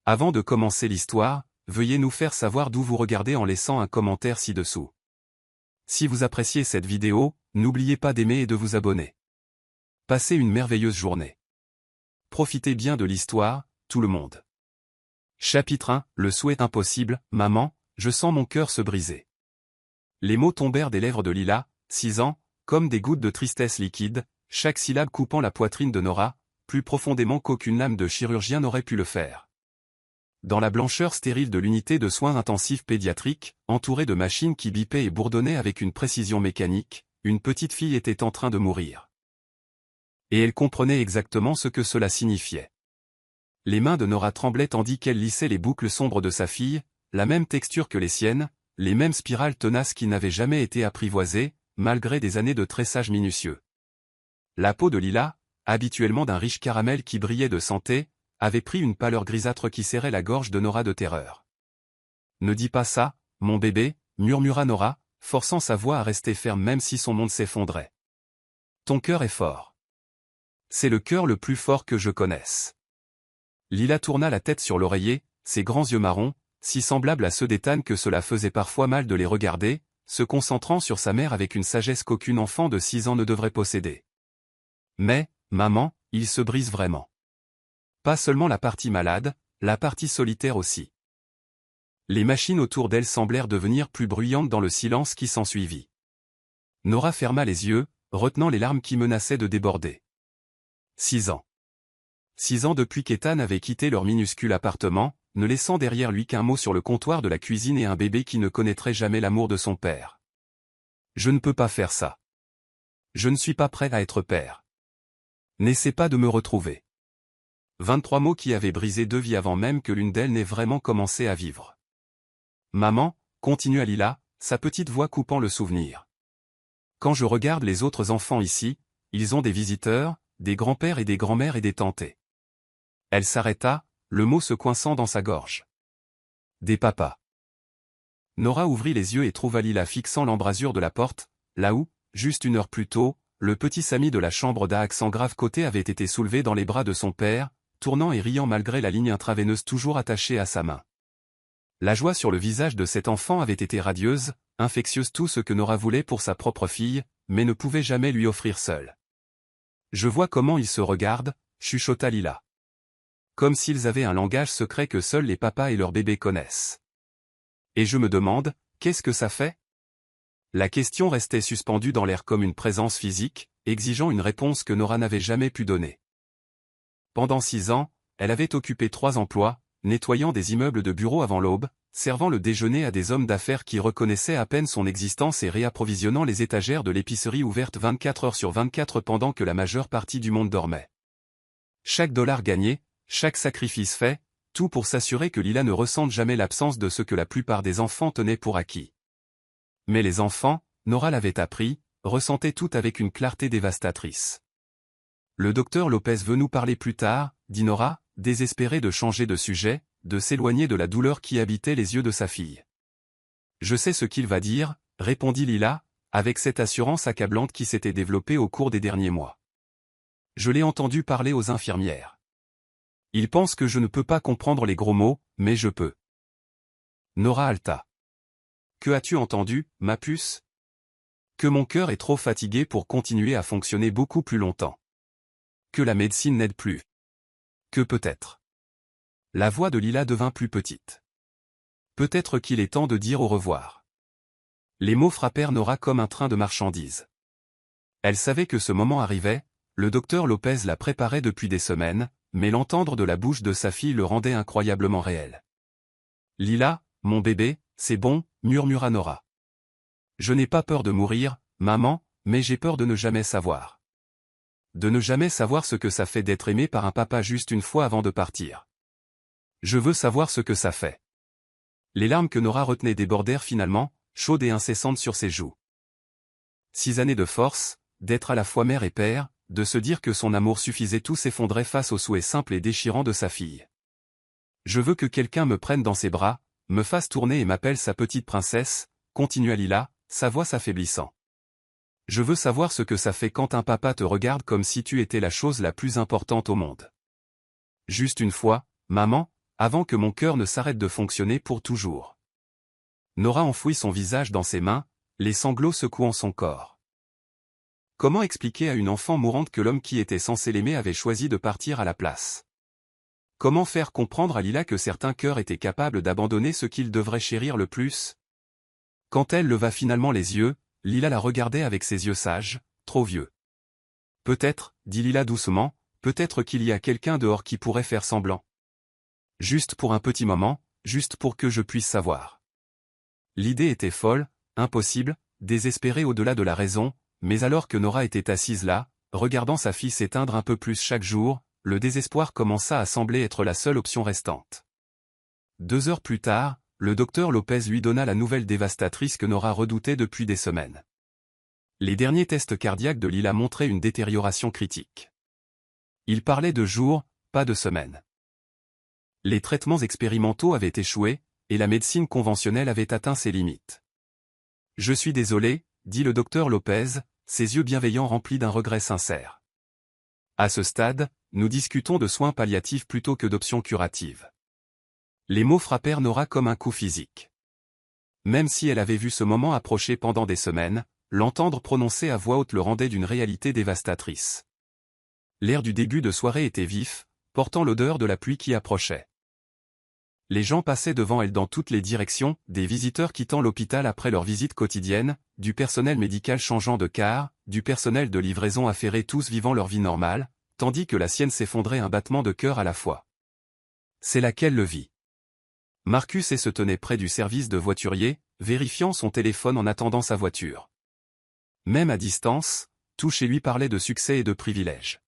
Avant de commencer l'histoire, veuillez nous faire savoir d'où vous regardez en laissant un commentaire ci-dessous. Si vous appréciez cette vidéo, n'oubliez pas d'aimer et de vous abonner. Passez une merveilleuse journée. Profitez bien de l'histoire, tout le monde. Chapitre 1, le souhait impossible, maman, je sens mon cœur se briser. Les mots tombèrent des lèvres de Lila, 6 ans, comme des gouttes de tristesse liquide, chaque syllabe coupant la poitrine de Nora, plus profondément qu'aucune lame de chirurgien n'aurait pu le faire. Dans la blancheur stérile de l'unité de soins intensifs pédiatriques, entourée de machines qui bipaient et bourdonnaient avec une précision mécanique, une petite fille était en train de mourir. Et elle comprenait exactement ce que cela signifiait. Les mains de Nora tremblaient tandis qu'elle lissait les boucles sombres de sa fille, la même texture que les siennes, les mêmes spirales tenaces qui n'avaient jamais été apprivoisées, malgré des années de tressage minutieux. La peau de Lila, habituellement d'un riche caramel qui brillait de santé, avait pris une pâleur grisâtre qui serrait la gorge de Nora de terreur. « Ne dis pas ça, mon bébé, » murmura Nora, forçant sa voix à rester ferme même si son monde s'effondrait. « Ton cœur est fort. C'est le cœur le plus fort que je connaisse. » Lila tourna la tête sur l'oreiller, ses grands yeux marrons, si semblables à ceux d'Ethan que cela faisait parfois mal de les regarder, se concentrant sur sa mère avec une sagesse qu'aucun enfant de 6 ans ne devrait posséder. « Mais, maman, il se brise vraiment. Pas seulement la partie malade, la partie solitaire aussi. » Les machines autour d'elle semblèrent devenir plus bruyantes dans le silence qui s'ensuivit. Nora ferma les yeux, retenant les larmes qui menaçaient de déborder. 6 ans. 6 ans depuis qu'Ethan avait quitté leur minuscule appartement, ne laissant derrière lui qu'un mot sur le comptoir de la cuisine et un bébé qui ne connaîtrait jamais l'amour de son père. « Je ne peux pas faire ça. Je ne suis pas prêt à être père. N'essaie pas de me retrouver. » 23 mots qui avaient brisé 2 vies avant même que l'une d'elles n'ait vraiment commencé à vivre. « Maman, » continua Lila, sa petite voix coupant le souvenir. « Quand je regarde les autres enfants ici, ils ont des visiteurs, des grands-pères et des grands-mères et des tantés. » Elle s'arrêta, le mot se coinçant dans sa gorge. « Des papas. » Nora ouvrit les yeux et trouva Lila fixant l'embrasure de la porte, là où, juste une heure plus tôt, le petit Samy de la chambre d'à accent grave côté avait été soulevé dans les bras de son père, tournant et riant malgré la ligne intraveineuse toujours attachée à sa main. La joie sur le visage de cet enfant avait été radieuse, infectieuse, tout ce que Nora voulait pour sa propre fille, mais ne pouvait jamais lui offrir seule. « Je vois comment ils se regardent, » chuchota Lila. « Comme s'ils avaient un langage secret que seuls les papas et leurs bébés connaissent. Et je me demande, qu'est-ce que ça fait ? » La question restait suspendue dans l'air comme une présence physique, exigeant une réponse que Nora n'avait jamais pu donner. Pendant 6 ans, elle avait occupé 3 emplois, nettoyant des immeubles de bureaux avant l'aube, servant le déjeuner à des hommes d'affaires qui reconnaissaient à peine son existence et réapprovisionnant les étagères de l'épicerie ouverte 24 heures sur 24 pendant que la majeure partie du monde dormait. Chaque dollar gagné, chaque sacrifice fait, tout pour s'assurer que Lila ne ressente jamais l'absence de ce que la plupart des enfants tenaient pour acquis. Mais les enfants, Nora l'avait appris, ressentaient tout avec une clarté dévastatrice. « Le docteur Lopez veut nous parler plus tard, » dit Nora, désespérée de changer de sujet, de s'éloigner de la douleur qui habitait les yeux de sa fille. « Je sais ce qu'il va dire, » répondit Lila, avec cette assurance accablante qui s'était développée au cours des derniers mois. « Je l'ai entendu parler aux infirmières. Il pense que je ne peux pas comprendre les gros mots, mais je peux. » Nora haleta. « Que as-tu entendu, ma puce ? » Que mon cœur est trop fatigué pour continuer à fonctionner beaucoup plus longtemps. Que la médecine n'aide plus. Que peut-être. La voix de Lila devint plus petite. Peut-être qu'il est temps de dire au revoir. Les mots frappèrent Nora comme un train de marchandises. Elle savait que ce moment arrivait, le docteur Lopez la préparait depuis des semaines, mais l'entendre de la bouche de sa fille le rendait incroyablement réel. « Lila, mon bébé, c'est bon, » murmura Nora. « Je n'ai pas peur de mourir, maman, mais j'ai peur de ne jamais savoir. De ne jamais savoir ce que ça fait d'être aimé par un papa juste une fois avant de partir. Je veux savoir ce que ça fait. » Les larmes que Nora retenait débordèrent finalement, chaudes et incessantes sur ses joues. 6 années de force, d'être à la fois mère et père, de se dire que son amour suffisait, tout s'effondrait face aux souhaits simples et déchirants de sa fille. « Je veux que quelqu'un me prenne dans ses bras, me fasse tourner et m'appelle sa petite princesse, » continua Lila, sa voix s'affaiblissant. « Je veux savoir ce que ça fait quand un papa te regarde comme si tu étais la chose la plus importante au monde. Juste une fois, maman, » avant que mon cœur ne s'arrête de fonctionner pour toujours. Nora enfouit son visage dans ses mains, les sanglots secouant son corps. Comment expliquer à une enfant mourante que l'homme qui était censé l'aimer avait choisi de partir à la place? Comment faire comprendre à Lila que certains cœurs étaient capables d'abandonner ce qu'ils devraient chérir le plus? Quand elle leva finalement les yeux, Lila la regardait avec ses yeux sages, trop vieux. Peut-être, dit Lila doucement, peut-être qu'il y a quelqu'un dehors qui pourrait faire semblant. Juste pour un petit moment, juste pour que je puisse savoir. L'idée était folle, impossible, désespérée au-delà de la raison, mais alors que Nora était assise là, regardant sa fille s'éteindre un peu plus chaque jour, le désespoir commença à sembler être la seule option restante. 2 heures plus tard, le docteur Lopez lui donna la nouvelle dévastatrice que Nora redoutait depuis des semaines. Les derniers tests cardiaques de Lila montraient une détérioration critique. Il parlait de jours, pas de semaines. Les traitements expérimentaux avaient échoué, et la médecine conventionnelle avait atteint ses limites. « Je suis désolé », dit le docteur Lopez, ses yeux bienveillants remplis d'un regret sincère. À ce stade, nous discutons de soins palliatifs plutôt que d'options curatives. Les mots frappèrent Nora comme un coup physique. Même si elle avait vu ce moment approcher pendant des semaines, l'entendre prononcer à voix haute le rendait d'une réalité dévastatrice. L'air du début de soirée était vif, portant l'odeur de la pluie qui approchait. Les gens passaient devant elle dans toutes les directions, des visiteurs quittant l'hôpital après leur visite quotidienne, du personnel médical changeant de car, du personnel de livraison affairé tous vivant leur vie normale, tandis que la sienne s'effondrait un battement de cœur à la fois. C'est là qu'elle le vit. Marcus se tenait près du service de voiturier, vérifiant son téléphone en attendant sa voiture. Même à distance, tout chez lui parlait de succès et de privilèges.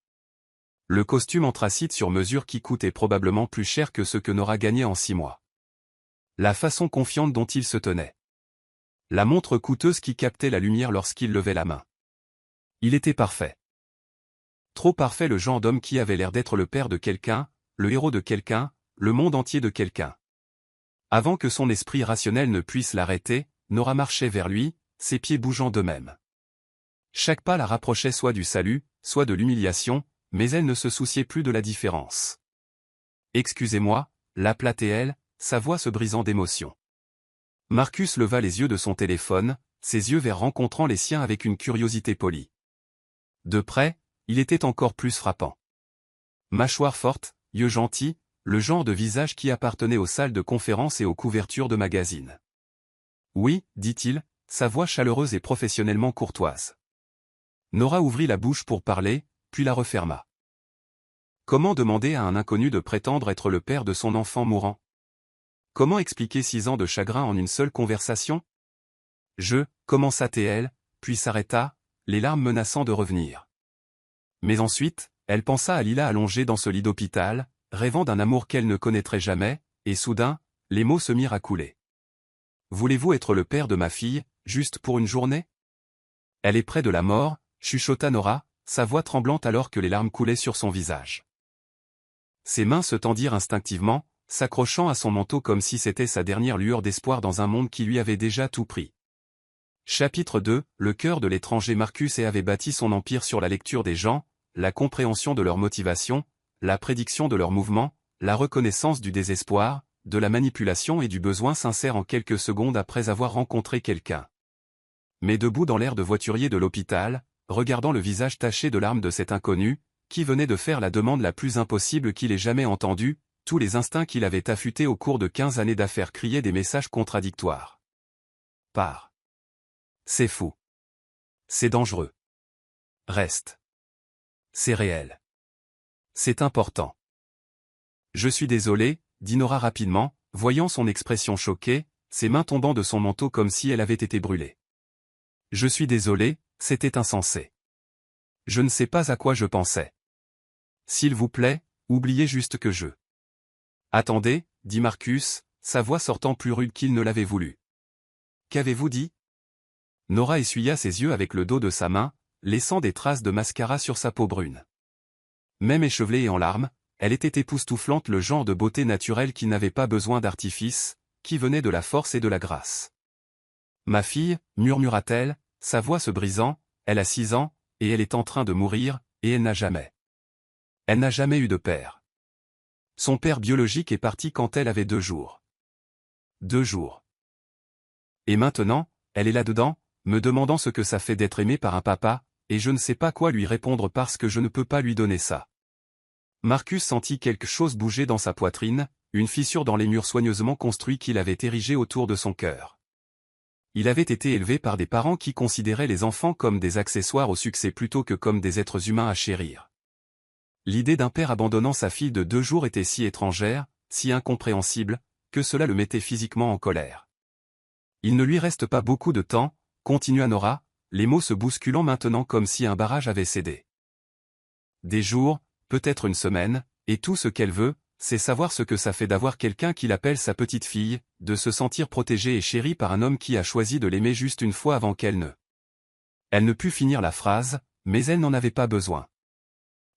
Le costume anthracite sur mesure qui coûtait probablement plus cher que ce que Nora gagnait en 6 mois. La façon confiante dont il se tenait. La montre coûteuse qui captait la lumière lorsqu'il levait la main. Il était parfait. Trop parfait, le genre d'homme qui avait l'air d'être le père de quelqu'un, le héros de quelqu'un, le monde entier de quelqu'un. Avant que son esprit rationnel ne puisse l'arrêter, Nora marchait vers lui, ses pieds bougeant d'eux-mêmes. Chaque pas la rapprochait soit du salut, soit de l'humiliation, mais elle ne se souciait plus de la différence. « Excusez-moi », l'appelait-elle, sa voix se brisant d'émotion. Marcus leva les yeux de son téléphone, ses yeux verts rencontrant les siens avec une curiosité polie. De près, il était encore plus frappant. Mâchoire forte, yeux gentils, le genre de visage qui appartenait aux salles de conférence et aux couvertures de magazines. « Oui », dit-il, sa voix chaleureuse et professionnellement courtoise. Nora ouvrit la bouche pour parler, puis la referma. Comment demander à un inconnu de prétendre être le père de son enfant mourant? Comment expliquer 6 ans de chagrin en une seule conversation? Commença-t-elle, puis s'arrêta, les larmes menaçant de revenir. Mais ensuite, elle pensa à Lila allongée dans ce lit d'hôpital, rêvant d'un amour qu'elle ne connaîtrait jamais, et soudain, les mots se mirent à couler. Voulez-vous être le père de ma fille, juste pour une journée? Elle est près de la mort, chuchota Nora, sa voix tremblante alors que les larmes coulaient sur son visage. Ses mains se tendirent instinctivement, s'accrochant à son manteau comme si c'était sa dernière lueur d'espoir dans un monde qui lui avait déjà tout pris. Chapitre 2, le cœur de l'étranger. Marcus avait bâti son empire sur la lecture des gens, la compréhension de leurs motivations, la prédiction de leurs mouvements, la reconnaissance du désespoir, de la manipulation et du besoin sincère en quelques secondes après avoir rencontré quelqu'un. Mais debout dans l'air de voiturier de l'hôpital, regardant le visage taché de larmes de cet inconnu, qui venait de faire la demande la plus impossible qu'il ait jamais entendue, tous les instincts qu'il avait affûtés au cours de 15 années d'affaires criaient des messages contradictoires. Pars. C'est fou. C'est dangereux. Reste. C'est réel. C'est important. Je suis désolé, dit Nora rapidement, voyant son expression choquée, ses mains tombant de son manteau comme si elle avait été brûlée. Je suis désolé, c'était insensé. Je ne sais pas à quoi je pensais. S'il vous plaît, oubliez juste que je... Attendez, dit Marcus, sa voix sortant plus rude qu'il ne l'avait voulu. Qu'avez-vous dit? Nora essuya ses yeux avec le dos de sa main, laissant des traces de mascara sur sa peau brune. Même échevelée et en larmes, elle était époustouflante, le genre de beauté naturelle qui n'avait pas besoin d'artifice, qui venait de la force et de la grâce. Ma fille, murmura-t-elle, sa voix se brisant, elle a 6 ans, et elle est en train de mourir, et elle n'a jamais. Elle n'a jamais eu de père. Son père biologique est parti quand elle avait 2 jours. 2 jours. Et maintenant, elle est là-dedans, me demandant ce que ça fait d'être aimé par un papa, et je ne sais pas quoi lui répondre parce que je ne peux pas lui donner ça. Marcus sentit quelque chose bouger dans sa poitrine, une fissure dans les murs soigneusement construits qu'il avait érigés autour de son cœur. Il avait été élevé par des parents qui considéraient les enfants comme des accessoires au succès plutôt que comme des êtres humains à chérir. L'idée d'un père abandonnant sa fille de 2 jours était si étrangère, si incompréhensible, que cela le mettait physiquement en colère. Il ne lui reste pas beaucoup de temps, continua Nora, les mots se bousculant maintenant comme si un barrage avait cédé. Des jours, peut-être une semaine, et tout ce qu'elle veut, c'est savoir ce que ça fait d'avoir quelqu'un qui l'appelle sa petite fille, de se sentir protégée et chérie par un homme qui a choisi de l'aimer juste une fois avant qu'elle ne. Elle ne put finir la phrase, mais elle n'en avait pas besoin.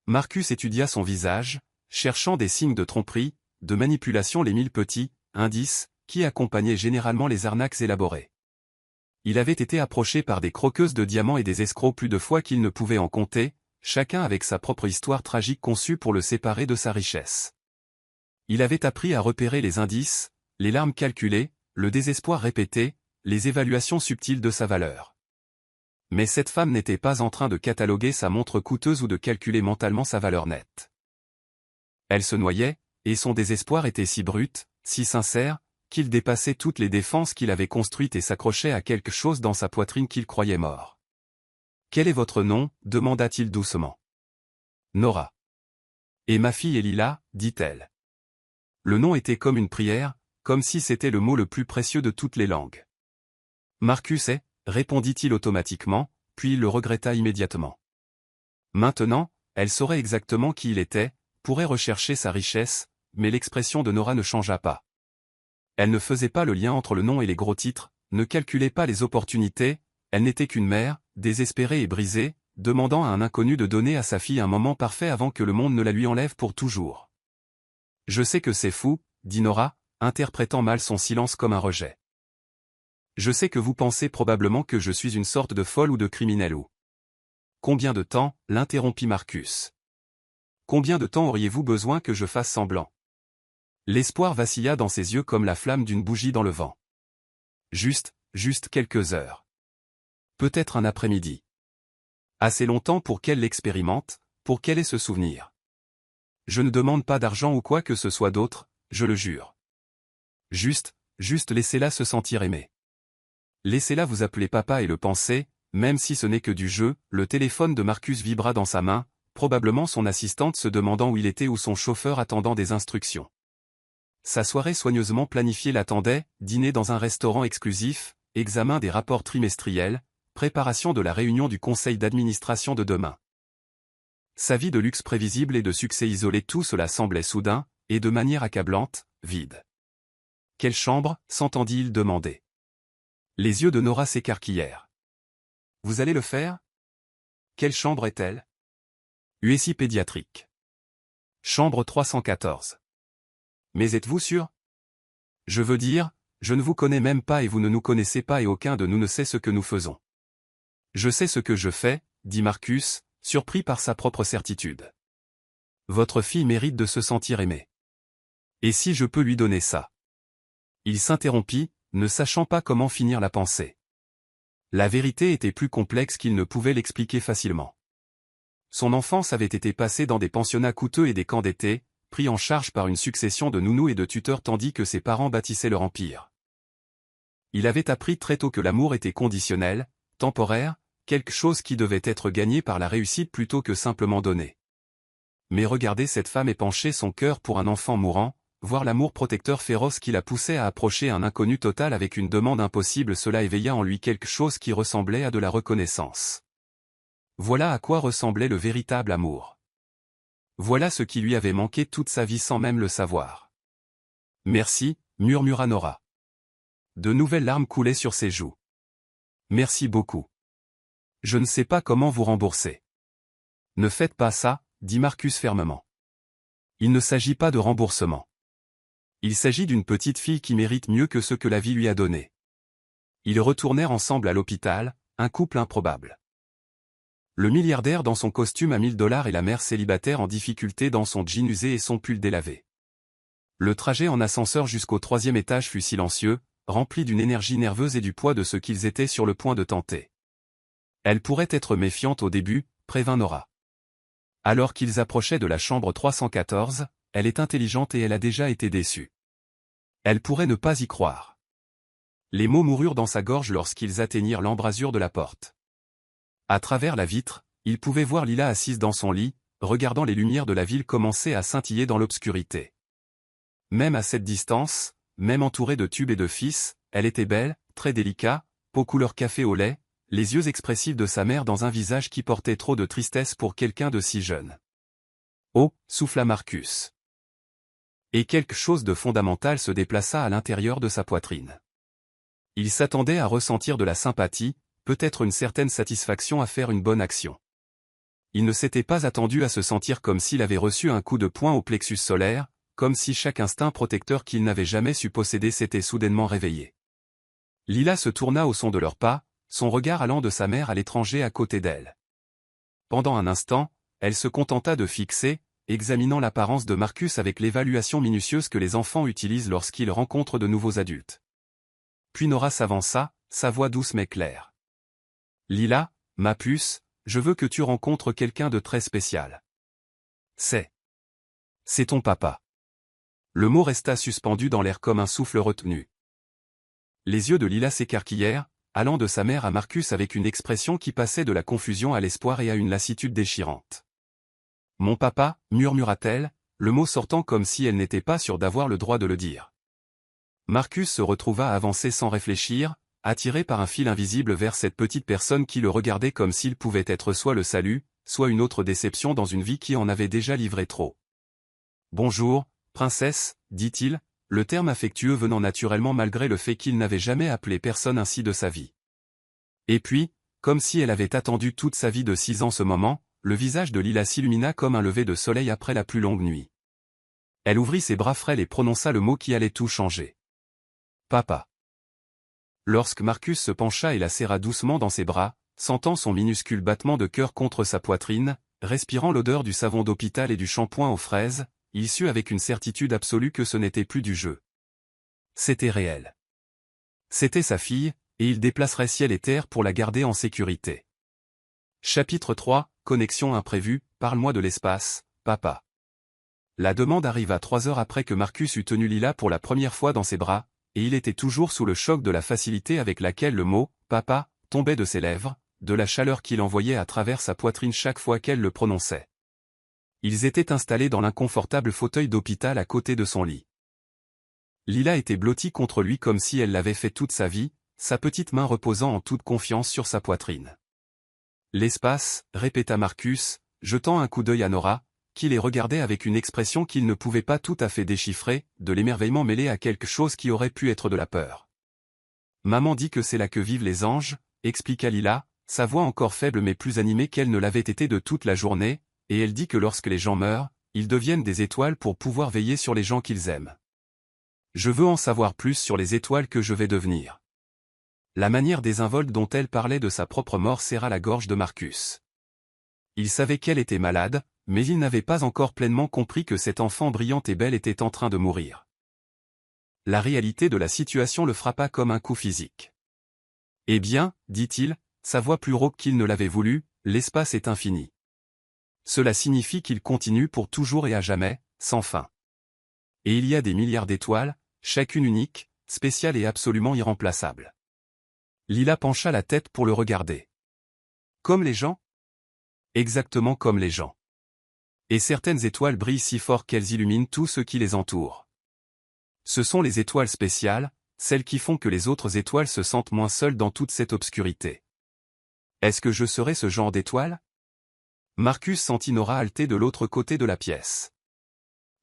Marcus étudia son visage, cherchant des signes de tromperie, de manipulation, les 1000 petits indices qui accompagnaient généralement les arnaques élaborées. Il avait été approché par des croqueuses de diamants et des escrocs plus de fois qu'il ne pouvait en compter, chacun avec sa propre histoire tragique conçue pour le séparer de sa richesse. Il avait appris à repérer les indices, les larmes calculées, le désespoir répété, les évaluations subtiles de sa valeur. Mais cette femme n'était pas en train de cataloguer sa montre coûteuse ou de calculer mentalement sa valeur nette. Elle se noyait, et son désespoir était si brut, si sincère, qu'il dépassait toutes les défenses qu'il avait construites et s'accrochait à quelque chose dans sa poitrine qu'il croyait mort. « Quel est votre nom » demanda-t-il doucement. « Nora. »« Et ma fille est Lila » dit-elle. Le nom était comme une prière, comme si c'était le mot le plus précieux de toutes les langues. « Marcus est » répondit-il automatiquement, puis il le regretta immédiatement. Maintenant, elle saurait exactement qui il était, pourrait rechercher sa richesse, mais l'expression de Nora ne changea pas. Elle ne faisait pas le lien entre le nom et les gros titres, ne calculait pas les opportunités, elle n'était qu'une mère, désespérée et brisée, demandant à un inconnu de donner à sa fille un moment parfait avant que le monde ne la lui enlève pour toujours. « Je sais que c'est fou » dit Nora, interprétant mal son silence comme un rejet. « Je sais que vous pensez probablement que je suis une sorte de folle ou de criminel ou... » « Combien de temps » l'interrompit Marcus. « Combien de temps auriez-vous besoin que je fasse semblant ?» L'espoir vacilla dans ses yeux comme la flamme d'une bougie dans le vent. « Juste quelques heures. Peut-être un après-midi. Assez longtemps pour qu'elle l'expérimente, pour qu'elle ait ce souvenir. Je ne demande pas d'argent ou quoi que ce soit d'autre, je le jure. Juste laissez-la se sentir aimée. Laissez-la vous appeler papa et le penser, même si ce n'est que du jeu. » Le téléphone de Marcus vibra dans sa main, probablement son assistante se demandant où il était ou son chauffeur attendant des instructions. Sa soirée soigneusement planifiée l'attendait, dîner dans un restaurant exclusif, examen des rapports trimestriels, préparation de la réunion du conseil d'administration de demain. Sa vie de luxe prévisible et de succès isolé, tout cela semblait soudain, et de manière accablante, vide. « Quelle chambre » s'entendit-il demander. Les yeux de Nora s'écarquillèrent. « Vous allez le faire ? Quelle chambre est-elle ? » USI pédiatrique. Chambre 314. Mais êtes-vous sûr ? Je veux dire, je ne vous connais même pas et vous ne nous connaissez pas et aucun de nous ne sait ce que nous faisons. Je sais ce que je fais, dit Marcus, surpris par sa propre certitude. Votre fille mérite de se sentir aimée. Et si je peux lui donner ça ? Il s'interrompit, ne sachant pas comment finir la pensée. La vérité était plus complexe qu'il ne pouvait l'expliquer facilement. Son enfance avait été passée dans des pensionnats coûteux et des camps d'été, pris en charge par une succession de nounous et de tuteurs tandis que ses parents bâtissaient leur empire. Il avait appris très tôt que l'amour était conditionnel, temporaire, quelque chose qui devait être gagné par la réussite plutôt que simplement donné. Mais regarder cette femme épancher son cœur pour un enfant mourant, voir l'amour protecteur féroce qui la poussait à approcher un inconnu total avec une demande impossible, cela éveilla en lui quelque chose qui ressemblait à de la reconnaissance. Voilà à quoi ressemblait le véritable amour. Voilà ce qui lui avait manqué toute sa vie sans même le savoir. « Merci » murmura Nora. De nouvelles larmes coulaient sur ses joues. « Merci beaucoup. Je ne sais pas comment vous rembourser. »« Ne faites pas ça » dit Marcus fermement. « Il ne s'agit pas de remboursement. Il s'agit d'une petite fille qui mérite mieux que ce que la vie lui a donné. » Ils retournèrent ensemble à l'hôpital, un couple improbable. Le milliardaire dans son costume à $1000 et la mère célibataire en difficulté dans son jean usé et son pull délavé. Le trajet en ascenseur jusqu'au 3e étage fut silencieux, rempli d'une énergie nerveuse et du poids de ce qu'ils étaient sur le point de tenter. Elle pourrait être méfiante au début, prévint Nora. Alors qu'ils approchaient de la chambre 314, elle est intelligente et elle a déjà été déçue. Elle pourrait ne pas y croire. Les mots moururent dans sa gorge lorsqu'ils atteignirent l'embrasure de la porte. À travers la vitre, ils pouvaient voir Lila assise dans son lit, regardant les lumières de la ville commencer à scintiller dans l'obscurité. Même à cette distance, même entourée de tubes et de fils, elle était belle, très délicate, peau couleur café au lait, les yeux expressifs de sa mère dans un visage qui portait trop de tristesse pour quelqu'un de si jeune. Oh, souffla Marcus. Et quelque chose de fondamental se déplaça à l'intérieur de sa poitrine. Il s'attendait à ressentir de la sympathie, peut-être une certaine satisfaction à faire une bonne action. Il ne s'était pas attendu à se sentir comme s'il avait reçu un coup de poing au plexus solaire, comme si chaque instinct protecteur qu'il n'avait jamais su posséder s'était soudainement réveillé. Lila se tourna au son de leurs pas, son regard allant de sa mère à l'étranger à côté d'elle. Pendant un instant, elle se contenta de fixer, examinant l'apparence de Marcus avec l'évaluation minutieuse que les enfants utilisent lorsqu'ils rencontrent de nouveaux adultes. Puis Nora s'avança, sa voix douce mais claire. « Lila, ma puce, je veux que tu rencontres quelqu'un de très spécial. C'est ton papa. » Le mot resta suspendu dans l'air comme un souffle retenu. Les yeux de Lila s'écarquillèrent, allant de sa mère à Marcus avec une expression qui passait de la confusion à l'espoir et à une lassitude déchirante. « Mon papa, murmura-t-elle, le mot sortant comme si elle n'était pas sûre d'avoir le droit de le dire. Marcus se retrouva avancé sans réfléchir, attiré par un fil invisible vers cette petite personne qui le regardait comme s'il pouvait être soit le salut, soit une autre déception dans une vie qui en avait déjà livré trop. « Bonjour, princesse, dit-il, le terme affectueux venant naturellement malgré le fait qu'il n'avait jamais appelé personne ainsi de sa vie. Et puis, comme si elle avait attendu toute sa vie de 6 ans ce moment, le visage de Lila s'illumina comme un lever de soleil après la plus longue nuit. Elle ouvrit ses bras frêles et prononça le mot qui allait tout changer. « Papa. » Lorsque Marcus se pencha et la serra doucement dans ses bras, sentant son minuscule battement de cœur contre sa poitrine, respirant l'odeur du savon d'hôpital et du shampoing aux fraises, il sut avec une certitude absolue que ce n'était plus du jeu. C'était réel. C'était sa fille, et il déplacerait ciel et terre pour la garder en sécurité. Chapitre 3, Connexion imprévue, parle-moi de l'espace, papa. La demande arriva 3 heures après que Marcus eut tenu Lila pour la première fois dans ses bras, et il était toujours sous le choc de la facilité avec laquelle le mot « papa » tombait de ses lèvres, de la chaleur qu'il envoyait à travers sa poitrine chaque fois qu'elle le prononçait. Ils étaient installés dans l'inconfortable fauteuil d'hôpital à côté de son lit. Lila était blottie contre lui comme si elle l'avait fait toute sa vie, sa petite main reposant en toute confiance sur sa poitrine. « L'espace » répéta Marcus, jetant un coup d'œil à Nora, qui les regardait avec une expression qu'il ne pouvait pas tout à fait déchiffrer, de l'émerveillement mêlé à quelque chose qui aurait pu être de la peur. « Maman dit que c'est là que vivent les anges » expliqua Lila, sa voix encore faible mais plus animée qu'elle ne l'avait été de toute la journée, et elle dit que lorsque les gens meurent, ils deviennent des étoiles pour pouvoir veiller sur les gens qu'ils aiment. Je veux en savoir plus sur les étoiles que je vais devenir. La manière désinvolte dont elle parlait de sa propre mort serra la gorge de Marcus. Il savait qu'elle était malade, mais il n'avait pas encore pleinement compris que cette enfant brillante et belle était en train de mourir. La réalité de la situation le frappa comme un coup physique. « Eh bien, dit-il, sa voix plus rauque qu'il ne l'avait voulu, l'espace est infini. Cela signifie qu'il continue pour toujours et à jamais, sans fin. Et il y a des milliards d'étoiles, chacune unique, spéciale et absolument irremplaçable. » Lila pencha la tête pour le regarder. « Comme les gens ? » ?»« Exactement comme les gens. Et certaines étoiles brillent si fort qu'elles illuminent tout ce qui les entoure. Ce sont les étoiles spéciales, celles qui font que les autres étoiles se sentent moins seules dans toute cette obscurité. Est-ce que je serais ce genre d'étoile ? Marcus sentit Nora halter de l'autre côté de la pièce.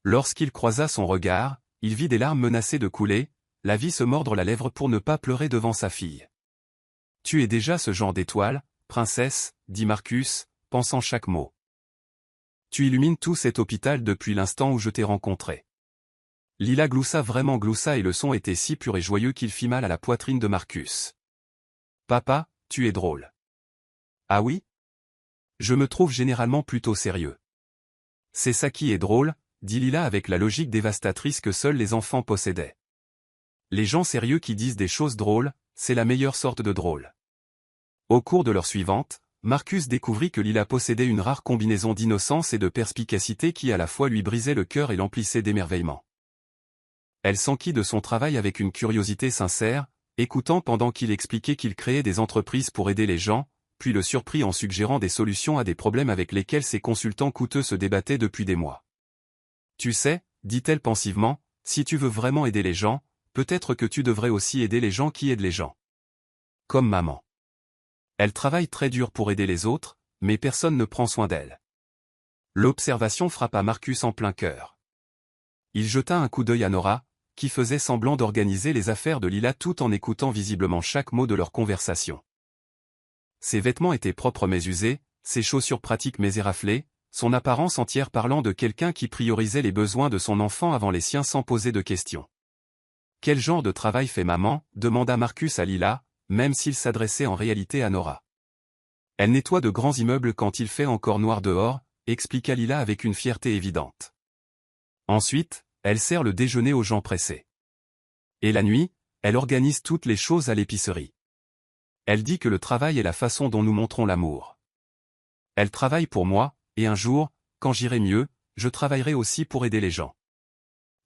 Lorsqu'il croisa son regard, il vit des larmes menacées de couler, la vie se mordre la lèvre pour ne pas pleurer devant sa fille. « Tu es déjà ce genre d'étoile, princesse, dit Marcus, pensant chaque mot. Tu illumines tout cet hôpital depuis l'instant où je t'ai rencontré. » Lila gloussa et le son était si pur et joyeux qu'il fit mal à la poitrine de Marcus. « Papa, tu es drôle. »« Ah oui ? Je me trouve généralement plutôt sérieux. »« C'est ça qui est drôle, dit Lila avec la logique dévastatrice que seuls les enfants possédaient. Les gens sérieux qui disent des choses drôles, c'est la meilleure sorte de drôle. Au cours de l'heure suivante, Marcus découvrit que Lila possédait une rare combinaison d'innocence et de perspicacité qui à la fois lui brisait le cœur et l'emplissait d'émerveillement. Elle s'enquit de son travail avec une curiosité sincère, écoutant pendant qu'il expliquait qu'il créait des entreprises pour aider les gens, puis le surprit en suggérant des solutions à des problèmes avec lesquels ses consultants coûteux se débattaient depuis des mois. « Tu sais, dit-elle pensivement, si tu veux vraiment aider les gens, peut-être que tu devrais aussi aider les gens qui aident les gens. Comme maman. Elle travaille très dur pour aider les autres, mais personne ne prend soin d'elle. » L'observation frappa Marcus en plein cœur. Il jeta un coup d'œil à Nora, qui faisait semblant d'organiser les affaires de Lila tout en écoutant visiblement chaque mot de leur conversation. Ses vêtements étaient propres mais usés, ses chaussures pratiques mais éraflées, son apparence entière parlant de quelqu'un qui priorisait les besoins de son enfant avant les siens sans poser de questions. « Quel genre de travail fait maman » demanda Marcus à Lila, même s'il s'adressait en réalité à Nora. « Elle nettoie de grands immeubles quand il fait encore noir dehors », expliqua Lila avec une fierté évidente. Ensuite, elle sert le déjeuner aux gens pressés. Et la nuit, elle organise toutes les choses à l'épicerie. Elle dit que le travail est la façon dont nous montrons l'amour. Elle travaille pour moi, et un jour, quand j'irai mieux, je travaillerai aussi pour aider les gens.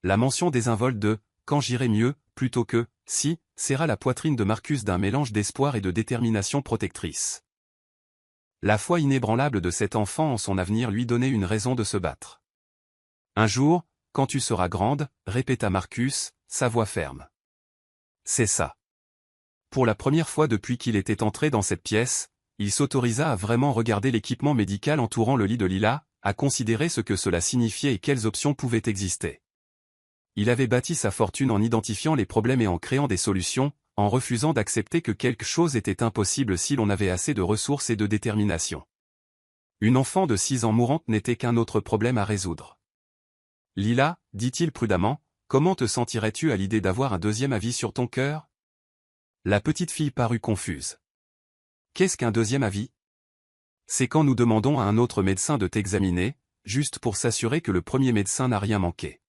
La mention désinvolte de « quand j'irai mieux » plutôt que « si » serra la poitrine de Marcus d'un mélange d'espoir et de détermination protectrice. La foi inébranlable de cet enfant en son avenir lui donnait une raison de se battre. Un jour, quand tu seras grande, répéta Marcus, sa voix ferme. C'est ça. Pour la première fois depuis qu'il était entré dans cette pièce, il s'autorisa à vraiment regarder l'équipement médical entourant le lit de Lila, à considérer ce que cela signifiait et quelles options pouvaient exister. Il avait bâti sa fortune en identifiant les problèmes et en créant des solutions, en refusant d'accepter que quelque chose était impossible si l'on avait assez de ressources et de détermination. Une enfant de 6 ans mourante n'était qu'un autre problème à résoudre. « Lila, dit-il prudemment, comment te sentirais-tu à l'idée d'avoir un deuxième avis sur ton cœur ?» La petite fille parut confuse. « Qu'est-ce qu'un deuxième avis ? » C'est quand nous demandons à un autre médecin de t'examiner, juste pour s'assurer que le premier médecin n'a rien manqué.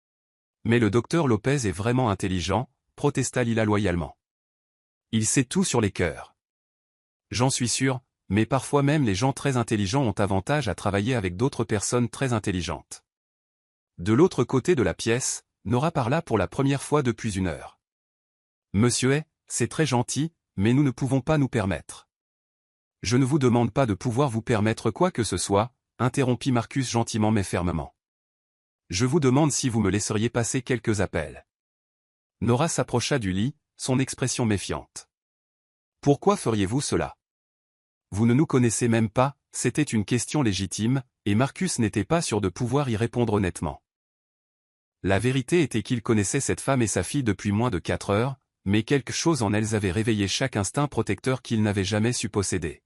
« Mais le docteur Lopez est vraiment intelligent, protesta Lila loyalement. Il sait tout sur les cœurs. J'en suis sûr, mais parfois même les gens très intelligents ont avantage à travailler avec d'autres personnes très intelligentes. De l'autre côté de la pièce, Nora parla pour la première fois depuis 1 heure. « Monsieur est, c'est très gentil, mais nous ne pouvons pas nous permettre. » « Je ne vous demande pas de pouvoir vous permettre quoi que ce soit, » interrompit Marcus gentiment mais fermement. « Je vous demande si vous me laisseriez passer quelques appels. » Nora s'approcha du lit, son expression méfiante. « Pourquoi feriez-vous cela ? Vous ne nous connaissez même pas » C'était une question légitime, et Marcus n'était pas sûr de pouvoir y répondre honnêtement. La vérité était qu'il connaissait cette femme et sa fille depuis moins de 4 heures, mais quelque chose en elles avait réveillé chaque instinct protecteur qu'il n'avait jamais su posséder.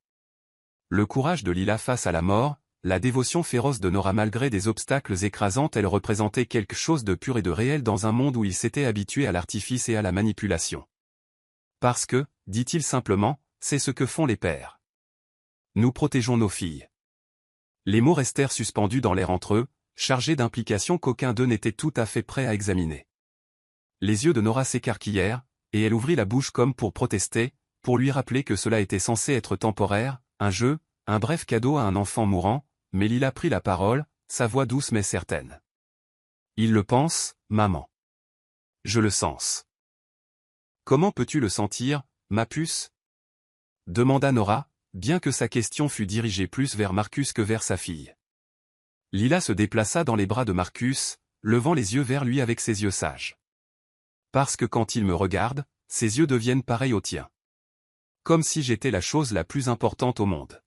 Le courage de Lila face à la mort, la dévotion féroce de Nora malgré des obstacles écrasants, elle représentait quelque chose de pur et de réel dans un monde où il s'était habitué à l'artifice et à la manipulation. Parce que, dit-il simplement, c'est ce que font les pères. Nous protégeons nos filles. Les mots restèrent suspendus dans l'air entre eux, chargés d'implications qu'aucun d'eux n'était tout à fait prêt à examiner. Les yeux de Nora s'écarquillèrent, et elle ouvrit la bouche comme pour protester, pour lui rappeler que cela était censé être temporaire, un jeu, un bref cadeau à un enfant mourant, mais Lila prit la parole, sa voix douce mais certaine. « Il le pense, maman. Je le sens. »« Comment peux-tu le sentir, ma puce ?» demanda Nora, bien que sa question fût dirigée plus vers Marcus que vers sa fille. Lila se déplaça dans les bras de Marcus, levant les yeux vers lui avec ses yeux sages. « Parce que quand il me regarde, ses yeux deviennent pareils aux tiens. Comme si j'étais la chose la plus importante au monde. »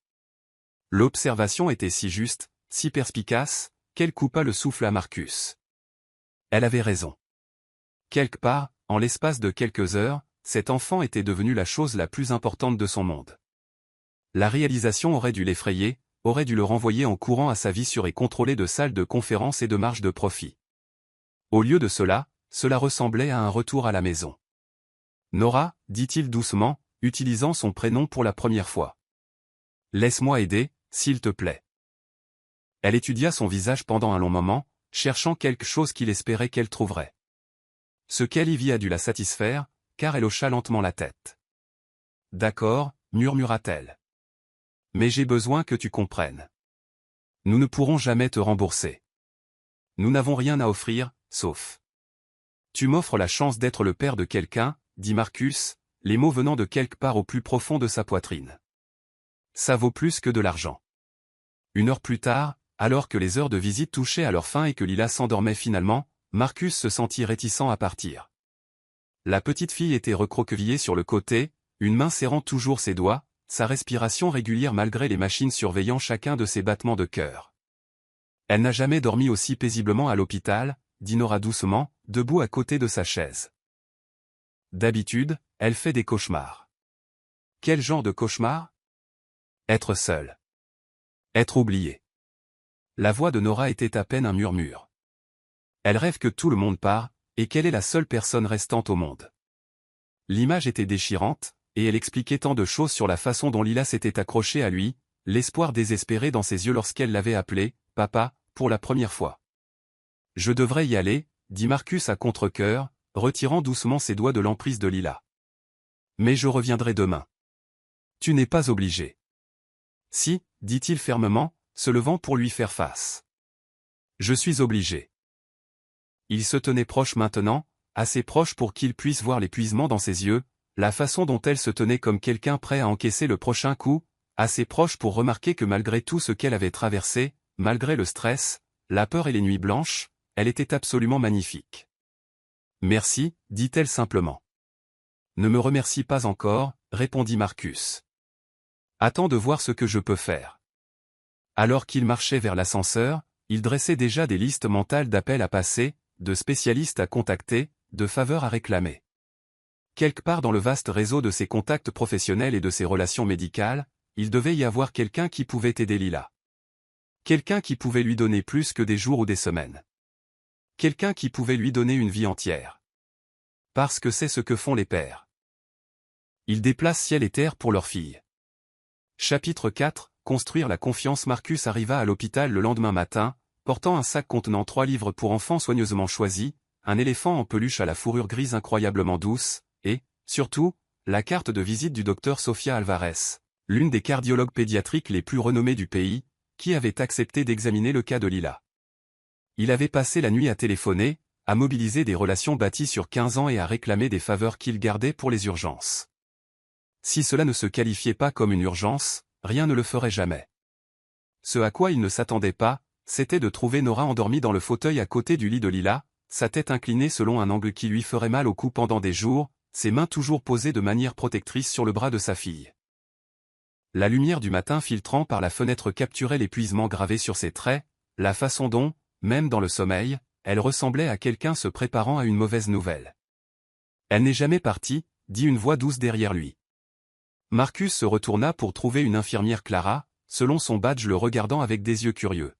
L'observation était si juste, si perspicace, qu'elle coupa le souffle à Marcus. Elle avait raison. Quelque part, en l'espace de quelques heures, cet enfant était devenu la chose la plus importante de son monde. La réalisation aurait dû l'effrayer, aurait dû le renvoyer en courant à sa vie sûre et contrôlée de salles de conférences et de marges de profit. Au lieu de cela, cela ressemblait à un retour à la maison. « Nora, dit-il doucement, utilisant son prénom pour la première fois. Laisse-moi aider, s'il te plaît. » Elle étudia son visage pendant un long moment, cherchant quelque chose qu'il espérait qu'elle trouverait. Ce qu'Elivie a dû la satisfaire, car elle hocha lentement la tête. « D'accord, murmura-t-elle. Mais j'ai besoin que tu comprennes. Nous ne pourrons jamais te rembourser. Nous n'avons rien à offrir, sauf. Tu m'offres la chance d'être le père de quelqu'un, dit Marcus, les mots venant de quelque part au plus profond de sa poitrine. Ça vaut plus que de l'argent. 1 heure plus tard, alors que les heures de visite touchaient à leur fin et que Lila s'endormait finalement, Marcus se sentit réticent à partir. La petite fille était recroquevillée sur le côté, une main serrant toujours ses doigts, sa respiration régulière malgré les machines surveillant chacun de ses battements de cœur. Elle n'a jamais dormi aussi paisiblement à l'hôpital, dit Nora doucement, debout à côté de sa chaise. D'habitude, elle fait des cauchemars. Quel genre de cauchemar? Être seule. Être oubliée. La voix de Nora était à peine un murmure. Elle rêve que tout le monde part, et qu'elle est la seule personne restante au monde. L'image était déchirante, et elle expliquait tant de choses sur la façon dont Lila s'était accrochée à lui, l'espoir désespéré dans ses yeux lorsqu'elle l'avait appelé « papa » pour la première fois. « Je devrais y aller », dit Marcus à contre-cœur, retirant doucement ses doigts de l'emprise de Lila. « Mais je reviendrai demain. »« Tu n'es pas obligé. »« Si, » dit-il fermement, se levant pour lui faire face. « Je suis obligé. » Il se tenait proche maintenant, assez proche pour qu'il puisse voir l'épuisement dans ses yeux, la façon dont elle se tenait comme quelqu'un prêt à encaisser le prochain coup, assez proche pour remarquer que malgré tout ce qu'elle avait traversé, malgré le stress, la peur et les nuits blanches, elle était absolument magnifique. « Merci, » dit-elle simplement. « Ne me remercie pas encore, » répondit Marcus. « Attends de voir ce que je peux faire. » Alors qu'il marchait vers l'ascenseur, il dressait déjà des listes mentales d'appels à passer, de spécialistes à contacter, de faveurs à réclamer. Quelque part dans le vaste réseau de ses contacts professionnels et de ses relations médicales, il devait y avoir quelqu'un qui pouvait aider Lila. Quelqu'un qui pouvait lui donner plus que des jours ou des semaines. Quelqu'un qui pouvait lui donner une vie entière. Parce que c'est ce que font les pères. Ils déplacent ciel et terre pour leurs filles. Chapitre 4, Construire la confiance. Marcus arriva à l'hôpital le lendemain matin, portant un sac contenant 3 livres pour enfants soigneusement choisis, un éléphant en peluche à la fourrure grise incroyablement douce, et, surtout, la carte de visite du docteur Sofia Alvarez, l'une des cardiologues pédiatriques les plus renommées du pays, qui avait accepté d'examiner le cas de Lila. Il avait passé la nuit à téléphoner, à mobiliser des relations bâties sur 15 ans et à réclamer des faveurs qu'il gardait pour les urgences. Si cela ne se qualifiait pas comme une urgence, rien ne le ferait jamais. Ce à quoi il ne s'attendait pas, c'était de trouver Nora endormie dans le fauteuil à côté du lit de Lila, sa tête inclinée selon un angle qui lui ferait mal au cou pendant des jours, ses mains toujours posées de manière protectrice sur le bras de sa fille. La lumière du matin filtrant par la fenêtre capturait l'épuisement gravé sur ses traits, la façon dont, même dans le sommeil, elle ressemblait à quelqu'un se préparant à une mauvaise nouvelle. « Elle n'est jamais partie », dit une voix douce derrière lui. Marcus se retourna pour trouver une infirmière Clara, selon son badge le regardant avec des yeux curieux.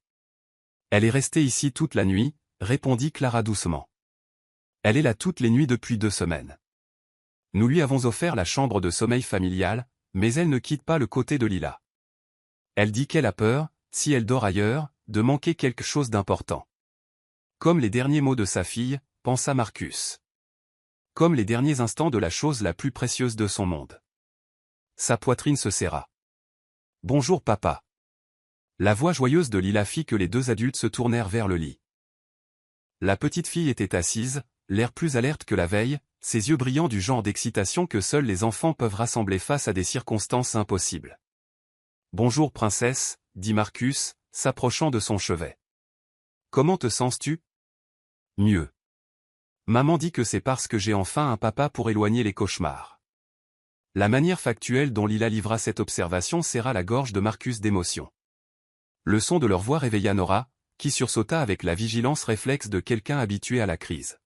« Elle est restée ici toute la nuit », répondit Clara doucement. « Elle est là toutes les nuits depuis 2 semaines. Nous lui avons offert la chambre de sommeil familiale, mais elle ne quitte pas le côté de Lila. Elle dit qu'elle a peur, si elle dort ailleurs, de manquer quelque chose d'important. » Comme les derniers mots de sa fille, pensa Marcus. Comme les derniers instants de la chose la plus précieuse de son monde. Sa poitrine se serra. « Bonjour papa. » La voix joyeuse de Lila fit que les 2 adultes se tournèrent vers le lit. La petite fille était assise, l'air plus alerte que la veille, ses yeux brillants du genre d'excitation que seuls les enfants peuvent rassembler face à des circonstances impossibles. « Bonjour princesse, » dit Marcus, s'approchant de son chevet. « Comment te sens-tu ? » « Mieux. Maman dit que c'est parce que j'ai enfin un papa pour éloigner les cauchemars. » La manière factuelle dont Lila livra cette observation serra la gorge de Marcus d'émotion. Le son de leur voix réveilla Nora, qui sursauta avec la vigilance réflexe de quelqu'un habitué à la crise.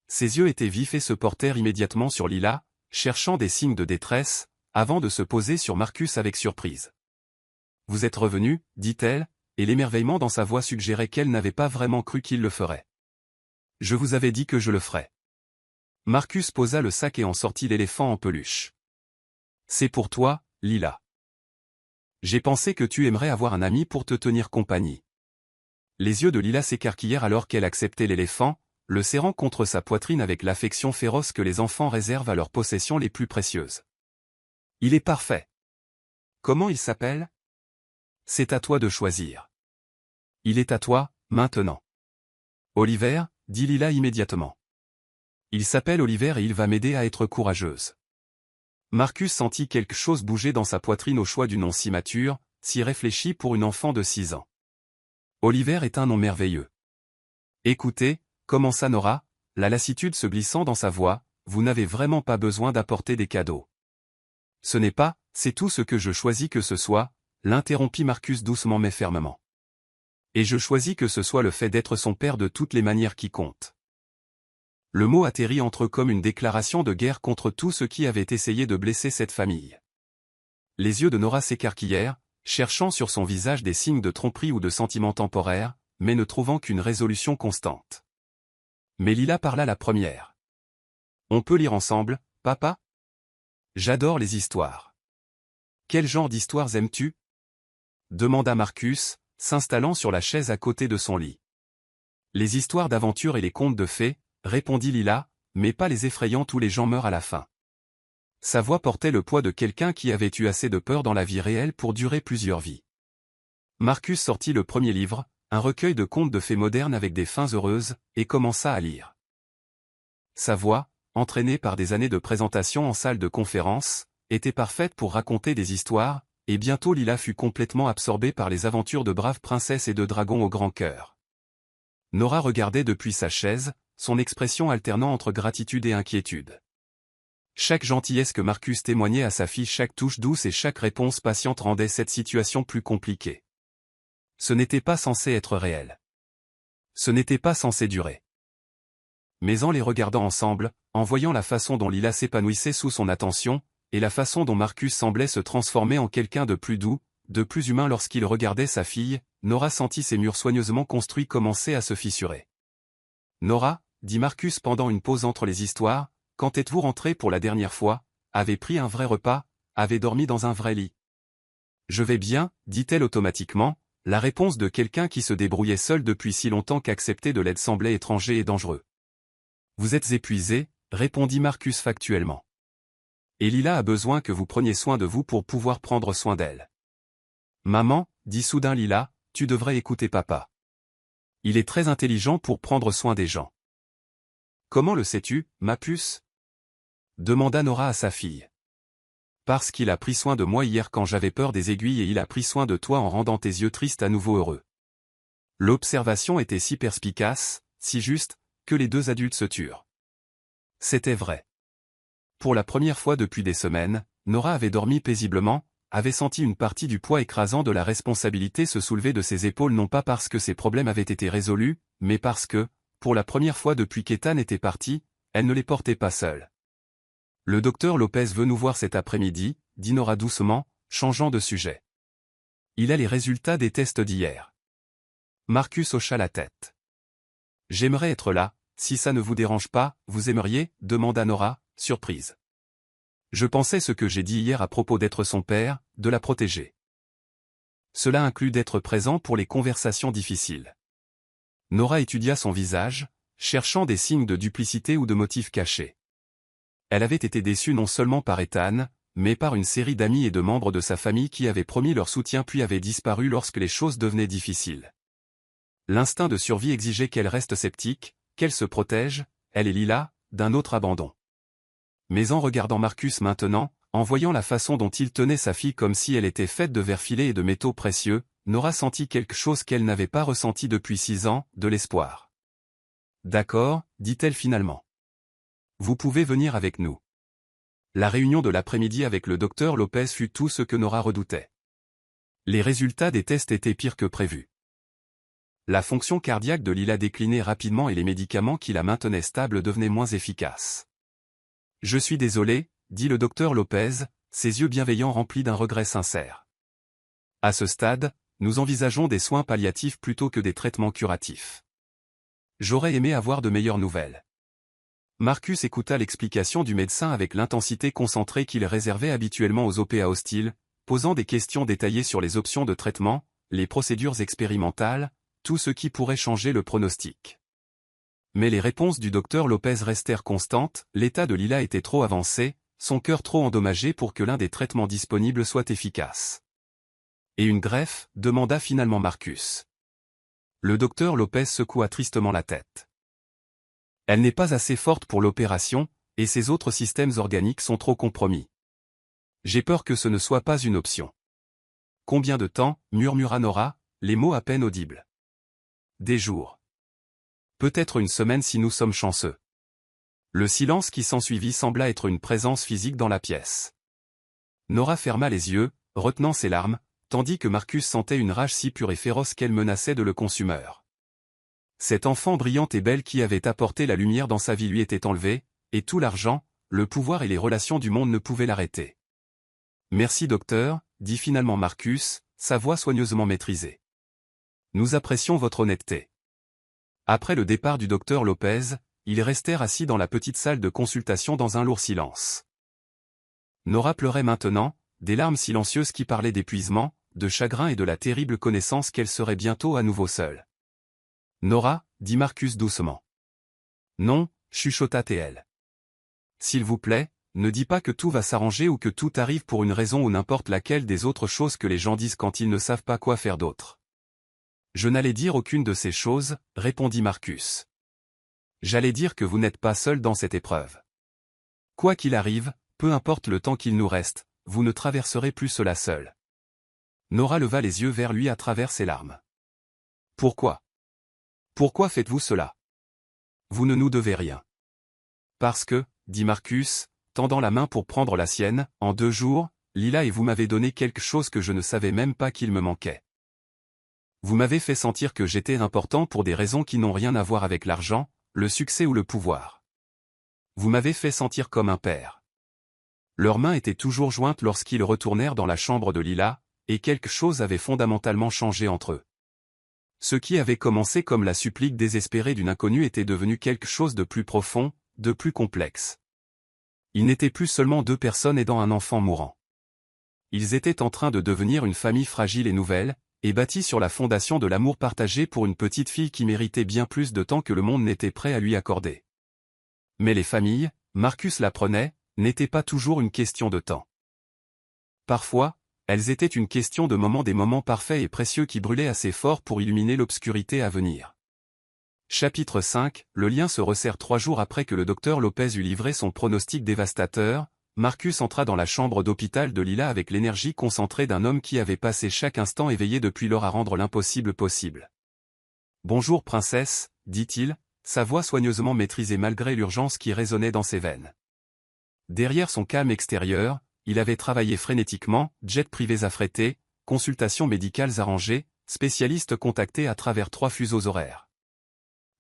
Ses yeux étaient vifs et se portèrent immédiatement sur Lila, cherchant des signes de détresse, avant de se poser sur Marcus avec surprise. « Vous êtes revenu » dit-elle, et l'émerveillement dans sa voix suggérait qu'elle n'avait pas vraiment cru qu'il le ferait. « Je vous avais dit que je le ferais. » Marcus posa le sac et en sortit l'éléphant en peluche. « C'est pour toi, Lila. J'ai pensé que tu aimerais avoir un ami pour te tenir compagnie. » Les yeux de Lila s'écarquillèrent alors qu'elle acceptait l'éléphant, le serrant contre sa poitrine avec l'affection féroce que les enfants réservent à leurs possessions les plus précieuses. Il est parfait. Comment il s'appelle? C'est à toi de choisir. Il est à toi, maintenant. Oliver, dit Lila immédiatement. Il s'appelle Oliver et il va m'aider à être courageuse. Marcus sentit quelque chose bouger dans sa poitrine au choix du nom si mature, si réfléchi pour une enfant de 6 ans. Oliver est un nom merveilleux. Écoutez, commença Nora, la lassitude se glissant dans sa voix, vous n'avez vraiment pas besoin d'apporter des cadeaux. Ce n'est pas, c'est tout ce que je choisis que ce soit, l'interrompit Marcus doucement mais fermement. Et je choisis que ce soit le fait d'être son père de toutes les manières qui compte. Le mot atterrit entre eux comme une déclaration de guerre contre tout ce qui avait essayé de blesser cette famille. Les yeux de Nora s'écarquillèrent, cherchant sur son visage des signes de tromperie ou de sentiments temporaires, mais ne trouvant qu'une résolution constante. Mais Lila parla la première. On peut lire ensemble, papa? J'adore les histoires. Quel genre d'histoires aimes-tu? Demanda Marcus, s'installant sur la chaise à côté de son lit. Les histoires d'aventure et les contes de fées, répondit Lila, mais pas les effrayantes où les gens meurent à la fin. Sa voix portait le poids de quelqu'un qui avait eu assez de peur dans la vie réelle pour durer plusieurs vies. Marcus sortit le premier livre, un recueil de contes de fées modernes avec des fins heureuses, et commença à lire. Sa voix, entraînée par des années de présentation en salle de conférence, était parfaite pour raconter des histoires, et bientôt Lila fut complètement absorbée par les aventures de braves princesses et de dragons au grand cœur. Nora regardait depuis sa chaise, son expression alternant entre gratitude et inquiétude. Chaque gentillesse que Marcus témoignait à sa fille, chaque touche douce et chaque réponse patiente rendait cette situation plus compliquée. Ce n'était pas censé être réel. Ce n'était pas censé durer. Mais en les regardant ensemble, en voyant la façon dont Lila s'épanouissait sous son attention, et la façon dont Marcus semblait se transformer en quelqu'un de plus doux, de plus humain lorsqu'il regardait sa fille, Nora sentit ses murs soigneusement construits commencer à se fissurer. Nora, dit Marcus pendant une pause entre les histoires, quand êtes-vous rentrée pour la dernière fois, avez pris un vrai repas, avez dormi dans un vrai lit? Je vais bien, dit-elle automatiquement, la réponse de quelqu'un qui se débrouillait seul depuis si longtemps qu'accepter de l'aide semblait étranger et dangereux. Vous êtes épuisée, répondit Marcus factuellement. Et Lila a besoin que vous preniez soin de vous pour pouvoir prendre soin d'elle. Maman, dit soudain Lila, tu devrais écouter papa. Il est très intelligent pour prendre soin des gens. Comment le sais-tu, ma puce? Demanda Nora à sa fille. Parce qu'il a pris soin de moi hier quand j'avais peur des aiguilles et il a pris soin de toi en rendant tes yeux tristes à nouveau heureux. L'observation était si perspicace, si juste, que les deux adultes se turent. C'était vrai. Pour la première fois depuis des semaines, Nora avait dormi paisiblement, avait senti une partie du poids écrasant de la responsabilité se soulever de ses épaules non pas parce que ses problèmes avaient été résolus, mais parce que, pour la première fois depuis qu'Ethan était parti, elle ne les portait pas seule. Le docteur Lopez veut nous voir cet après-midi, dit Nora doucement, changeant de sujet. Il a les résultats des tests d'hier. Marcus hocha la tête. J'aimerais être là, si ça ne vous dérange pas, vous aimeriez, demanda Nora, surprise. Je pensais ce que j'ai dit hier à propos d'être son père, de la protéger. Cela inclut d'être présent pour les conversations difficiles. Nora étudia son visage, cherchant des signes de duplicité ou de motifs cachés. Elle avait été déçue non seulement par Ethan, mais par une série d'amis et de membres de sa famille qui avaient promis leur soutien puis avaient disparu lorsque les choses devenaient difficiles. L'instinct de survie exigeait qu'elle reste sceptique, qu'elle se protège, elle et Lila, d'un autre abandon. Mais en regardant Marcus maintenant, en voyant la façon dont il tenait sa fille comme si elle était faite de verre filé et de métaux précieux, Nora sentit quelque chose qu'elle n'avait pas ressenti depuis 6 ans, de l'espoir. D'accord, dit-elle finalement. Vous pouvez venir avec nous. La réunion de l'après-midi avec le docteur Lopez fut tout ce que Nora redoutait. Les résultats des tests étaient pires que prévu. La fonction cardiaque de Lila déclinait rapidement et les médicaments qui la maintenaient stable devenaient moins efficaces. Je suis désolé, dit le docteur Lopez, ses yeux bienveillants remplis d'un regret sincère. À ce stade, nous envisageons des soins palliatifs plutôt que des traitements curatifs. J'aurais aimé avoir de meilleures nouvelles. Marcus écouta l'explication du médecin avec l'intensité concentrée qu'il réservait habituellement aux OPA hostiles, posant des questions détaillées sur les options de traitement, les procédures expérimentales, tout ce qui pourrait changer le pronostic. Mais les réponses du docteur Lopez restèrent constantes, l'état de Lila était trop avancé, son cœur trop endommagé pour que l'un des traitements disponibles soit efficace. Et une greffe, demanda finalement Marcus. Le docteur Lopez secoua tristement la tête. Elle n'est pas assez forte pour l'opération, et ses autres systèmes organiques sont trop compromis. J'ai peur que ce ne soit pas une option. Combien de temps, murmura Nora, les mots à peine audibles. Des jours. Peut-être une semaine si nous sommes chanceux. Le silence qui s'ensuivit sembla être une présence physique dans la pièce. Nora ferma les yeux, retenant ses larmes, tandis que Marcus sentait une rage si pure et féroce qu'elle menaçait de le consumer. Cette enfant brillante et belle qui avait apporté la lumière dans sa vie lui était enlevée, et tout l'argent, le pouvoir et les relations du monde ne pouvaient l'arrêter. Merci docteur, dit finalement Marcus, sa voix soigneusement maîtrisée. Nous apprécions votre honnêteté. Après le départ du docteur Lopez, ils restèrent assis dans la petite salle de consultation dans un lourd silence. Nora pleurait maintenant, des larmes silencieuses qui parlaient d'épuisement, de chagrin et de la terrible connaissance qu'elle serait bientôt à nouveau seule. Nora, dit Marcus doucement. Non, chuchota-t-elle. S'il vous plaît, ne dis pas que tout va s'arranger ou que tout arrive pour une raison ou n'importe laquelle des autres choses que les gens disent quand ils ne savent pas quoi faire d'autre. Je n'allais dire aucune de ces choses, répondit Marcus. J'allais dire que vous n'êtes pas seul dans cette épreuve. Quoi qu'il arrive, peu importe le temps qu'il nous reste, vous ne traverserez plus cela seul. Nora leva les yeux vers lui à travers ses larmes. Pourquoi? Pourquoi faites-vous cela? Vous ne nous devez rien. Parce que, dit Marcus, tendant la main pour prendre la sienne, en 2 jours, Lila et vous m'avez donné quelque chose que je ne savais même pas qu'il me manquait. Vous m'avez fait sentir que j'étais important pour des raisons qui n'ont rien à voir avec l'argent, le succès ou le pouvoir. Vous m'avez fait sentir comme un père. Leurs mains étaient toujours jointes lorsqu'ils retournèrent dans la chambre de Lila, et quelque chose avait fondamentalement changé entre eux. Ce qui avait commencé comme la supplique désespérée d'une inconnue était devenu quelque chose de plus profond, de plus complexe. Ils n'étaient plus seulement 2 personnes aidant un enfant mourant. Ils étaient en train de devenir une famille fragile et nouvelle, et bâtie sur la fondation de l'amour partagé pour une petite fille qui méritait bien plus de temps que le monde n'était prêt à lui accorder. Mais les familles, Marcus l'apprenait, n'étaient pas toujours une question de temps. Parfois, elles étaient une question de moments, des moments parfaits et précieux qui brûlaient assez fort pour illuminer l'obscurité à venir. Chapitre 5, le lien se resserre 3 jours après que le docteur Lopez eut livré son pronostic dévastateur. Marcus entra dans la chambre d'hôpital de Lila avec l'énergie concentrée d'un homme qui avait passé chaque instant éveillé depuis lors à rendre l'impossible possible. « Bonjour princesse », dit-il, sa voix soigneusement maîtrisée malgré l'urgence qui résonnait dans ses veines. Derrière son calme extérieur, il avait travaillé frénétiquement, jets privés affrétés, consultations médicales arrangées, spécialistes contactés à travers 3 fuseaux horaires.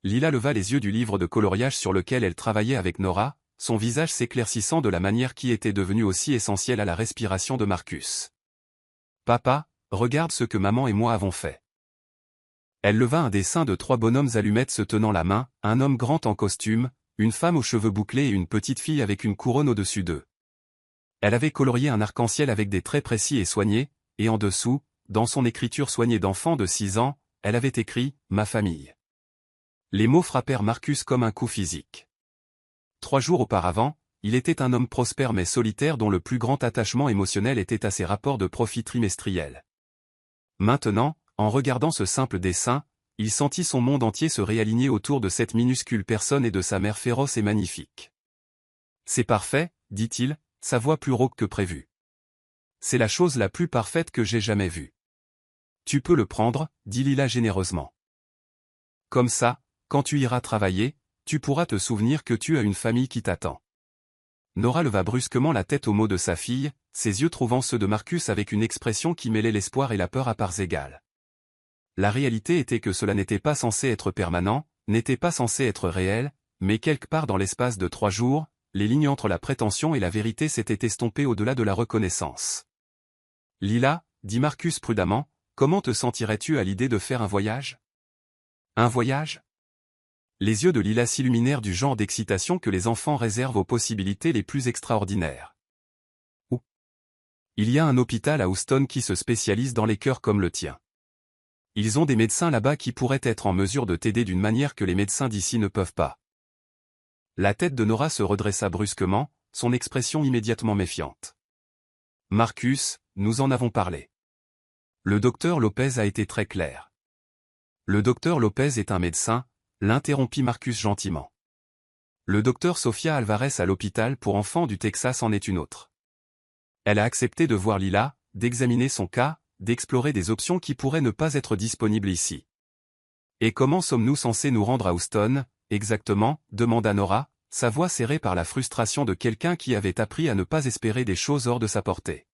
Lila leva les yeux du livre de coloriage sur lequel elle travaillait avec Nora, son visage s'éclaircissant de la manière qui était devenue aussi essentielle à la respiration de Marcus. « Papa, regarde ce que maman et moi avons fait. » Elle leva un dessin de 3 bonhommes allumettes se tenant la main, un homme grand en costume, une femme aux cheveux bouclés et une petite fille avec une couronne au-dessus d'eux. Elle avait colorié un arc-en-ciel avec des traits précis et soignés, et en dessous, dans son écriture soignée d'enfant de 6 ans, elle avait écrit « Ma famille ». Les mots frappèrent Marcus comme un coup physique. 3 jours auparavant, il était un homme prospère mais solitaire dont le plus grand attachement émotionnel était à ses rapports de profit trimestriels. Maintenant, en regardant ce simple dessin, il sentit son monde entier se réaligner autour de cette minuscule personne et de sa mère féroce et magnifique. « C'est parfait, dit-il, sa voix plus rauque que prévu. C'est la chose la plus parfaite que j'ai jamais vue. Tu peux le prendre, dit Lila généreusement. Comme ça, quand tu iras travailler, tu pourras te souvenir que tu as une famille qui t'attend. » Nora leva brusquement la tête aux mots de sa fille, ses yeux trouvant ceux de Marcus avec une expression qui mêlait l'espoir et la peur à parts égales. La réalité était que cela n'était pas censé être permanent, n'était pas censé être réel, mais quelque part dans l'espace de 3 jours, les lignes entre la prétention et la vérité s'étaient estompées au-delà de la reconnaissance. « Lila, dit Marcus prudemment, comment te sentirais-tu à l'idée de faire un voyage? » Un voyage? Les yeux de Lila s'illuminèrent du genre d'excitation que les enfants réservent aux possibilités les plus extraordinaires. « Où? Il y a un hôpital à Houston qui se spécialise dans les cœurs comme le tien. Ils ont des médecins là-bas qui pourraient être en mesure de t'aider d'une manière que les médecins d'ici ne peuvent pas. La tête de Nora se redressa brusquement, son expression immédiatement méfiante. Marcus, nous en avons parlé. Le docteur Lopez a été très clair. Le docteur Lopez est un médecin, l'interrompit Marcus gentiment. Le docteur Sofia Alvarez à l'hôpital pour enfants du Texas en est une autre. Elle a accepté de voir Lila, d'examiner son cas, d'explorer des options qui pourraient ne pas être disponibles ici. Et comment sommes-nous censés nous rendre à Houston, exactement, demanda Nora, sa voix serrée par la frustration de quelqu'un qui avait appris à ne pas espérer des choses hors de sa portée.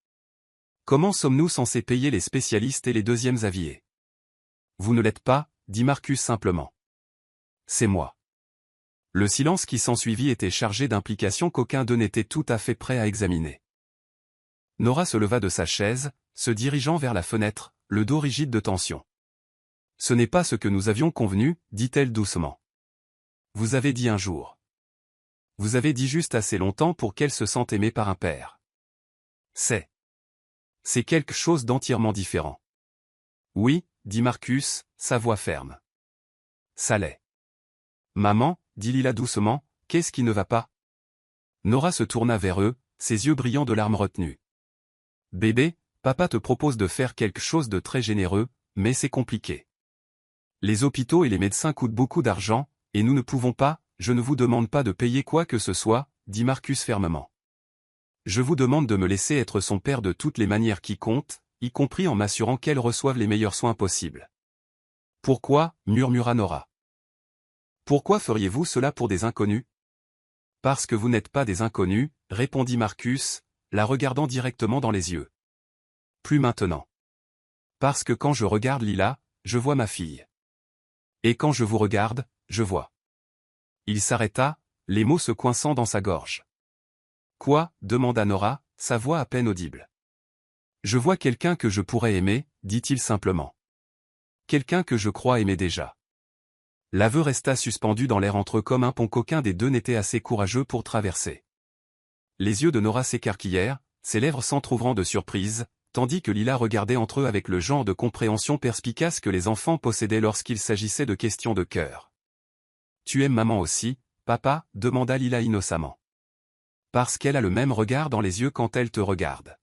Comment sommes-nous censés payer les spécialistes et les deuxièmes avis? Vous ne l'êtes pas, dit Marcus simplement. C'est moi. Le silence qui s'ensuivit était chargé d'implications qu'aucun d'eux n'était tout à fait prêt à examiner. Nora se leva de sa chaise, se dirigeant vers la fenêtre, le dos rigide de tension. Ce n'est pas ce que nous avions convenu, dit-elle doucement. Vous avez dit un jour. Vous avez dit juste assez longtemps pour qu'elle se sente aimée par un père. C'est quelque chose d'entièrement différent. Oui, dit Marcus, sa voix ferme. Ça l'est. Maman, dit Lila doucement, qu'est-ce qui ne va pas? Nora se tourna vers eux, ses yeux brillants de larmes retenues. Bébé, papa te propose de faire quelque chose de très généreux, mais c'est compliqué. Les hôpitaux et les médecins coûtent beaucoup d'argent, et nous ne pouvons pas, je ne vous demande pas de payer quoi que ce soit, dit Marcus fermement. Je vous demande de me laisser être son père de toutes les manières qui comptent, y compris en m'assurant qu'elle reçoive les meilleurs soins possibles. Pourquoi, murmura Nora. Pourquoi feriez-vous cela pour des inconnus? Parce que vous n'êtes pas des inconnus, répondit Marcus, la regardant directement dans les yeux. Plus maintenant. Parce que quand je regarde Lila, je vois ma fille. Et quand je vous regarde, je vois. Il s'arrêta, les mots se coinçant dans sa gorge. Quoi? Demanda Nora, sa voix à peine audible. Je vois quelqu'un que je pourrais aimer, dit-il simplement. Quelqu'un que je crois aimer déjà. L'aveu resta suspendu dans l'air entre eux comme un pont qu'aucun des deux n'était assez courageux pour traverser. Les yeux de Nora s'écarquillèrent, ses lèvres s'entr'ouvrant de surprise, tandis que Lila regardait entre eux avec le genre de compréhension perspicace que les enfants possédaient lorsqu'il s'agissait de questions de cœur. « Tu aimes maman aussi, papa » demanda Lila innocemment. Parce qu'elle a le même regard dans les yeux quand elle te regarde.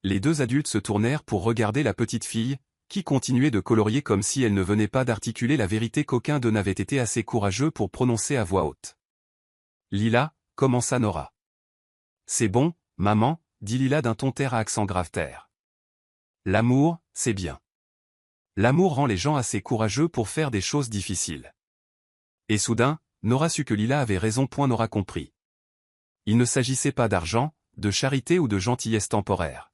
Les deux adultes se tournèrent pour regarder la petite fille, qui continuait de colorier comme si elle ne venait pas d'articuler la vérité qu'aucun d'eux n'avait été assez courageux pour prononcer à voix haute. « Lila » commença Nora. « C'est bon, maman » dit Lila d'un ton terre à accent grave terre. « L'amour, c'est bien. L'amour rend les gens assez courageux pour faire des choses difficiles. » Et soudain, Nora sut que Lila avait raison. Nora comprit. Il ne s'agissait pas d'argent, de charité ou de gentillesse temporaire.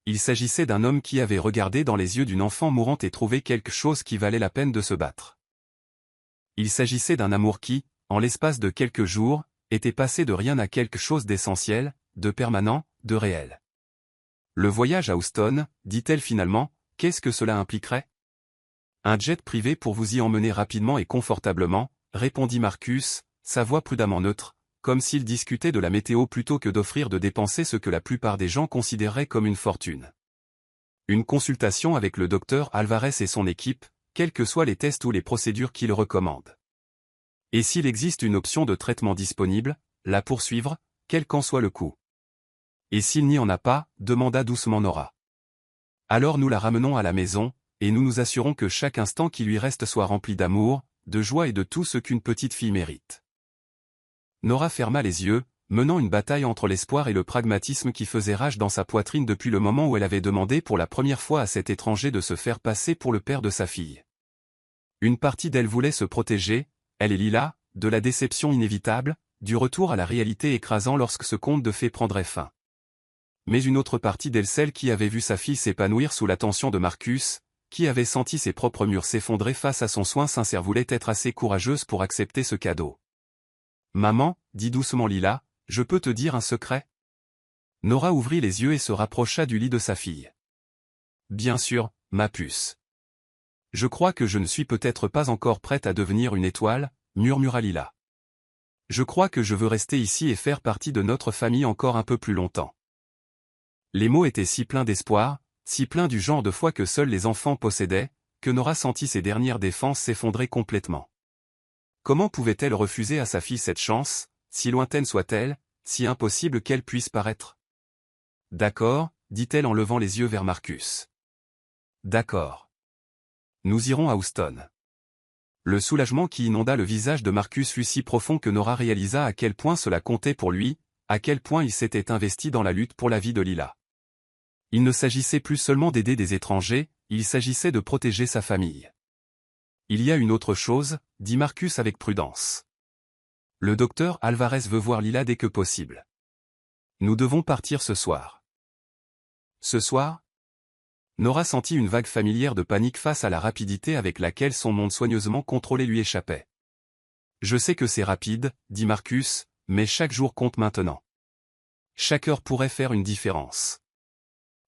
Il s'agissait d'un homme qui avait regardé dans les yeux d'une enfant mourante et trouvé quelque chose qui valait la peine de se battre. Il s'agissait d'un amour qui, en l'espace de quelques jours, était passé de rien à quelque chose d'essentiel, de permanent, de réel. Le voyage à Houston, dit-elle finalement, qu'est-ce que cela impliquerait? Un jet privé pour vous y emmener rapidement et confortablement, répondit Marcus, sa voix prudemment neutre, comme s'il discutait de la météo plutôt que d'offrir de dépenser ce que la plupart des gens considéreraient comme une fortune. Une consultation avec le docteur Alvarez et son équipe, quels que soient les tests ou les procédures qu'il recommande. Et s'il existe une option de traitement disponible, la poursuivre, quel qu'en soit le coût. Et s'il n'y en a pas, demanda doucement Nora. Alors nous la ramenons à la maison, et nous nous assurons que chaque instant qui lui reste soit rempli d'amour, de joie et de tout ce qu'une petite fille mérite. Nora ferma les yeux, menant une bataille entre l'espoir et le pragmatisme qui faisait rage dans sa poitrine depuis le moment où elle avait demandé pour la première fois à cet étranger de se faire passer pour le père de sa fille. Une partie d'elle voulait se protéger, elle et Lila, de la déception inévitable, du retour à la réalité écrasant lorsque ce conte de fées prendrait fin. Mais une autre partie d'elle, celle qui avait vu sa fille s'épanouir sous l'attention de Marcus, qui avait senti ses propres murs s'effondrer face à son soin sincère, voulait être assez courageuse pour accepter ce cadeau. « Maman, dit doucement Lila, je peux te dire un secret ?» Nora ouvrit les yeux et se rapprocha du lit de sa fille. « Bien sûr, ma puce. Je crois que je ne suis peut-être pas encore prête à devenir une étoile, » murmura Lila. « Je crois que je veux rester ici et faire partie de notre famille encore un peu plus longtemps. » Les mots étaient si pleins d'espoir, si plein du genre de foi que seuls les enfants possédaient, que Nora sentit ses dernières défenses s'effondrer complètement. Comment pouvait-elle refuser à sa fille cette chance, si lointaine soit-elle, si impossible qu'elle puisse paraître? D'accord, dit-elle en levant les yeux vers Marcus. D'accord. Nous irons à Houston. Le soulagement qui inonda le visage de Marcus fut si profond que Nora réalisa à quel point cela comptait pour lui, à quel point il s'était investi dans la lutte pour la vie de Lila. Il ne s'agissait plus seulement d'aider des étrangers, il s'agissait de protéger sa famille. Il y a une autre chose, dit Marcus avec prudence. Le docteur Alvarez veut voir Lila dès que possible. Nous devons partir ce soir. Ce soir? Nora sentit une vague familière de panique face à la rapidité avec laquelle son monde soigneusement contrôlé lui échappait. Je sais que c'est rapide, dit Marcus, mais chaque jour compte maintenant. Chaque heure pourrait faire une différence.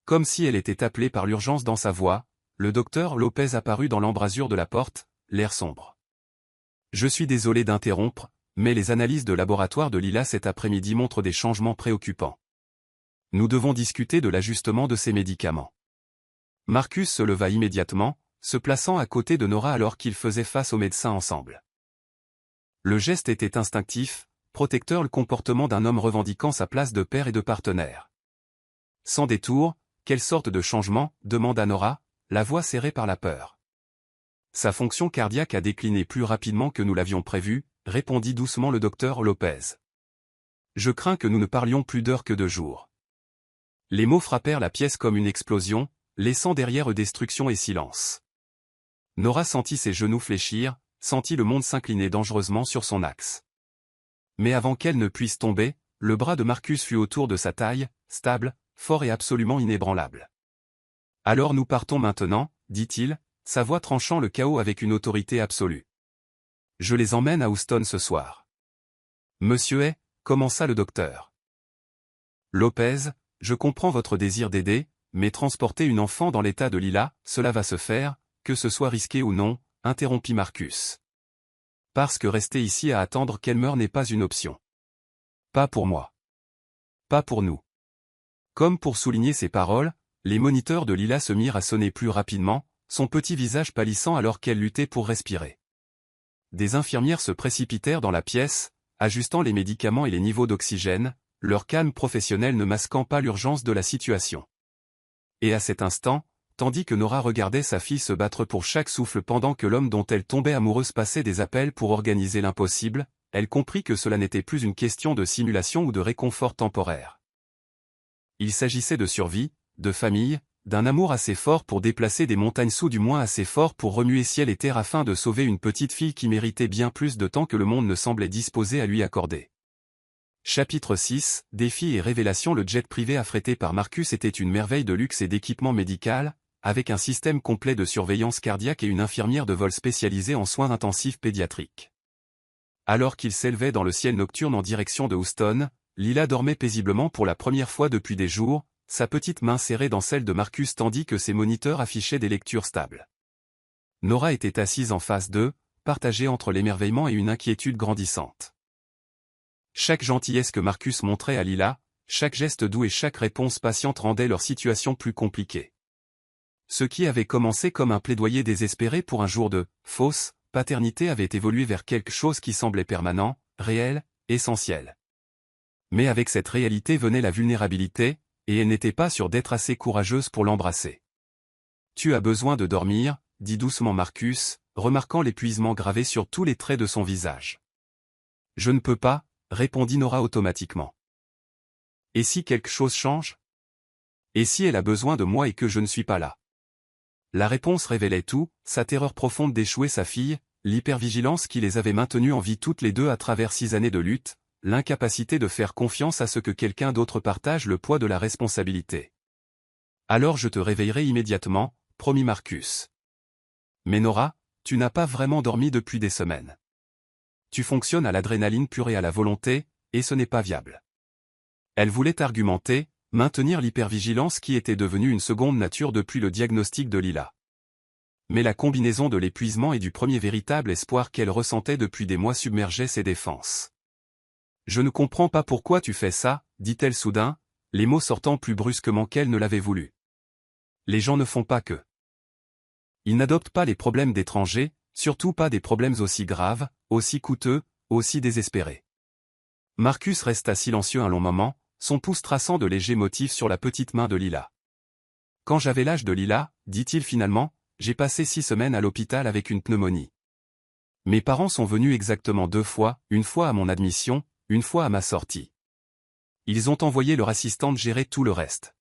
Comme si elle était appelée par l'urgence dans sa voix, le docteur Lopez apparut dans l'embrasure de la porte, l'air sombre. Je suis désolé d'interrompre, mais les analyses de laboratoire de Lila cet après-midi montrent des changements préoccupants. Nous devons discuter de l'ajustement de ces médicaments. Marcus se leva immédiatement, se plaçant à côté de Nora alors qu'ils faisaient face au médecin ensemble. Le geste était instinctif, protecteur le comportement d'un homme revendiquant sa place de père et de partenaire. Sans détour, quelle sorte de changement, demanda Nora, la voix serrée par la peur. Sa fonction cardiaque a décliné plus rapidement que nous l'avions prévu, répondit doucement le docteur Lopez. Je crains que nous ne parlions plus d'heures que de jours. Les mots frappèrent la pièce comme une explosion, laissant derrière eux destruction et silence. Nora sentit ses genoux fléchir, sentit le monde s'incliner dangereusement sur son axe. Mais avant qu'elle ne puisse tomber, le bras de Marcus fut autour de sa taille, stable, fort et absolument inébranlable. Alors nous partons maintenant, dit-il, sa voix tranchant le chaos avec une autorité absolue. Je les emmène à Houston ce soir. Monsieur est, commença le docteur. Lopez, je comprends votre désir d'aider, mais transporter une enfant dans l'état de Lila, cela va se faire, que ce soit risqué ou non, interrompit Marcus. Parce que rester ici à attendre qu'elle meure n'est pas une option. Pas pour moi. Pas pour nous. Comme pour souligner ces paroles, les moniteurs de Lila se mirent à sonner plus rapidement, son petit visage pâlissant alors qu'elle luttait pour respirer. Des infirmières se précipitèrent dans la pièce, ajustant les médicaments et les niveaux d'oxygène, leur calme professionnel ne masquant pas l'urgence de la situation. Et à cet instant, tandis que Nora regardait sa fille se battre pour chaque souffle pendant que l'homme dont elle tombait amoureuse passait des appels pour organiser l'impossible, elle comprit que cela n'était plus une question de simulation ou de réconfort temporaire. Il s'agissait de survie, de famille, d'un amour assez fort pour déplacer des montagnes ou du moins assez fort pour remuer ciel et terre afin de sauver une petite fille qui méritait bien plus de temps que le monde ne semblait disposé à lui accorder. Chapitre 6, Défis et révélations. Le jet privé affrété par Marcus était une merveille de luxe et d'équipement médical, avec un système complet de surveillance cardiaque et une infirmière de vol spécialisée en soins intensifs pédiatriques. Alors qu'il s'élevait dans le ciel nocturne en direction de Houston, Lila dormait paisiblement pour la première fois depuis des jours, sa petite main serrée dans celle de Marcus tandis que ses moniteurs affichaient des lectures stables. Nora était assise en face d'eux, partagée entre l'émerveillement et une inquiétude grandissante. Chaque gentillesse que Marcus montrait à Lila, chaque geste doux et chaque réponse patiente rendaient leur situation plus compliquée. Ce qui avait commencé comme un plaidoyer désespéré pour un jour de fausse paternité avait évolué vers quelque chose qui semblait permanent, réel, essentiel. Mais avec cette réalité venait la vulnérabilité, et elle n'était pas sûre d'être assez courageuse pour l'embrasser. « Tu as besoin de dormir », dit doucement Marcus, remarquant l'épuisement gravé sur tous les traits de son visage. « Je ne peux pas », répondit Nora automatiquement. « Et si quelque chose change ? Et si elle a besoin de moi et que je ne suis pas là ?» La réponse révélait tout, sa terreur profonde d'échouer sa fille, l'hypervigilance qui les avait maintenus en vie toutes les deux à travers 6 années de lutte, l'incapacité de faire confiance à ce que quelqu'un d'autre partage le poids de la responsabilité. « Alors je te réveillerai immédiatement, promit Marcus. Mais Nora, tu n'as pas vraiment dormi depuis des semaines. Tu fonctionnes à l'adrénaline pure et à la volonté, et ce n'est pas viable. » Elle voulait argumenter, maintenir l'hypervigilance qui était devenue une seconde nature depuis le diagnostic de Lila. Mais la combinaison de l'épuisement et du premier véritable espoir qu'elle ressentait depuis des mois submergeait ses défenses. « Je ne comprends pas pourquoi tu fais ça, dit-elle soudain, les mots sortant plus brusquement qu'elle ne l'avait voulu. Les gens ne font pas que. Ils n'adoptent pas les problèmes d'étrangers, surtout pas des problèmes aussi graves, aussi coûteux, aussi désespérés. Marcus resta silencieux un long moment, son pouce traçant de légers motifs sur la petite main de Lila. Quand j'avais l'âge de Lila, dit-il finalement, j'ai passé 6 semaines à l'hôpital avec une pneumonie. Mes parents sont venus exactement 2 fois, une fois à mon admission, une fois à ma sortie. Ils ont envoyé leur assistante gérer tout le reste.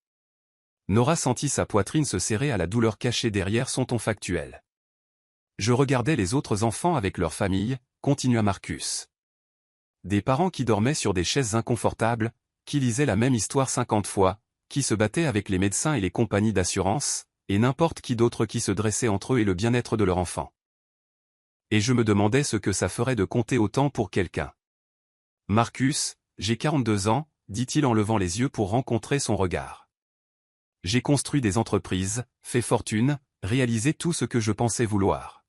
Nora sentit sa poitrine se serrer à la douleur cachée derrière son ton factuel. Je regardais les autres enfants avec leur famille, continua Marcus. Des parents qui dormaient sur des chaises inconfortables, qui lisaient la même histoire 50 fois, qui se battaient avec les médecins et les compagnies d'assurance, et n'importe qui d'autre qui se dressait entre eux et le bien-être de leur enfant. Et je me demandais ce que ça ferait de compter autant pour quelqu'un. Marcus, j'ai 42 ans, dit-il en levant les yeux pour rencontrer son regard. J'ai construit des entreprises, fait fortune, réalisé tout ce que je pensais vouloir.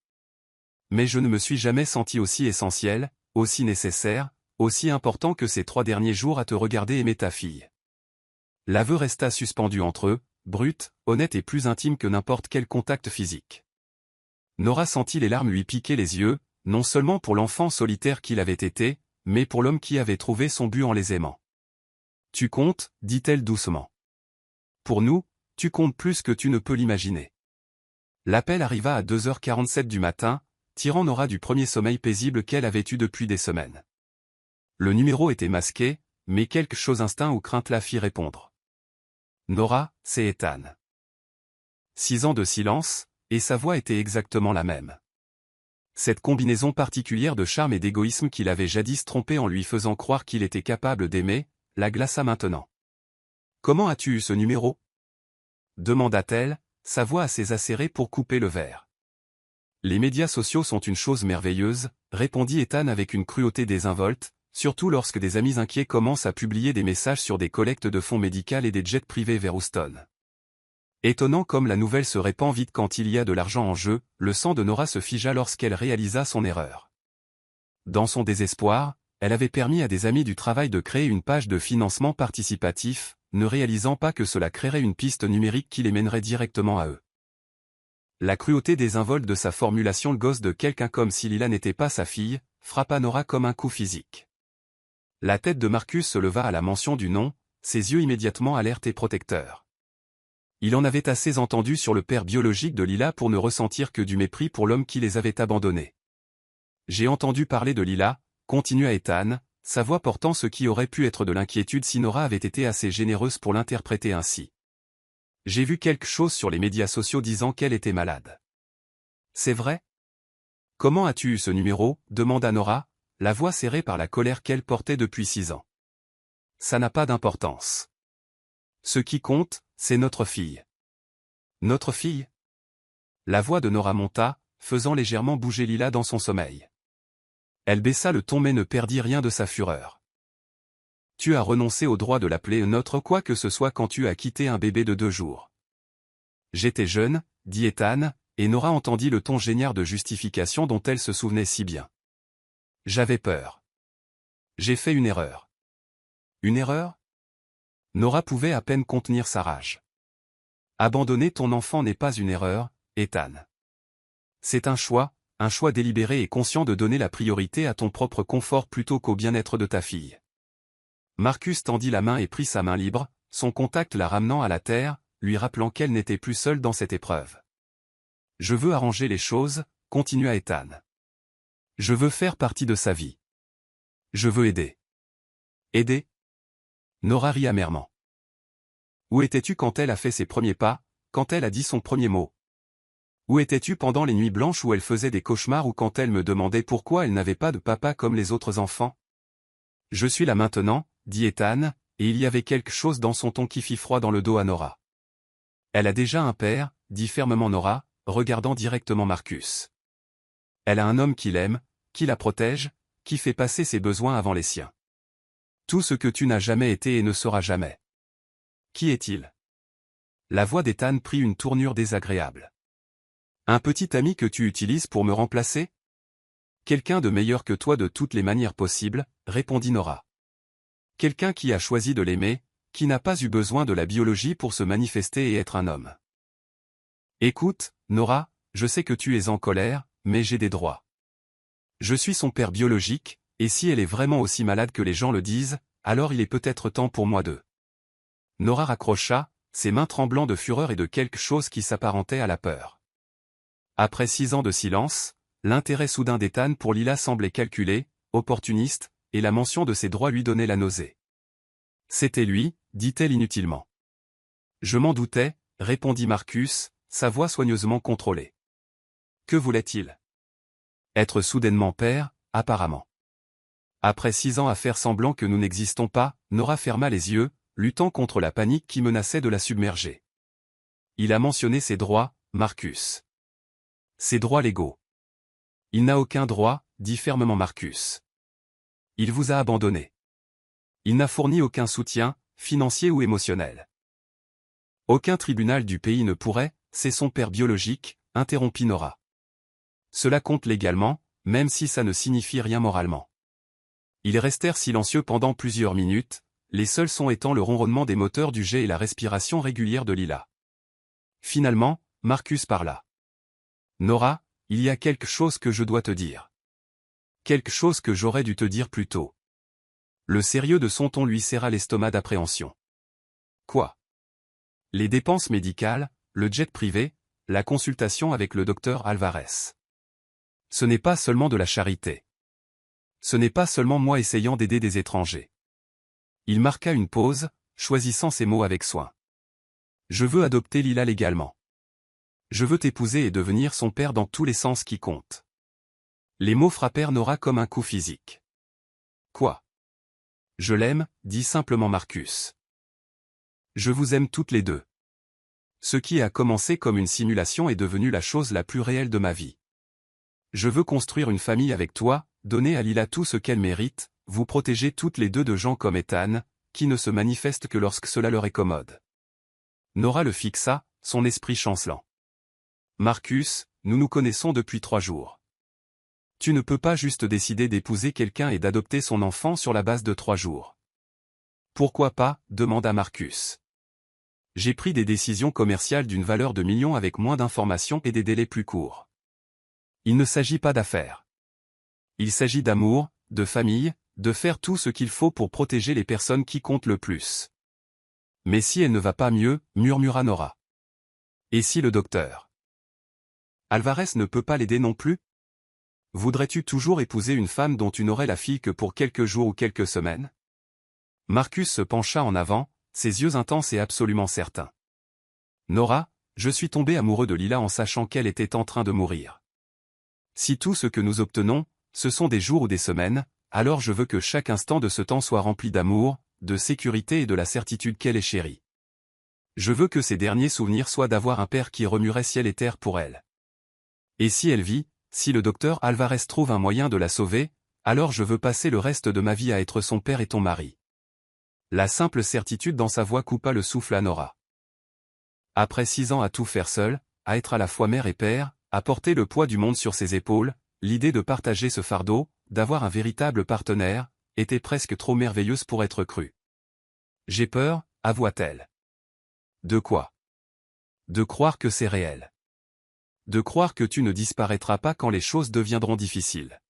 Mais je ne me suis jamais senti aussi essentiel, aussi nécessaire, aussi important que ces 3 derniers jours à te regarder aimer ta fille. L'aveu resta suspendu entre eux, brut, honnête et plus intime que n'importe quel contact physique. Nora sentit les larmes lui piquer les yeux, non seulement pour l'enfant solitaire qu'il avait été, mais pour l'homme qui avait trouvé son but en les aimant. Tu comptes, dit-elle doucement. Pour nous, tu comptes plus que tu ne peux l'imaginer. L'appel arriva à 2h47 du matin, tirant Nora du premier sommeil paisible qu'elle avait eu depuis des semaines. Le numéro était masqué, mais quelque chose instinct ou crainte la fit répondre. Nora, c'est Ethan. 6 ans de silence, et sa voix était exactement la même. Cette combinaison particulière de charme et d'égoïsme qu'il avait jadis trompé en lui faisant croire qu'il était capable d'aimer, la glaça maintenant. Comment as-tu eu ce numéro ? Demanda-t-elle, sa voix assez acérée pour couper le verre. Les médias sociaux sont une chose merveilleuse, répondit Ethan avec une cruauté désinvolte, surtout lorsque des amis inquiets commencent à publier des messages sur des collectes de fonds médicaux et des jets privés vers Houston. Étonnant comme la nouvelle se répand vite quand il y a de l'argent en jeu, le sang de Nora se figea lorsqu'elle réalisa son erreur. Dans son désespoir, elle avait permis à des amis du travail de créer une page de financement participatif, ne réalisant pas que cela créerait une piste numérique qui les mènerait directement à eux. La cruauté désinvolte de sa formulation le gosse de quelqu'un comme si Lila n'était pas sa fille, frappa Nora comme un coup physique. La tête de Marcus se leva à la mention du nom, ses yeux immédiatement alertes et protecteurs. Il en avait assez entendu sur le père biologique de Lila pour ne ressentir que du mépris pour l'homme qui les avait abandonnés. J'ai entendu parler de Lila, continua Ethan, sa voix portant ce qui aurait pu être de l'inquiétude si Nora avait été assez généreuse pour l'interpréter ainsi. J'ai vu quelque chose sur les médias sociaux disant qu'elle était malade. C'est vrai ? Comment as-tu eu ce numéro ? Demanda Nora, la voix serrée par la colère qu'elle portait depuis 6 ans. Ça n'a pas d'importance. Ce qui compte, c'est notre fille. Notre fille ? La voix de Nora monta, faisant légèrement bouger Lila dans son sommeil. Elle baissa le ton mais ne perdit rien de sa fureur. Tu as renoncé au droit de l'appeler notre quoi que ce soit quand tu as quitté un bébé de 2 jours. J'étais jeune, dit Ethan, et Nora entendit le ton génial de justification dont elle se souvenait si bien. J'avais peur. J'ai fait une erreur. Une erreur ? Nora pouvait à peine contenir sa rage. Abandonner ton enfant n'est pas une erreur, Ethan. C'est un choix délibéré et conscient de donner la priorité à ton propre confort plutôt qu'au bien-être de ta fille. Marcus tendit la main et prit sa main libre, son contact la ramenant à la terre, lui rappelant qu'elle n'était plus seule dans cette épreuve. Je veux arranger les choses, continua Ethan. Je veux faire partie de sa vie. Je veux aider. Aider ? Nora rit amèrement. Où étais-tu quand elle a fait ses premiers pas, quand elle a dit son premier mot ? Où étais-tu pendant les nuits blanches où elle faisait des cauchemars ou quand elle me demandait pourquoi elle n'avait pas de papa comme les autres enfants ? Je suis là maintenant, dit Ethan, et il y avait quelque chose dans son ton qui fit froid dans le dos à Nora. Elle a déjà un père, dit fermement Nora, regardant directement Marcus. Elle a un homme qui l'aime, qui la protège, qui fait passer ses besoins avant les siens. Tout ce que tu n'as jamais été et ne seras jamais. Qui est-il ? La voix d'Ethan prit une tournure désagréable. Un petit ami que tu utilises pour me remplacer ? Quelqu'un de meilleur que toi de toutes les manières possibles, répondit Nora. Quelqu'un qui a choisi de l'aimer, qui n'a pas eu besoin de la biologie pour se manifester et être un homme. Écoute, Nora, je sais que tu es en colère, mais j'ai des droits. Je suis son père biologique, et si elle est vraiment aussi malade que les gens le disent, alors il est peut-être temps pour moi de... Nora raccrocha, ses mains tremblant de fureur et de quelque chose qui s'apparentait à la peur. Après 6 ans de silence, l'intérêt soudain d'Ethan pour Lila semblait calculé, opportuniste, et la mention de ses droits lui donnait la nausée. C'était lui, dit-elle inutilement. Je m'en doutais, répondit Marcus, sa voix soigneusement contrôlée. Que voulait-il? Être soudainement père, apparemment. Après 6 ans à faire semblant que nous n'existons pas, Nora ferma les yeux, luttant contre la panique qui menaçait de la submerger. Il a mentionné ses droits, Marcus. Ses droits légaux. Il n'a aucun droit, dit fermement Marcus. Il vous a abandonné. Il n'a fourni aucun soutien, financier ou émotionnel. Aucun tribunal du pays ne pourrait, c'est son père biologique, interrompit Nora. Cela compte légalement, même si ça ne signifie rien moralement. Ils restèrent silencieux pendant plusieurs minutes, les seuls sons étant le ronronnement des moteurs du jet et la respiration régulière de Lila. Finalement, Marcus parla. Nora, il y a quelque chose que je dois te dire. Quelque chose que j'aurais dû te dire plus tôt. Le sérieux de son ton lui serra l'estomac d'appréhension. Quoi? Les dépenses médicales, le jet privé, la consultation avec le docteur Alvarez. Ce n'est pas seulement de la charité. Ce n'est pas seulement moi essayant d'aider des étrangers. Il marqua une pause, choisissant ses mots avec soin. Je veux adopter Lila légalement. Je veux t'épouser et devenir son père dans tous les sens qui comptent. Les mots frappèrent Nora comme un coup physique. Quoi? Je l'aime, dit simplement Marcus. Je vous aime toutes les deux. Ce qui a commencé comme une simulation est devenu la chose la plus réelle de ma vie. Je veux construire une famille avec toi, donner à Lila tout ce qu'elle mérite, vous protéger toutes les deux de gens comme Ethan, qui ne se manifestent que lorsque cela leur est commode. Nora le fixa, son esprit chancelant. Marcus, nous nous connaissons depuis 3 jours. Tu ne peux pas juste décider d'épouser quelqu'un et d'adopter son enfant sur la base de 3 jours. Pourquoi pas, demanda Marcus. J'ai pris des décisions commerciales d'une valeur de millions avec moins d'informations et des délais plus courts. Il ne s'agit pas d'affaires. Il s'agit d'amour, de famille, de faire tout ce qu'il faut pour protéger les personnes qui comptent le plus. Mais si elle ne va pas mieux, murmura Nora. Et si le docteur Alvarez ne peut pas l'aider non plus? Voudrais-tu toujours épouser une femme dont tu n'aurais la fille que pour quelques jours ou quelques semaines? Marcus se pencha en avant, ses yeux intenses et absolument certains. Nora, je suis tombé amoureux de Lila en sachant qu'elle était en train de mourir. Si tout ce que nous obtenons, ce sont des jours ou des semaines, alors je veux que chaque instant de ce temps soit rempli d'amour, de sécurité et de la certitude qu'elle est chérie. Je veux que ses derniers souvenirs soient d'avoir un père qui remuerait ciel et terre pour elle. Et si elle vit, si le docteur Alvarez trouve un moyen de la sauver, alors je veux passer le reste de ma vie à être son père et ton mari. La simple certitude dans sa voix coupa le souffle à Nora. Après 6 ans à tout faire seul, à être à la fois mère et père, à porter le poids du monde sur ses épaules, l'idée de partager ce fardeau, d'avoir un véritable partenaire, était presque trop merveilleuse pour être crue. J'ai peur, avoua-t-elle. De quoi? De croire que c'est réel. De croire que tu ne disparaîtras pas quand les choses deviendront difficiles.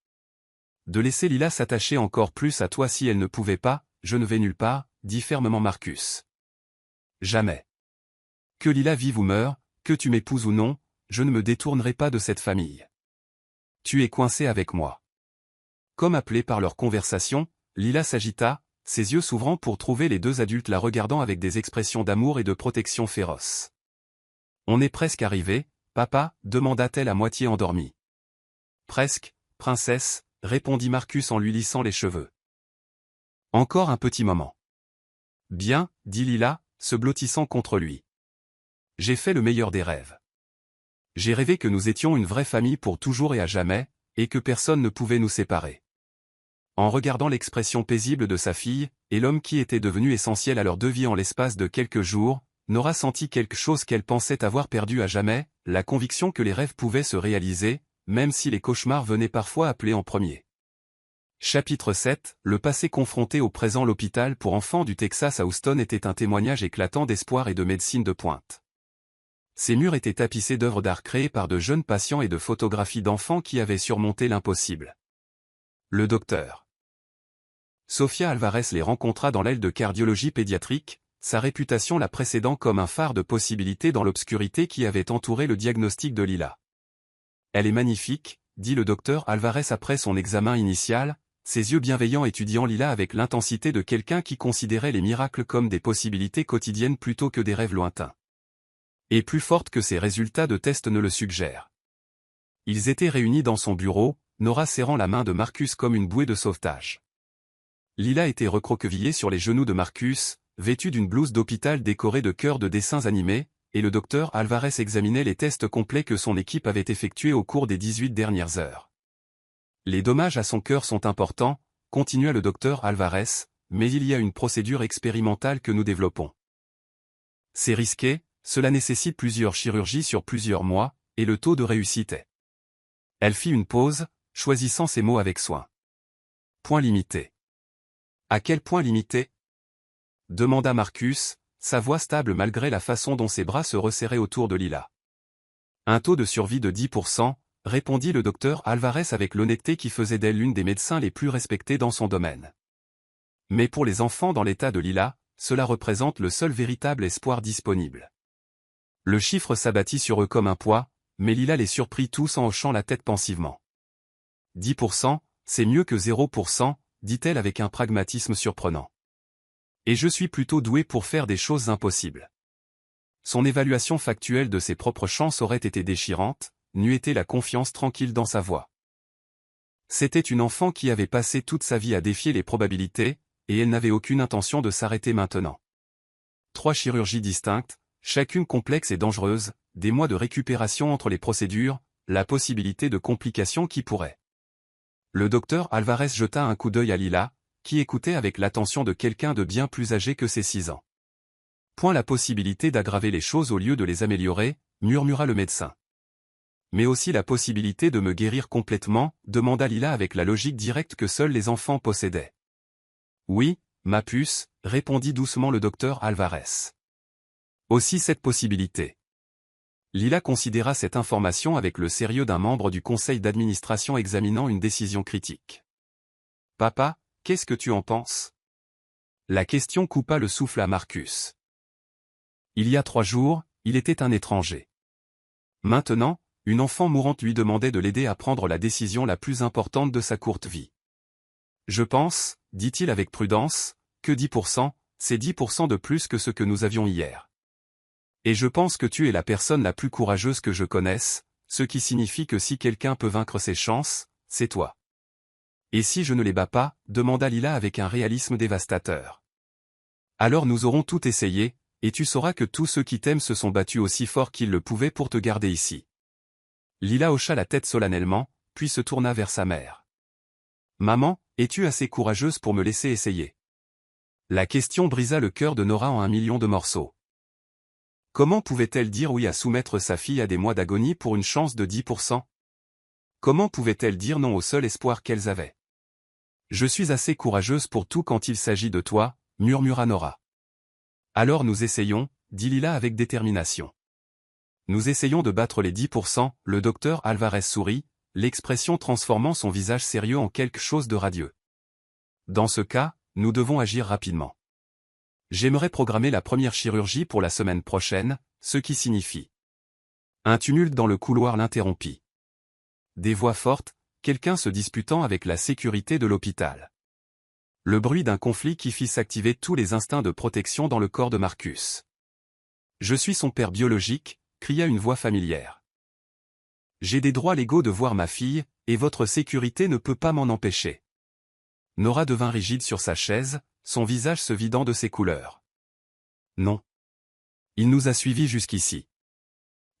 De laisser Lila s'attacher encore plus à toi si elle ne pouvait pas, je ne vais nulle part, dit fermement Marcus. Jamais. Que Lila vive ou meure, que tu m'épouses ou non, je ne me détournerai pas de cette famille. Tu es coincé avec moi. Comme appelé par leur conversation, Lila s'agita, ses yeux s'ouvrant pour trouver les deux adultes la regardant avec des expressions d'amour et de protection féroces. On est presque arrivé, papa, demanda-t-elle à moitié endormie. Presque, princesse, répondit Marcus en lui lissant les cheveux. Encore un petit moment. Bien, dit Lila, se blottissant contre lui. J'ai fait le meilleur des rêves. J'ai rêvé que nous étions une vraie famille pour toujours et à jamais, et que personne ne pouvait nous séparer. En regardant l'expression paisible de sa fille, et l'homme qui était devenu essentiel à leurs deux vies en l'espace de quelques jours, Nora sentit quelque chose qu'elle pensait avoir perdu à jamais, la conviction que les rêves pouvaient se réaliser, même si les cauchemars venaient parfois appeler en premier. Chapitre 7, le passé confronté au présent. L'hôpital pour enfants du Texas à Houston était un témoignage éclatant d'espoir et de médecine de pointe. Ces murs étaient tapissés d'œuvres d'art créées par de jeunes patients et de photographies d'enfants qui avaient surmonté l'impossible. Le docteur Sofia Alvarez les rencontra dans l'aile de cardiologie pédiatrique, sa réputation la précédant comme un phare de possibilités dans l'obscurité qui avait entouré le diagnostic de Lila. « Elle est magnifique », dit le docteur Alvarez après son examen initial, ses yeux bienveillants étudiant Lila avec l'intensité de quelqu'un qui considérait les miracles comme des possibilités quotidiennes plutôt que des rêves lointains. Et plus forte que ses résultats de test ne le suggèrent. Ils étaient réunis dans son bureau, Nora serrant la main de Marcus comme une bouée de sauvetage. Lila était recroquevillée sur les genoux de Marcus, vêtue d'une blouse d'hôpital décorée de cœurs de dessins animés, et le docteur Alvarez examinait les tests complets que son équipe avait effectués au cours des 18 dernières heures. Les dommages à son cœur sont importants, continua le docteur Alvarez, mais il y a une procédure expérimentale que nous développons. C'est risqué, cela nécessite plusieurs chirurgies sur plusieurs mois, et le taux de réussite est. Elle fit une pause, choisissant ses mots avec soin. Point limité. À quel point limité ? Demanda Marcus, sa voix stable malgré la façon dont ses bras se resserraient autour de Lila. Un taux de survie de 10%, répondit le docteur Alvarez avec l'honnêteté qui faisait d'elle l'une des médecins les plus respectés dans son domaine. Mais pour les enfants dans l'état de Lila, cela représente le seul véritable espoir disponible. Le chiffre s'abattit sur eux comme un poids, mais Lila les surprit tous en hochant la tête pensivement. 10%, c'est mieux que 0%, dit-elle avec un pragmatisme surprenant. Et je suis plutôt doué pour faire des choses impossibles. Son évaluation factuelle de ses propres chances aurait été déchirante, n'eût été la confiance tranquille dans sa voix. C'était une enfant qui avait passé toute sa vie à défier les probabilités, et elle n'avait aucune intention de s'arrêter maintenant. 3 chirurgies distinctes, chacune complexe et dangereuse, des mois de récupération entre les procédures, la possibilité de complications qui pourraient. Le docteur Alvarez jeta un coup d'œil à Lila, qui écoutait avec l'attention de quelqu'un de bien plus âgé que ses 6 ans. Point la possibilité d'aggraver les choses au lieu de les améliorer, murmura le médecin. Mais aussi la possibilité de me guérir complètement, demanda Lila avec la logique directe que seuls les enfants possédaient. Oui, ma puce, répondit doucement le docteur Alvarez. Aussi cette possibilité. Lila considéra cette information avec le sérieux d'un membre du conseil d'administration examinant une décision critique. Papa, qu'est-ce que tu en penses ? La question coupa le souffle à Marcus. Il y a 3 jours, il était un étranger. Maintenant, une enfant mourante lui demandait de l'aider à prendre la décision la plus importante de sa courte vie. Je pense, dit-il avec prudence, que 10%, c'est 10% de plus que ce que nous avions hier. Et je pense que tu es la personne la plus courageuse que je connaisse, ce qui signifie que si quelqu'un peut vaincre ses chances, c'est toi. Et si je ne les bats pas, demanda Lila avec un réalisme dévastateur. Alors nous aurons tout essayé, et tu sauras que tous ceux qui t'aiment se sont battus aussi fort qu'ils le pouvaient pour te garder ici. Lila hocha la tête solennellement, puis se tourna vers sa mère. Maman, es-tu assez courageuse pour me laisser essayer ? La question brisa le cœur de Nora en 1 million de morceaux. Comment pouvait-elle dire oui à soumettre sa fille à des mois d'agonie pour une chance de 10%? Comment pouvait-elle dire non au seul espoir qu'elles avaient? Je suis assez courageuse pour tout quand il s'agit de toi, murmura Nora. Alors nous essayons, dit Lila avec détermination. Nous essayons de battre les 10%, le docteur Alvarez sourit, l'expression transformant son visage sérieux en quelque chose de radieux. Dans ce cas, nous devons agir rapidement. J'aimerais programmer la première chirurgie pour la semaine prochaine, ce qui signifie. Un tumulte dans le couloir l'interrompit. Des voix fortes, quelqu'un se disputant avec la sécurité de l'hôpital. Le bruit d'un conflit qui fit s'activer tous les instincts de protection dans le corps de Marcus. Je suis son père biologique, cria une voix familière. J'ai des droits légaux de voir ma fille, et votre sécurité ne peut pas m'en empêcher. Nora devint rigide sur sa chaise, son visage se vidant de ses couleurs. Non. Il nous a suivis jusqu'ici.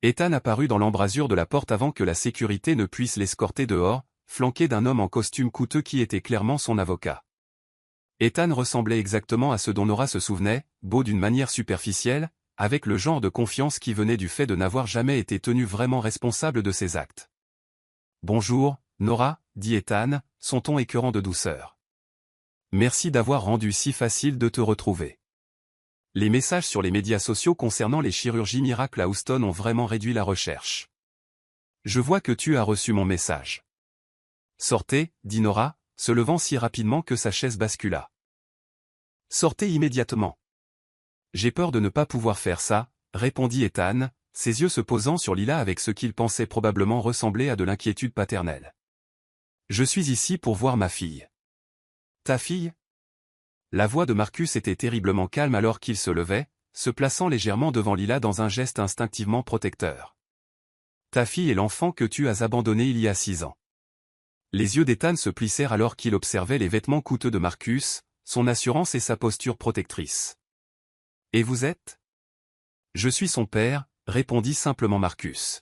Ethan apparut dans l'embrasure de la porte avant que la sécurité ne puisse l'escorter dehors, flanqué d'un homme en costume coûteux qui était clairement son avocat. Ethan ressemblait exactement à ce dont Nora se souvenait, beau d'une manière superficielle, avec le genre de confiance qui venait du fait de n'avoir jamais été tenu vraiment responsable de ses actes. « Bonjour, Nora, dit Ethan, son ton écœurant de douceur. Merci d'avoir rendu si facile de te retrouver. Les messages sur les médias sociaux concernant les chirurgies miracles à Houston ont vraiment réduit la recherche. Je vois que tu as reçu mon message. Sortez, dit Nora, se levant si rapidement que sa chaise bascula. Sortez immédiatement. J'ai peur de ne pas pouvoir faire ça, répondit Ethan, ses yeux se posant sur Lila avec ce qu'il pensait probablement ressembler à de l'inquiétude paternelle. Je suis ici pour voir ma fille. Ta fille? La voix de Marcus était terriblement calme alors qu'il se levait, se plaçant légèrement devant Lila dans un geste instinctivement protecteur. Ta fille est l'enfant que tu as abandonné il y a 6 ans. Les yeux d'Ethan se plissèrent alors qu'il observait les vêtements coûteux de Marcus, son assurance et sa posture protectrice. Et vous êtes? Je suis son père, répondit simplement Marcus.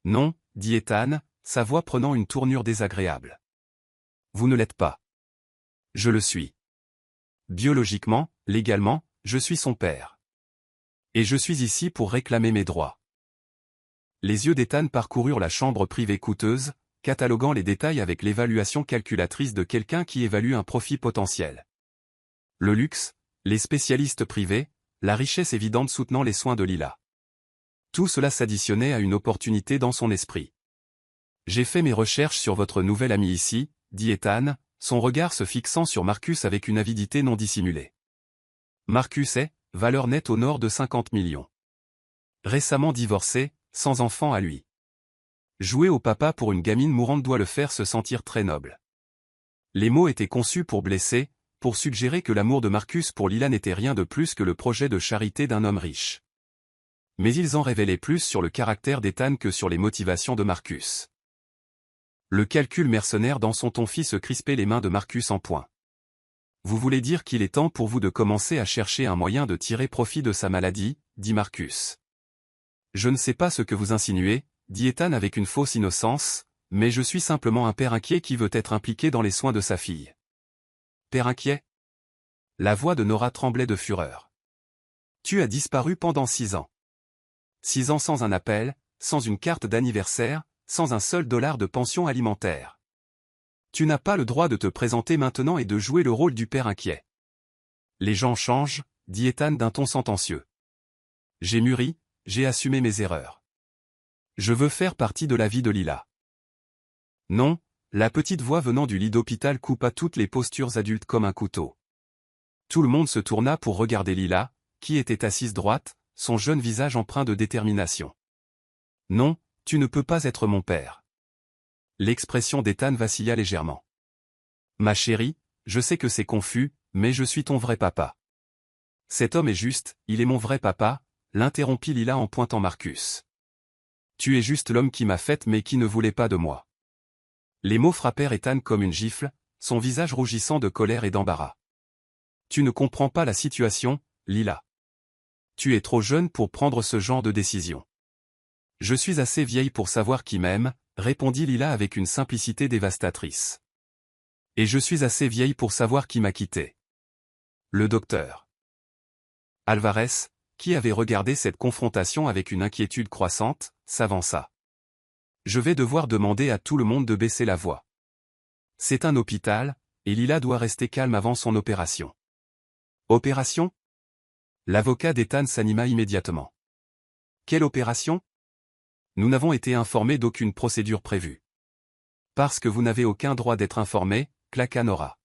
Non, dit Ethan, sa voix prenant une tournure désagréable. Vous ne l'êtes pas. Je le suis. Biologiquement, légalement, je suis son père. Et je suis ici pour réclamer mes droits. Les yeux d'Ethan parcoururent la chambre privée coûteuse, cataloguant les détails avec l'évaluation calculatrice de quelqu'un qui évalue un profit potentiel. Le luxe, les spécialistes privés, la richesse évidente soutenant les soins de Lila. Tout cela s'additionnait à une opportunité dans son esprit. J'ai fait mes recherches sur votre nouvel ami ici, dit Ethan, son regard se fixant sur Marcus avec une avidité non dissimulée. Marcus est, valeur nette au nord de 50 millions. Récemment divorcé, sans enfant à lui. Jouer au papa pour une gamine mourante doit le faire se sentir très noble. Les mots étaient conçus pour blesser, pour suggérer que l'amour de Marcus pour Lila n'était rien de plus que le projet de charité d'un homme riche. Mais ils en révélaient plus sur le caractère d'Ethan que sur les motivations de Marcus. Le calcul mercenaire dans son ton fit se crisper les mains de Marcus en point. Vous voulez dire qu'il est temps pour vous de commencer à chercher un moyen de tirer profit de sa maladie, dit Marcus. Je ne sais pas ce que vous insinuez, dit Ethan avec une fausse innocence, mais je suis simplement un père inquiet qui veut être impliqué dans les soins de sa fille. Père inquiet? La voix de Nora tremblait de fureur. Tu as disparu pendant 6 ans. 6 ans sans un appel, sans une carte d'anniversaire, sans un seul dollar de pension alimentaire. Tu n'as pas le droit de te présenter maintenant et de jouer le rôle du père inquiet. Les gens changent, dit Ethan d'un ton sentencieux. J'ai mûri, j'ai assumé mes erreurs. Je veux faire partie de la vie de Lila. Non, la petite voix venant du lit d'hôpital coupa toutes les postures adultes comme un couteau. Tout le monde se tourna pour regarder Lila, qui était assise droite, son jeune visage empreint de détermination. Non, tu ne peux pas être mon père. L'expression d'Ethan vacilla légèrement. Ma chérie, je sais que c'est confus, mais je suis ton vrai papa. Cet homme est juste, il est mon vrai papa, l'interrompit Lila en pointant Marcus. Tu es juste l'homme qui m'a faite mais qui ne voulait pas de moi. Les mots frappèrent Ethan comme une gifle, son visage rougissant de colère et d'embarras. Tu ne comprends pas la situation, Lila. Tu es trop jeune pour prendre ce genre de décision. Je suis assez vieille pour savoir qui m'aime, répondit Lila avec une simplicité dévastatrice. Et je suis assez vieille pour savoir qui m'a quitté. Le docteur Alvarez, qui avait regardé cette confrontation avec une inquiétude croissante, s'avança. Je vais devoir demander à tout le monde de baisser la voix. C'est un hôpital, et Lila doit rester calme avant son opération. Opération? L'avocat d'Ethan s'anima immédiatement. Quelle opération? Nous n'avons été informés d'aucune procédure prévue. Parce que vous n'avez aucun droit d'être informé, claqua Nora.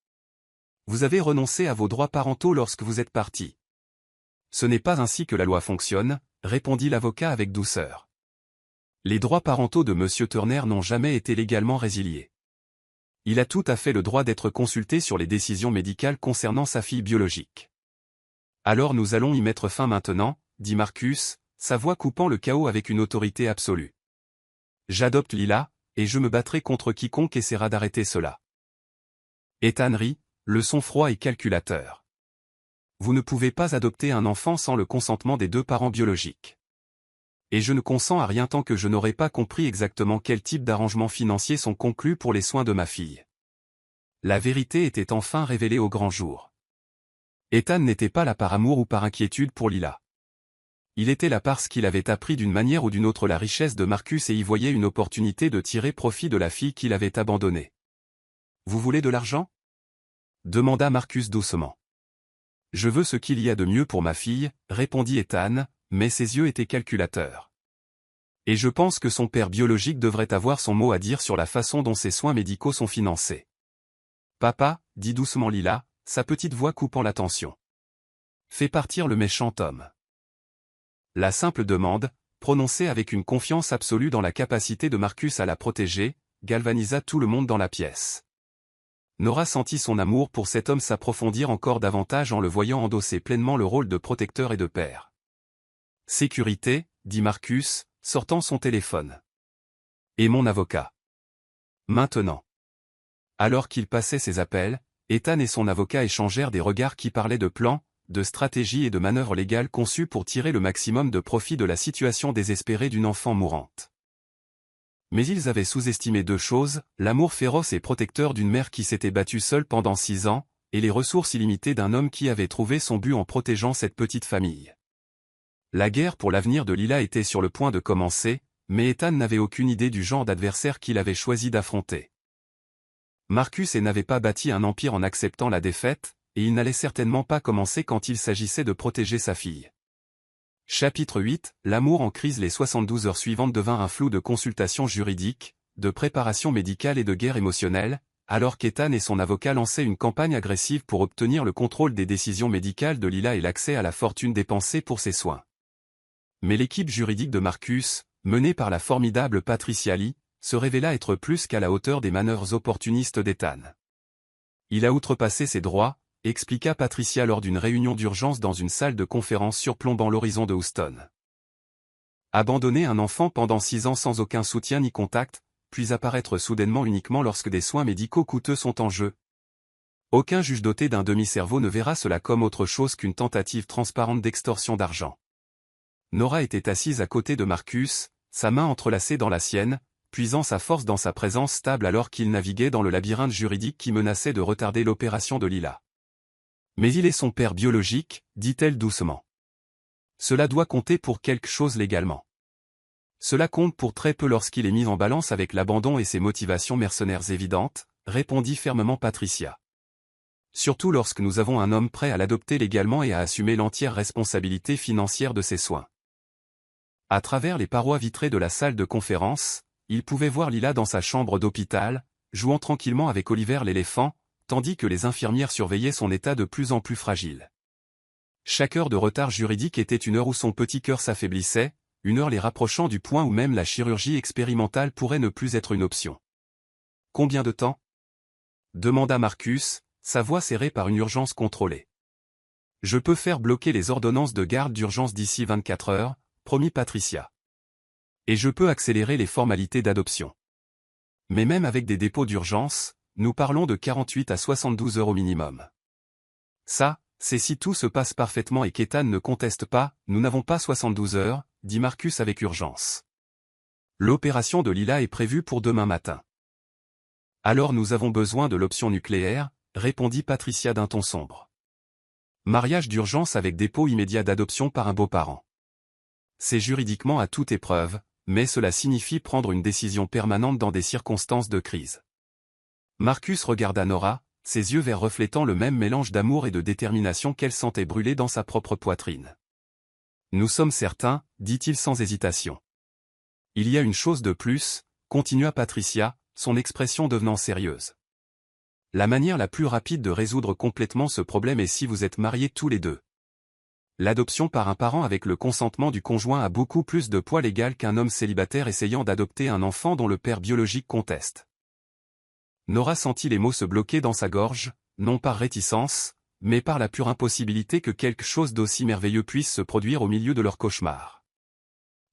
Vous avez renoncé à vos droits parentaux lorsque vous êtes parti. Ce n'est pas ainsi que la loi fonctionne, répondit l'avocat avec douceur. Les droits parentaux de M. Turner n'ont jamais été légalement résiliés. Il a tout à fait le droit d'être consulté sur les décisions médicales concernant sa fille biologique. Alors nous allons y mettre fin maintenant, dit Marcus, sa voix coupant le chaos avec une autorité absolue. J'adopte Lila, et je me battrai contre quiconque essaiera d'arrêter cela. Ethan rit, le son froid et calculateur. Vous ne pouvez pas adopter un enfant sans le consentement des 2 parents biologiques. Et je ne consens à rien tant que je n'aurai pas compris exactement quel type d'arrangements financiers sont conclus pour les soins de ma fille. La vérité était enfin révélée au grand jour. Ethan n'était pas là par amour ou par inquiétude pour Lila. Il était là parce qu'il avait appris d'une manière ou d'une autre la richesse de Marcus et y voyait une opportunité de tirer profit de la fille qu'il avait abandonnée. Vous voulez de l'argent? Demanda Marcus doucement. Je veux ce qu'il y a de mieux pour ma fille, répondit Ethan, mais ses yeux étaient calculateurs. Et je pense que son père biologique devrait avoir son mot à dire sur la façon dont ses soins médicaux sont financés. Papa, dit doucement Lila, sa petite voix coupant la tension. Fais partir le méchant homme. La simple demande, prononcée avec une confiance absolue dans la capacité de Marcus à la protéger, galvanisa tout le monde dans la pièce. Nora sentit son amour pour cet homme s'approfondir encore davantage en le voyant endosser pleinement le rôle de protecteur et de père. Sécurité, dit Marcus, sortant son téléphone. Et mon avocat. Maintenant. Alors qu'il passait ses appels, Ethan et son avocat échangèrent des regards qui parlaient de plans, de stratégies et de manœuvres légales conçues pour tirer le maximum de profit de la situation désespérée d'une enfant mourante. Mais ils avaient sous-estimé deux choses, l'amour féroce et protecteur d'une mère qui s'était battue seule pendant 6 ans, et les ressources illimitées d'un homme qui avait trouvé son but en protégeant cette petite famille. La guerre pour l'avenir de Lila était sur le point de commencer, mais Ethan n'avait aucune idée du genre d'adversaire qu'il avait choisi d'affronter. Marcus n'avait pas bâti un empire en acceptant la défaite, et il n'allait certainement pas commencer quand il s'agissait de protéger sa fille. Chapitre 8, l'amour en crise. Les 72 heures suivantes devinrent un flou de consultations juridiques, de préparation médicale et de guerre émotionnelle, alors qu'Ethan et son avocat lançaient une campagne agressive pour obtenir le contrôle des décisions médicales de Lila et l'accès à la fortune dépensée pour ses soins. Mais l'équipe juridique de Marcus, menée par la formidable Patricia Lee, se révéla être plus qu'à la hauteur des manœuvres opportunistes d'Ethan. Il a outrepassé ses droits, expliqua Patricia lors d'une réunion d'urgence dans une salle de conférence surplombant l'horizon de Houston. Abandonner un enfant pendant 6 ans sans aucun soutien ni contact, puis apparaître soudainement uniquement lorsque des soins médicaux coûteux sont en jeu. Aucun juge doté d'un demi-cerveau ne verra cela comme autre chose qu'une tentative transparente d'extorsion d'argent. Nora était assise à côté de Marcus, sa main entrelacée dans la sienne, puisant sa force dans sa présence stable alors qu'il naviguait dans le labyrinthe juridique qui menaçait de retarder l'opération de Lila. Mais il est son père biologique, dit-elle doucement. Cela doit compter pour quelque chose légalement. Cela compte pour très peu lorsqu'il est mis en balance avec l'abandon et ses motivations mercenaires évidentes, répondit fermement Patricia. Surtout lorsque nous avons un homme prêt à l'adopter légalement et à assumer l'entière responsabilité financière de ses soins. À travers les parois vitrées de la salle de conférence, il pouvait voir Lila dans sa chambre d'hôpital, jouant tranquillement avec Oliver l'éléphant, tandis que les infirmières surveillaient son état de plus en plus fragile. Chaque heure de retard juridique était une heure où son petit cœur s'affaiblissait, une heure les rapprochant du point où même la chirurgie expérimentale pourrait ne plus être une option. Combien de temps ? Demanda Marcus, sa voix serrée par une urgence contrôlée. Je peux faire bloquer les ordonnances de garde d'urgence d'ici 24 heures, promit Patricia. Et je peux accélérer les formalités d'adoption. Mais même avec des dépôts d'urgence, nous parlons de 48 à 72 heures au minimum. Ça, c'est si tout se passe parfaitement et qu'Ethan ne conteste pas, nous n'avons pas 72 heures, dit Marcus avec urgence. L'opération de Lila est prévue pour demain matin. Alors nous avons besoin de l'option nucléaire, répondit Patricia d'un ton sombre. Mariage d'urgence avec dépôt immédiat d'adoption par un beau-parent. C'est juridiquement à toute épreuve, mais cela signifie prendre une décision permanente dans des circonstances de crise. Marcus regarda Nora, ses yeux verts reflétant le même mélange d'amour et de détermination qu'elle sentait brûler dans sa propre poitrine. Nous sommes certains, dit-il sans hésitation. Il y a une chose de plus, continua Patricia, son expression devenant sérieuse. La manière la plus rapide de résoudre complètement ce problème est si vous êtes mariés tous les deux. L'adoption par un parent avec le consentement du conjoint a beaucoup plus de poids légal qu'un homme célibataire essayant d'adopter un enfant dont le père biologique conteste. Nora sentit les mots se bloquer dans sa gorge, non par réticence, mais par la pure impossibilité que quelque chose d'aussi merveilleux puisse se produire au milieu de leur cauchemar.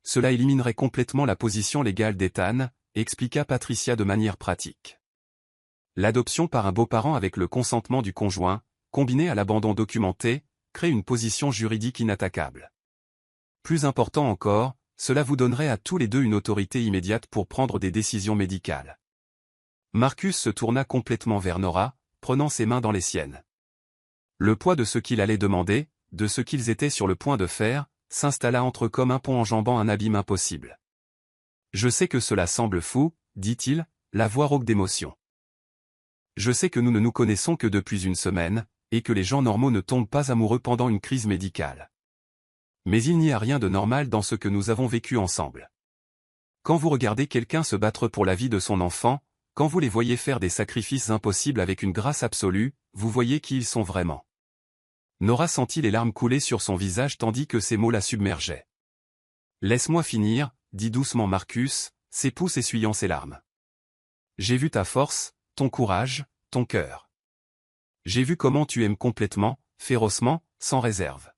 Cela éliminerait complètement la position légale d'Ethan, expliqua Patricia de manière pratique. L'adoption par un beau-parent avec le consentement du conjoint, combiné à l'abandon documenté, crée une position juridique inattaquable. Plus important encore, cela vous donnerait à tous les deux une autorité immédiate pour prendre des décisions médicales. Marcus se tourna complètement vers Nora, prenant ses mains dans les siennes. Le poids de ce qu'il allait demander, de ce qu'ils étaient sur le point de faire, s'installa entre eux comme un pont enjambant un abîme impossible. Je sais que cela semble fou, dit-il, la voix rauque d'émotion. Je sais que nous ne nous connaissons que depuis une semaine, et que les gens normaux ne tombent pas amoureux pendant une crise médicale. Mais il n'y a rien de normal dans ce que nous avons vécu ensemble. Quand vous regardez quelqu'un se battre pour la vie de son enfant, quand vous les voyez faire des sacrifices impossibles avec une grâce absolue, vous voyez qui ils sont vraiment. Nora sentit les larmes couler sur son visage tandis que ces mots la submergeaient. « Laisse-moi finir », dit doucement Marcus, ses pouces essuyant ses larmes. « J'ai vu ta force, ton courage, ton cœur. J'ai vu comment tu aimes complètement, férocement, sans réserve.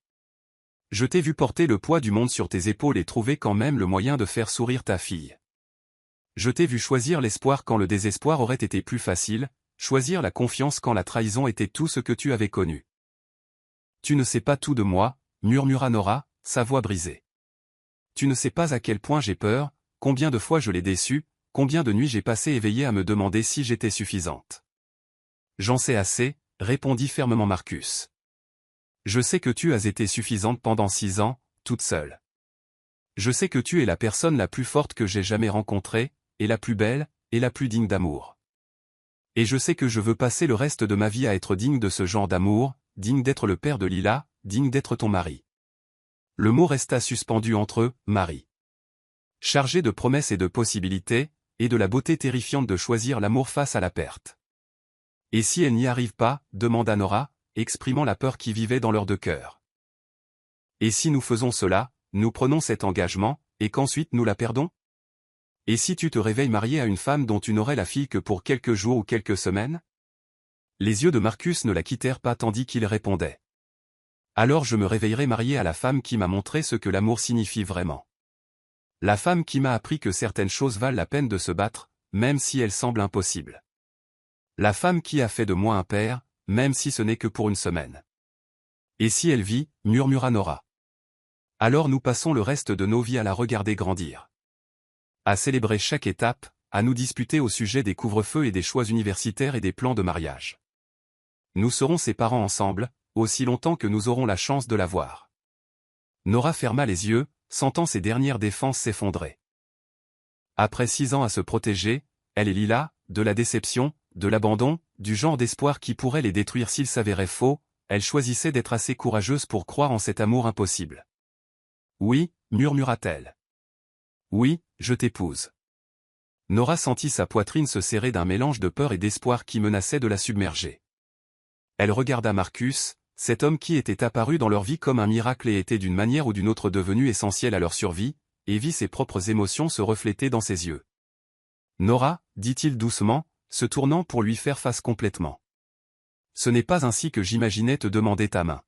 Je t'ai vu porter le poids du monde sur tes épaules et trouver quand même le moyen de faire sourire ta fille. Je t'ai vu choisir l'espoir quand le désespoir aurait été plus facile, choisir la confiance quand la trahison était tout ce que tu avais connu. Tu ne sais pas tout de moi, murmura Nora, sa voix brisée. Tu ne sais pas à quel point j'ai peur, combien de fois je l'ai déçu, combien de nuits j'ai passé éveillé à me demander si j'étais suffisante. J'en sais assez, répondit fermement Marcus. Je sais que tu as été suffisante pendant 6 ans, toute seule. Je sais que tu es la personne la plus forte que j'ai jamais rencontrée, et la plus belle, et la plus digne d'amour. Et je sais que je veux passer le reste de ma vie à être digne de ce genre d'amour, digne d'être le père de Lila, digne d'être ton mari. Le mot resta suspendu entre eux, mari. Chargé de promesses et de possibilités, et de la beauté terrifiante de choisir l'amour face à la perte. Et si elle n'y arrive pas, demanda Nora, exprimant la peur qui vivait dans leurs deux cœurs. Et si nous faisons cela, nous prenons cet engagement, et qu'ensuite nous la perdons? Et si tu te réveilles marié à une femme dont tu n'aurais la fille que pour quelques jours ou quelques semaines? Les yeux de Marcus ne la quittèrent pas tandis qu'il répondait. Alors je me réveillerai marié à la femme qui m'a montré ce que l'amour signifie vraiment. La femme qui m'a appris que certaines choses valent la peine de se battre, même si elles semblent impossibles. La femme qui a fait de moi un père, même si ce n'est que pour une semaine. Et si elle vit, murmura Nora. Alors nous passons le reste de nos vies à la regarder grandir. À célébrer chaque étape, à nous disputer au sujet des couvre-feux et des choix universitaires et des plans de mariage. Nous serons ses parents ensemble, aussi longtemps que nous aurons la chance de la voir. Nora ferma les yeux, sentant ses dernières défenses s'effondrer. Après 6 ans à se protéger, elle et Lila, de la déception, de l'abandon, du genre d'espoir qui pourrait les détruire s'il s'avérait faux, elle choisissait d'être assez courageuse pour croire en cet amour impossible. Oui, murmura-t-elle. Oui, je t'épouse. Nora sentit sa poitrine se serrer d'un mélange de peur et d'espoir qui menaçait de la submerger. Elle regarda Marcus, cet homme qui était apparu dans leur vie comme un miracle et était d'une manière ou d'une autre devenu essentiel à leur survie, et vit ses propres émotions se refléter dans ses yeux. Nora, dit-il doucement, se tournant pour lui faire face complètement. Ce n'est pas ainsi que j'imaginais te demander ta main.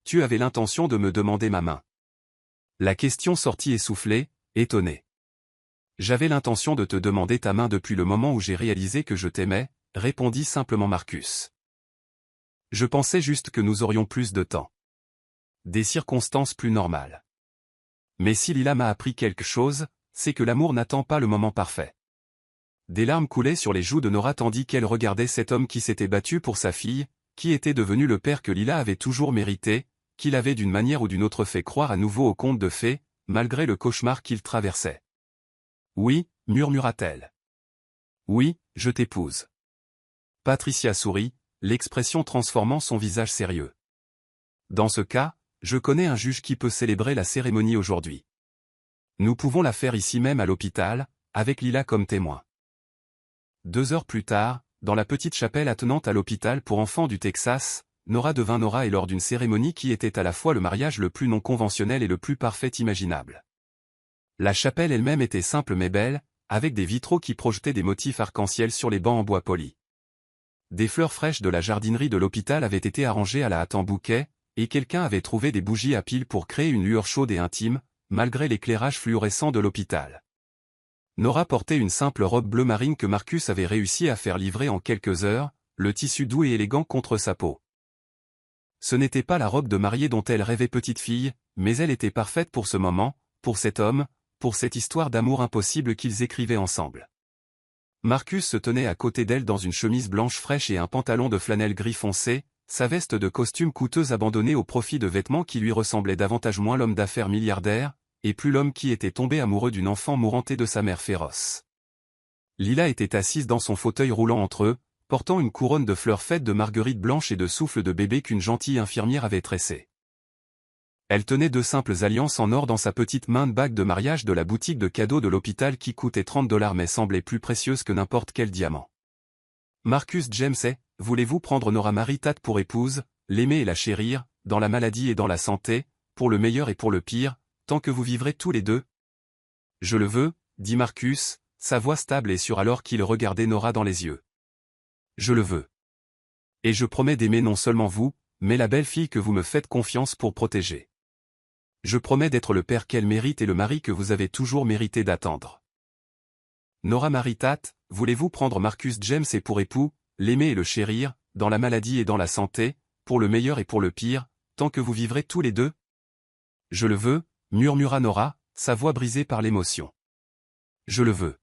Tu avais l'intention de me demander ma main. La question sortit essoufflée, étonnée. J'avais l'intention de te demander ta main depuis le moment où j'ai réalisé que je t'aimais, répondit simplement Marcus. Je pensais juste que nous aurions plus de temps. Des circonstances plus normales. Mais si Lila m'a appris quelque chose, c'est que l'amour n'attend pas le moment parfait. Des larmes coulaient sur les joues de Nora tandis qu'elle regardait cet homme qui s'était battu pour sa fille, qui était devenu le père que Lila avait toujours mérité, qu'il avait d'une manière ou d'une autre fait croire à nouveau au conte de fées, malgré le cauchemar qu'il traversait. Oui, murmura-t-elle. Oui, je t'épouse. Patricia sourit, l'expression transformant son visage sérieux. Dans ce cas, je connais un juge qui peut célébrer la cérémonie aujourd'hui. Nous pouvons la faire ici même à l'hôpital, avec Lila comme témoin. 2 heures plus tard, dans la petite chapelle attenante à l'hôpital pour enfants du Texas, Nora devint Nora et lors d'une cérémonie qui était à la fois le mariage le plus non conventionnel et le plus parfait imaginable. La chapelle elle-même était simple mais belle, avec des vitraux qui projetaient des motifs arc-en-ciel sur les bancs en bois poli. Des fleurs fraîches de la jardinerie de l'hôpital avaient été arrangées à la hâte en bouquet, et quelqu'un avait trouvé des bougies à piles pour créer une lueur chaude et intime, malgré l'éclairage fluorescent de l'hôpital. Nora portait une simple robe bleu marine que Marcus avait réussi à faire livrer en quelques heures, le tissu doux et élégant contre sa peau. Ce n'était pas la robe de mariée dont elle rêvait petite fille, mais elle était parfaite pour ce moment, pour cet homme, pour cette histoire d'amour impossible qu'ils écrivaient ensemble. Marcus se tenait à côté d'elle dans une chemise blanche fraîche et un pantalon de flanelle gris foncé, sa veste de costume coûteuse abandonnée au profit de vêtements qui lui ressemblaient davantage moins l'homme d'affaires milliardaire, et plus l'homme qui était tombé amoureux d'une enfant mourante et de sa mère féroce. Lila était assise dans son fauteuil roulant entre eux, portant une couronne de fleurs faites de marguerites blanches et de souffles de bébé qu'une gentille infirmière avait tressé. Elle tenait 2 simples alliances en or dans sa petite main de bague de mariage de la boutique de cadeaux de l'hôpital qui coûtait $30 mais semblait plus précieuse que n'importe quel diamant. Marcus James est, voulez-vous prendre Nora Marie Tate pour épouse, l'aimer et la chérir, dans la maladie et dans la santé, pour le meilleur et pour le pire, tant que vous vivrez tous les deux? Je le veux, dit Marcus, sa voix stable et sûre alors qu'il regardait Nora dans les yeux. Je le veux. Et je promets d'aimer non seulement vous, mais la belle fille que vous me faites confiance pour protéger. Je promets d'être le père qu'elle mérite et le mari que vous avez toujours mérité d'attendre. Nora Marie Tate, voulez-vous prendre Marcus James et pour époux, l'aimer et le chérir, dans la maladie et dans la santé, pour le meilleur et pour le pire, tant que vous vivrez tous les deux? Je le veux, murmura Nora, sa voix brisée par l'émotion. Je le veux.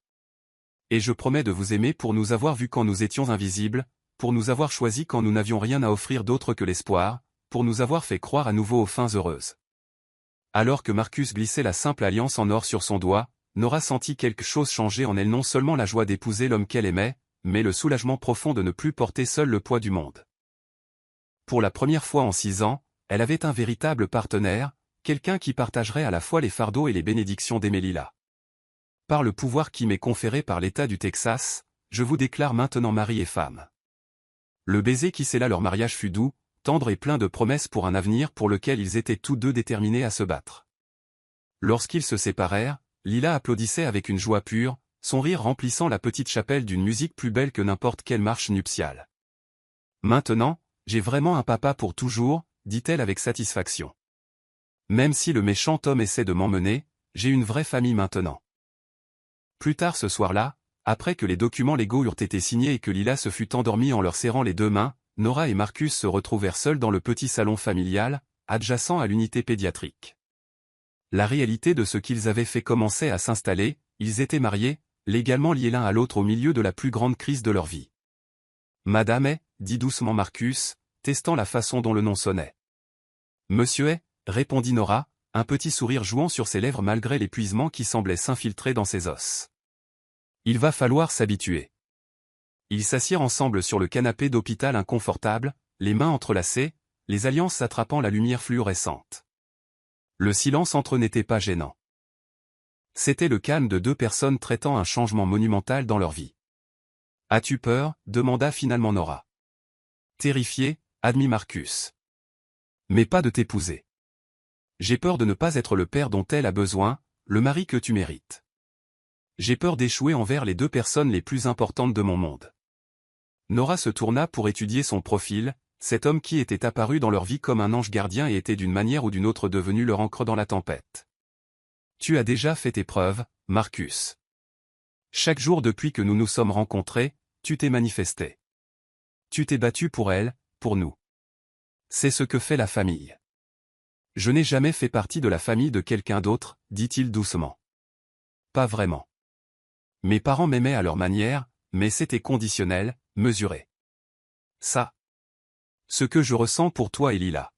Et je promets de vous aimer pour nous avoir vus quand nous étions invisibles, pour nous avoir choisis quand nous n'avions rien à offrir d'autre que l'espoir, pour nous avoir fait croire à nouveau aux fins heureuses. Alors que Marcus glissait la simple alliance en or sur son doigt, Nora sentit quelque chose changer en elle, non seulement la joie d'épouser l'homme qu'elle aimait, mais le soulagement profond de ne plus porter seule le poids du monde. Pour la première fois en 6 ans, elle avait un véritable partenaire, quelqu'un qui partagerait à la fois les fardeaux et les bénédictions d'aimer Lila. Par le pouvoir qui m'est conféré par l'État du Texas, je vous déclare maintenant mari et femme. Le baiser qui scella leur mariage fut doux, tendre et plein de promesses pour un avenir pour lequel ils étaient tous deux déterminés à se battre. Lorsqu'ils se séparèrent, Lila applaudissait avec une joie pure, son rire remplissant la petite chapelle d'une musique plus belle que n'importe quelle marche nuptiale. Maintenant, j'ai vraiment un papa pour toujours, dit-elle avec satisfaction. Même si le méchant homme essaie de m'emmener, j'ai une vraie famille maintenant. Plus tard ce soir-là, après que les documents légaux eurent été signés et que Lila se fut endormie en leur serrant les 2 mains, Nora et Marcus se retrouvèrent seuls dans le petit salon familial, adjacent à l'unité pédiatrique. La réalité de ce qu'ils avaient fait commençait à s'installer, ils étaient mariés, légalement liés l'un à l'autre au milieu de la plus grande crise de leur vie. Madame est, dit doucement Marcus, testant la façon dont le nom sonnait. Monsieur est, répondit Nora, un petit sourire jouant sur ses lèvres malgré l'épuisement qui semblait s'infiltrer dans ses os. Il va falloir s'habituer. Ils s'assirent ensemble sur le canapé d'hôpital inconfortable, les mains entrelacées, les alliances attrapant la lumière fluorescente. Le silence entre eux n'était pas gênant. C'était le calme de 2 personnes traitant un changement monumental dans leur vie. « As-tu peur » demanda finalement Nora. Terrifié, admit Marcus. « Mais pas de t'épouser. J'ai peur de ne pas être le père dont elle a besoin, le mari que tu mérites. J'ai peur d'échouer envers les 2 personnes les plus importantes de mon monde. » Nora se tourna pour étudier son profil, cet homme qui était apparu dans leur vie comme un ange gardien et était d'une manière ou d'une autre devenu leur ancre dans la tempête. « Tu as déjà fait tes preuves, Marcus. Chaque jour depuis que nous nous sommes rencontrés, tu t'es manifesté. Tu t'es battu pour elle, pour nous. C'est ce que fait la famille. Je n'ai jamais fait partie de la famille de quelqu'un d'autre, dit-il doucement. Pas vraiment. Mes parents m'aimaient à leur manière, mais c'était conditionnel, mesuré. Ça. Ce que je ressens pour toi et Lila.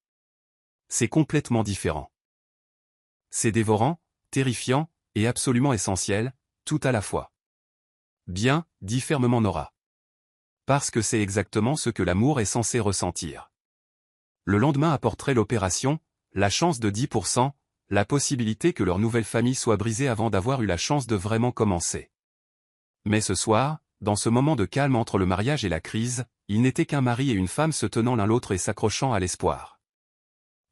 C'est complètement différent. C'est dévorant, terrifiant, et absolument essentiel, tout à la fois. Bien, dit fermement Nora. Parce que c'est exactement ce que l'amour est censé ressentir. Le lendemain apporterait l'opération, la chance de 10%, la possibilité que leur nouvelle famille soit brisée avant d'avoir eu la chance de vraiment commencer. Mais ce soir, dans ce moment de calme entre le mariage et la crise, ils n'étaient qu'un mari et une femme se tenant l'un l'autre et s'accrochant à l'espoir.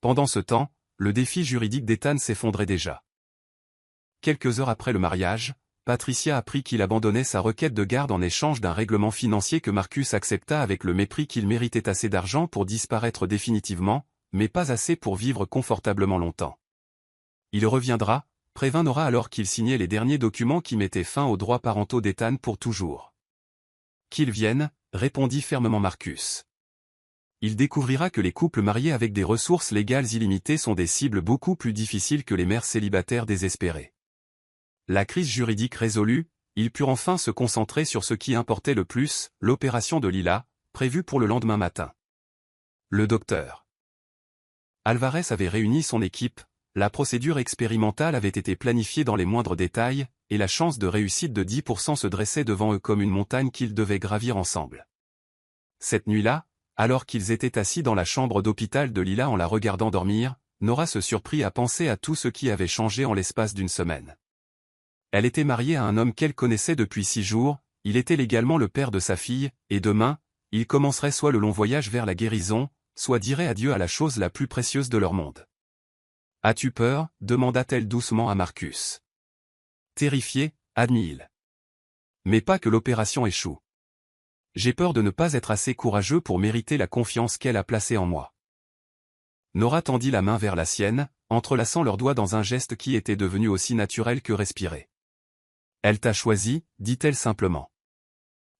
Pendant ce temps, le défi juridique d'Ethan s'effondrait déjà. Quelques heures après le mariage, Patricia apprit qu'il abandonnait sa requête de garde en échange d'un règlement financier que Marcus accepta avec le mépris qu'il méritait assez d'argent pour disparaître définitivement, mais pas assez pour vivre confortablement longtemps. Il reviendra, prévint Nora alors qu'il signait les derniers documents qui mettaient fin aux droits parentaux d'Ethan pour toujours. Qu'il vienne, répondit fermement Marcus. Il découvrira que les couples mariés avec des ressources légales illimitées sont des cibles beaucoup plus difficiles que les mères célibataires désespérées. La crise juridique résolue, ils purent enfin se concentrer sur ce qui importait le plus, l'opération de Lila, prévue pour le lendemain matin. Le docteur Alvarez avait réuni son équipe, la procédure expérimentale avait été planifiée dans les moindres détails, et la chance de réussite de 10% se dressait devant eux comme une montagne qu'ils devaient gravir ensemble. cette nuit-là, alors qu'ils étaient assis dans la chambre d'hôpital de Lila en la regardant dormir, Nora se surprit à penser à tout ce qui avait changé en l'espace d'une semaine. Elle était mariée à un homme qu'elle connaissait depuis 6 jours, il était légalement le père de sa fille, et demain, il commencerait soit le long voyage vers la guérison, soit dirait adieu à la chose la plus précieuse de leur monde. « As-tu peur » demanda-t-elle doucement à Marcus. Terrifié, admit-il. « Mais pas que l'opération échoue. J'ai peur de ne pas être assez courageux pour mériter la confiance qu'elle a placée en moi. » Nora tendit la main vers la sienne, entrelaçant leurs doigts dans un geste qui était devenu aussi naturel que respirer. « Elle t'a choisi, dit-elle simplement.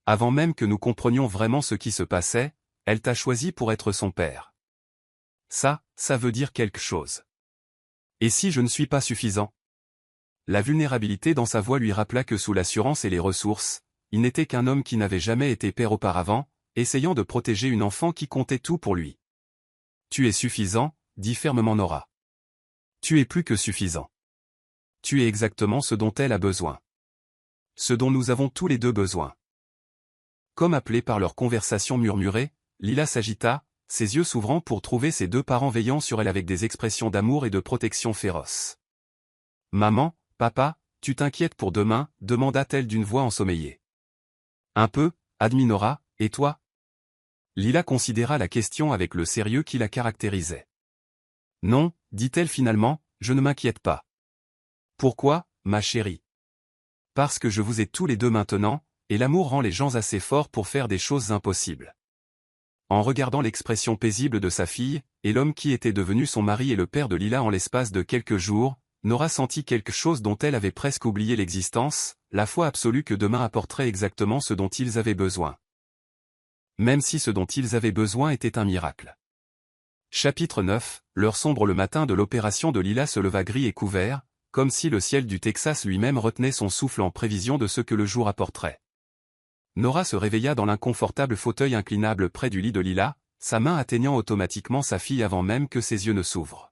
Avant même que nous comprenions vraiment ce qui se passait, elle t'a choisi pour être son père. Ça veut dire quelque chose. Et si je ne suis pas suffisant ? La vulnérabilité dans sa voix lui rappela que sous l'assurance et les ressources, il n'était qu'un homme qui n'avait jamais été père auparavant, essayant de protéger une enfant qui comptait tout pour lui. Tu es suffisant, dit fermement Nora. Tu es plus que suffisant. Tu es exactement ce dont elle a besoin. Ce dont nous avons tous les deux besoin. Comme appelés par leur conversation murmurée, Lila s'agita, ses yeux s'ouvrant pour trouver ses 2 parents veillant sur elle avec des expressions d'amour et de protection féroces. « Maman, papa, tu t'inquiètes pour demain » demanda-t-elle d'une voix ensommeillée. « Un peu, » admit Nora, « et toi ?» Lila considéra la question avec le sérieux qui la caractérisait. « Non, » dit-elle finalement, « je ne m'inquiète pas. »« Pourquoi, ma chérie ? » ?»« Parce que je vous ai tous les deux maintenant, et l'amour rend les gens assez forts pour faire des choses impossibles. » En regardant l'expression paisible de sa fille, et l'homme qui était devenu son mari et le père de Lila en l'espace de quelques jours, Nora sentit quelque chose dont elle avait presque oublié l'existence, la foi absolue que demain apporterait exactement ce dont ils avaient besoin. Même si ce dont ils avaient besoin était un miracle. Chapitre 9, l'heure sombre le matin de l'opération de Lila se leva gris et couvert, comme si le ciel du Texas lui-même retenait son souffle en prévision de ce que le jour apporterait. Nora se réveilla dans l'inconfortable fauteuil inclinable près du lit de Lila, sa main atteignant automatiquement sa fille avant même que ses yeux ne s'ouvrent.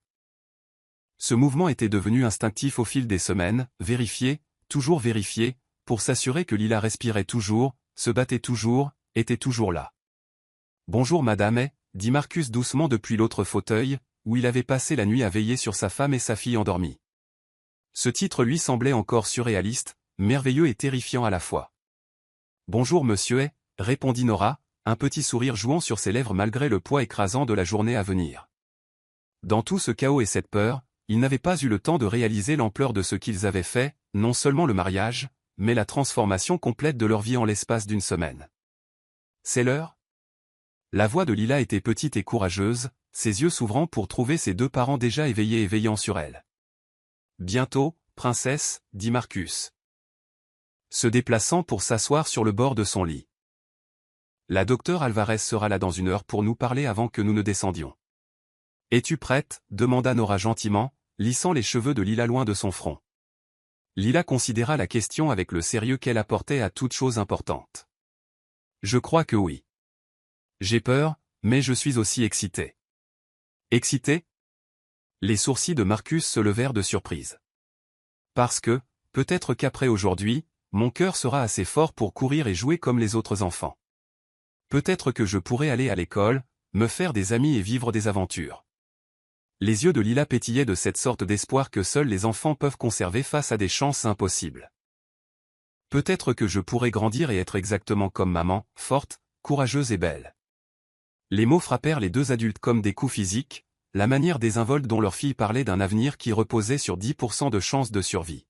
Ce mouvement était devenu instinctif au fil des semaines, vérifié, toujours vérifié, pour s'assurer que Lila respirait toujours, se battait toujours, était toujours là. « Bonjour madame » dit Marcus doucement depuis l'autre fauteuil, où il avait passé la nuit à veiller sur sa femme et sa fille endormies. Ce titre lui semblait encore surréaliste, merveilleux et terrifiant à la fois. « Bonjour monsieur » répondit Nora, un petit sourire jouant sur ses lèvres malgré le poids écrasant de la journée à venir. Dans tout ce chaos et cette peur, ils n'avaient pas eu le temps de réaliser l'ampleur de ce qu'ils avaient fait, non seulement le mariage, mais la transformation complète de leur vie en l'espace d'une semaine. « C'est l'heure » La voix de Lila était petite et courageuse, ses yeux s'ouvrant pour trouver ses 2 parents déjà éveillés et veillant sur elle. « Bientôt, princesse, dit Marcus, se déplaçant pour s'asseoir sur le bord de son lit. La docteure Alvarez sera là dans 1 heure pour nous parler avant que nous ne descendions. Es-tu prête ? Demanda Nora gentiment, lissant les cheveux de Lila loin de son front. Lila considéra la question avec le sérieux qu'elle apportait à toute chose importante. Je crois que oui. J'ai peur, mais je suis aussi excitée. Excitée ? Les sourcils de Marcus se levèrent de surprise. Parce que, peut-être qu'après aujourd'hui, mon cœur sera assez fort pour courir et jouer comme les autres enfants. Peut-être que je pourrai aller à l'école, me faire des amis et vivre des aventures. Les yeux de Lila pétillaient de cette sorte d'espoir que seuls les enfants peuvent conserver face à des chances impossibles. Peut-être que je pourrai grandir et être exactement comme maman, forte, courageuse et belle. Les mots frappèrent les 2 adultes comme des coups physiques, la manière désinvolte dont leur fille parlait d'un avenir qui reposait sur 10% de chances de survie.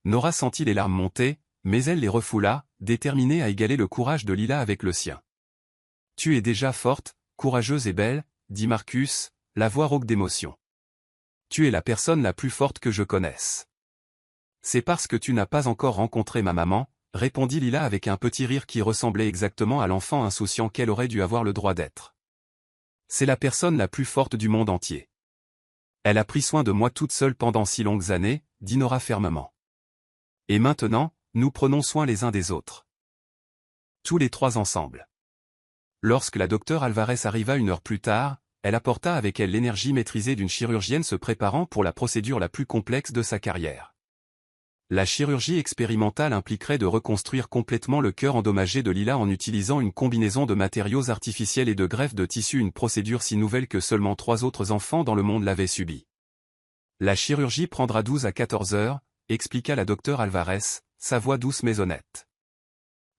Nora sentit les larmes monter, mais elle les refoula, déterminée à égaler le courage de Lila avec le sien. « Tu es déjà forte, courageuse et belle, » dit Marcus, la voix rauque d'émotion. « Tu es la personne la plus forte que je connaisse. »« C'est parce que tu n'as pas encore rencontré ma maman, » répondit Lila avec un petit rire qui ressemblait exactement à l'enfant insouciant qu'elle aurait dû avoir le droit d'être. « C'est la personne la plus forte du monde entier. Elle a pris soin de moi toute seule pendant si longues années, » dit Nora fermement. « Et maintenant, nous prenons soin les uns des autres. Tous les 3 ensemble. » Lorsque la docteure Alvarez arriva 1 heure plus tard, elle apporta avec elle l'énergie maîtrisée d'une chirurgienne se préparant pour la procédure la plus complexe de sa carrière. La chirurgie expérimentale impliquerait de reconstruire complètement le cœur endommagé de Lila en utilisant une combinaison de matériaux artificiels et de greffe de tissu, une procédure si nouvelle que seulement 3 autres enfants dans le monde l'avaient subie. La chirurgie prendra 12 à 14 heures, expliqua la docteure Alvarez, sa voix douce mais honnête.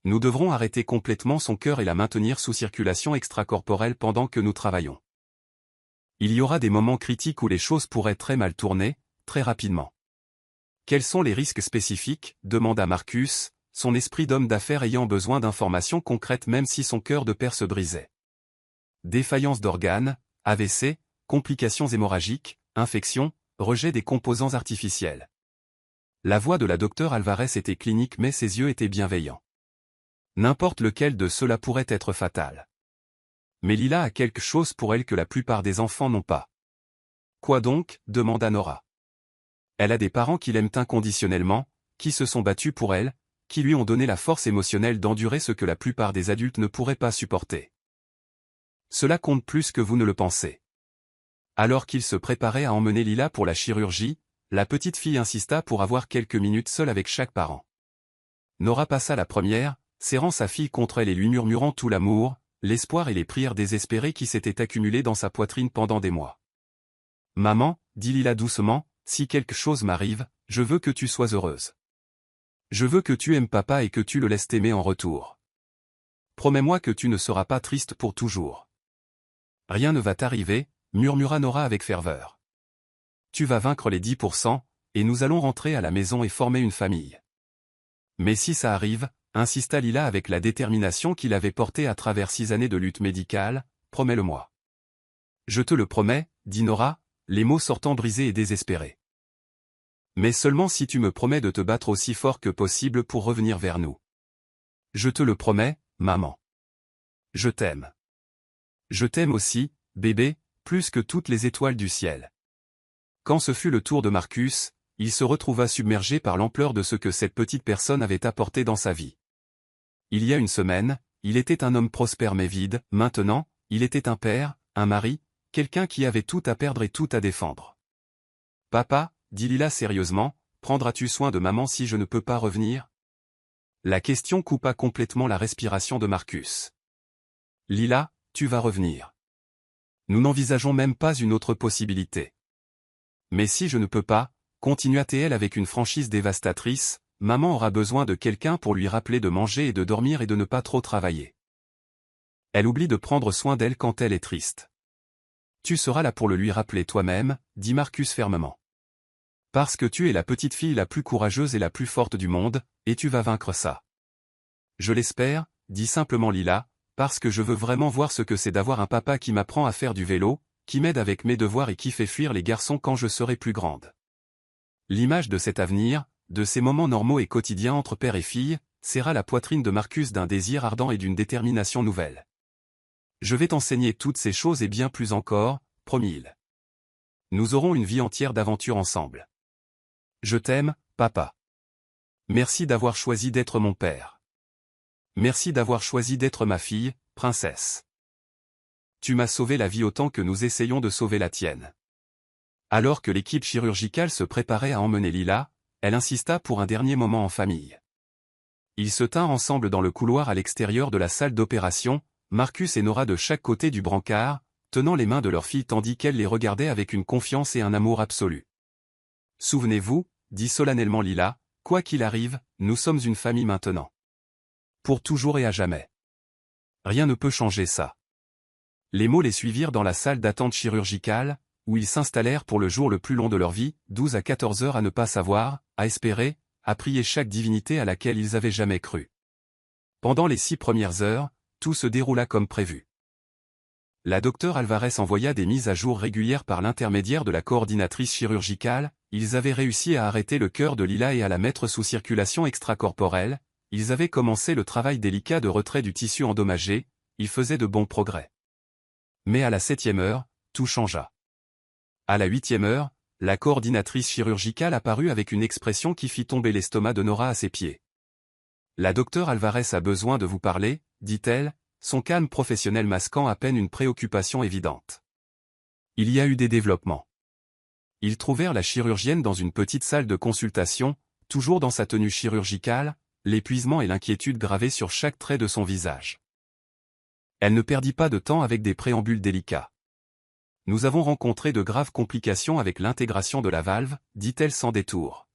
Nous devrons arrêter complètement son cœur et la maintenir sous circulation extracorporelle pendant que nous travaillons. Il y aura des moments critiques où les choses pourraient très mal tourner, très rapidement. Quels sont les risques spécifiques, demanda Marcus, son esprit d'homme d'affaires ayant besoin d'informations concrètes même si son cœur de père se brisait. Défaillance d'organes, AVC, complications hémorragiques, infections, rejet des composants artificiels. La voix de la docteure Alvarez était clinique mais ses yeux étaient bienveillants. N'importe lequel de cela pourrait être fatal. Mais Lila a quelque chose pour elle que la plupart des enfants n'ont pas. Quoi donc, demanda Nora. Elle a des parents qui l'aiment inconditionnellement, qui se sont battus pour elle, qui lui ont donné la force émotionnelle d'endurer ce que la plupart des adultes ne pourraient pas supporter. Cela compte plus que vous ne le pensez. Alors qu'il se préparait à emmener Lila pour la chirurgie, la petite fille insista pour avoir quelques minutes seule avec chaque parent. Nora passa la première, serrant sa fille contre elle et lui murmurant tout l'amour, l'espoir et les prières désespérées qui s'étaient accumulées dans sa poitrine pendant des mois. « Maman, dit Lila doucement, si quelque chose m'arrive, je veux que tu sois heureuse. Je veux que tu aimes papa et que tu le laisses t'aimer en retour. Promets-moi que tu ne seras pas triste pour toujours. » « Rien ne va t'arriver, murmura Nora avec ferveur. Tu vas vaincre les 10%, et nous allons rentrer à la maison et former une famille. Mais si ça arrive, insista Lila avec la détermination qu'il avait portée à travers 6 années de lutte médicale, promets-le-moi. Je te le promets, dit Nora, les mots sortant brisés et désespérés. Mais seulement si tu me promets de te battre aussi fort que possible pour revenir vers nous. Je te le promets, maman. Je t'aime. Je t'aime aussi, bébé, plus que toutes les étoiles du ciel. Quand ce fut le tour de Marcus, il se retrouva submergé par l'ampleur de ce que cette petite personne avait apporté dans sa vie. Il y a une semaine, il était un homme prospère mais vide, maintenant, il était un père, un mari, quelqu'un qui avait tout à perdre et tout à défendre. « Papa, dit Lila sérieusement, prendras-tu soin de maman si je ne peux pas revenir ?» La question coupa complètement la respiration de Marcus. « Lila, tu vas revenir. Nous n'envisageons même pas une autre possibilité. Mais si je ne peux pas, continua-t-elle avec une franchise dévastatrice, maman aura besoin de quelqu'un pour lui rappeler de manger et de dormir et de ne pas trop travailler. Elle oublie de prendre soin d'elle quand elle est triste. Tu seras là pour le lui rappeler toi-même, dit Marcus fermement. Parce que tu es la petite fille la plus courageuse et la plus forte du monde, et tu vas vaincre ça. Je l'espère, dit simplement Lila, parce que je veux vraiment voir ce que c'est d'avoir un papa qui m'apprend à faire du vélo, qui m'aide avec mes devoirs et qui fait fuir les garçons quand je serai plus grande. L'image de cet avenir, de ces moments normaux et quotidiens entre père et fille, serra la poitrine de Marcus d'un désir ardent et d'une détermination nouvelle. Je vais t'enseigner toutes ces choses et bien plus encore, promit-il. Nous aurons une vie entière d'aventures ensemble. Je t'aime, papa. Merci d'avoir choisi d'être mon père. Merci d'avoir choisi d'être ma fille, princesse. Tu m'as sauvé la vie autant que nous essayons de sauver la tienne. Alors que l'équipe chirurgicale se préparait à emmener Lila, elle insista pour un dernier moment en famille. Ils se tinrent ensemble dans le couloir à l'extérieur de la salle d'opération, Marcus et Nora de chaque côté du brancard, tenant les mains de leur fille tandis qu'elle les regardait avec une confiance et un amour absolu. « Souvenez-vous, dit solennellement Lila, quoi qu'il arrive, nous sommes une famille maintenant. Pour toujours et à jamais. Rien ne peut changer ça. » Les mots les suivirent dans la salle d'attente chirurgicale, où ils s'installèrent pour le jour le plus long de leur vie, 12 à 14 heures à ne pas savoir, à espérer, à prier chaque divinité à laquelle ils avaient jamais cru. Pendant les 6 premières heures, tout se déroula comme prévu. La docteure Alvarez envoya des mises à jour régulières par l'intermédiaire de la coordinatrice chirurgicale, ils avaient réussi à arrêter le cœur de Lila et à la mettre sous circulation extracorporelle, ils avaient commencé le travail délicat de retrait du tissu endommagé, ils faisaient de bons progrès. Mais à la 7e heure, tout changea. À la 8e heure, la coordinatrice chirurgicale apparut avec une expression qui fit tomber l'estomac de Nora à ses pieds. « La docteure Alvarez a besoin de vous parler, dit-elle, son calme professionnel masquant à peine une préoccupation évidente. Il y a eu des développements. Ils trouvèrent la chirurgienne dans une petite salle de consultation, toujours dans sa tenue chirurgicale, l'épuisement et l'inquiétude gravés sur chaque trait de son visage. Elle ne perdit pas de temps avec des préambules délicats. Nous avons rencontré de graves complications avec l'intégration de la valve, dit-elle sans détour.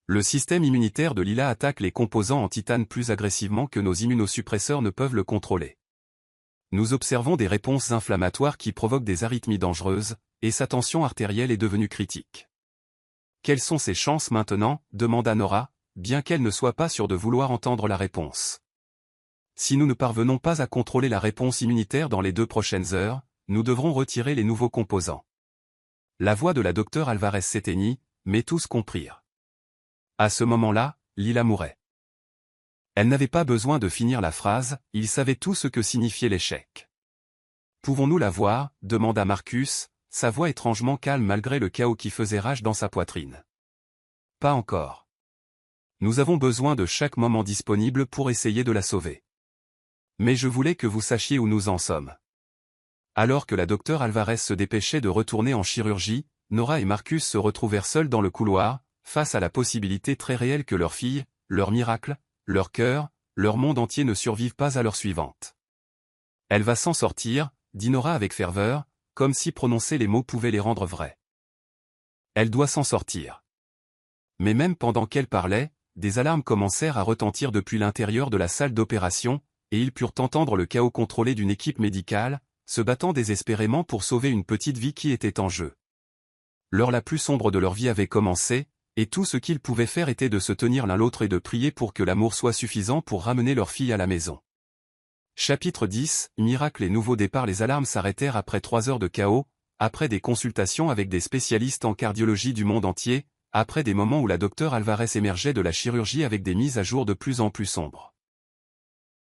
Le système immunitaire de Lila attaque les composants en titane plus agressivement que nos immunosuppresseurs ne peuvent le contrôler. Nous observons des réponses inflammatoires qui provoquent des arythmies dangereuses, et sa tension artérielle est devenue critique. Quelles sont ses chances maintenant, demanda Nora, bien qu'elle ne soit pas sûre de vouloir entendre la réponse. Si nous ne parvenons pas à contrôler la réponse immunitaire dans les 2 prochaines heures, nous devrons retirer les nouveaux composants. La voix de la docteure Alvarez s'éteignit, mais tous comprirent. À ce moment-là, Lila mourait. Elle n'avait pas besoin de finir la phrase, il savait tout ce que signifiait l'échec. « Pouvons-nous la voir » demanda Marcus, sa voix étrangement calme malgré le chaos qui faisait rage dans sa poitrine. « Pas encore. Nous avons besoin de chaque moment disponible pour essayer de la sauver. Mais je voulais que vous sachiez où nous en sommes. » Alors que la docteure Alvarez se dépêchait de retourner en chirurgie, Nora et Marcus se retrouvèrent seuls dans le couloir, face à la possibilité très réelle que leur fille, leur miracle, leur cœur, leur monde entier ne survivent pas à l'heure suivante. « Elle va s'en sortir » dit Nora avec ferveur, comme si prononcer les mots pouvait les rendre vrais. « Elle doit s'en sortir. » Mais même pendant qu'elle parlait, des alarmes commencèrent à retentir depuis l'intérieur de la salle d'opération, et ils purent entendre le chaos contrôlé d'une équipe médicale, se battant désespérément pour sauver une petite vie qui était en jeu. L'heure la plus sombre de leur vie avait commencé, et tout ce qu'ils pouvaient faire était de se tenir l'un l'autre et de prier pour que l'amour soit suffisant pour ramener leur fille à la maison. Chapitre 10, Miracle et nouveau départ. Les alarmes s'arrêtèrent après 3 heures de chaos, après des consultations avec des spécialistes en cardiologie du monde entier, après des moments où la docteure Alvarez émergeait de la chirurgie avec des mises à jour de plus en plus sombres.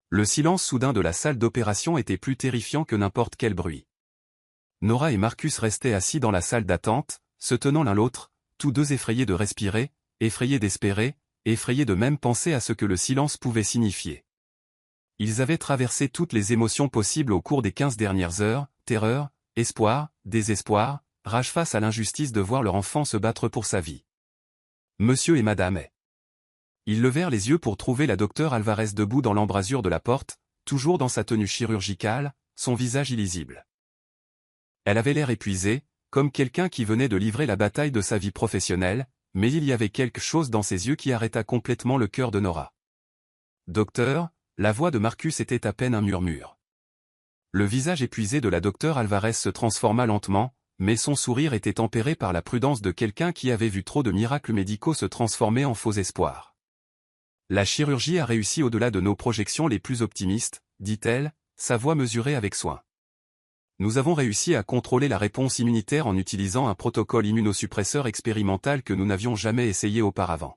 Le silence soudain de la salle d'opération était plus terrifiant que n'importe quel bruit. Nora et Marcus restaient assis dans la salle d'attente, se tenant l'un l'autre, tous deux effrayés de respirer, effrayés d'espérer, effrayés de même penser à ce que le silence pouvait signifier. Ils avaient traversé toutes les émotions possibles au cours des 15 dernières heures, terreur, espoir, désespoir, rage face à l'injustice de voir leur enfant se battre pour sa vie. Monsieur et Madame A. Ils levèrent les yeux pour trouver la docteure Alvarez debout dans l'embrasure de la porte, toujours dans sa tenue chirurgicale, son visage illisible. Elle avait l'air épuisée, comme quelqu'un qui venait de livrer la bataille de sa vie professionnelle, mais il y avait quelque chose dans ses yeux qui arrêta complètement le cœur de Nora. « Docteur » la voix de Marcus était à peine un murmure. Le visage épuisé de la docteure Alvarez se transforma lentement, mais son sourire était tempéré par la prudence de quelqu'un qui avait vu trop de miracles médicaux se transformer en faux espoirs. « La chirurgie a réussi au-delà de nos projections les plus optimistes, dit-elle, sa voix mesurée avec soin. Nous avons réussi à contrôler la réponse immunitaire en utilisant un protocole immunosuppresseur expérimental que nous n'avions jamais essayé auparavant.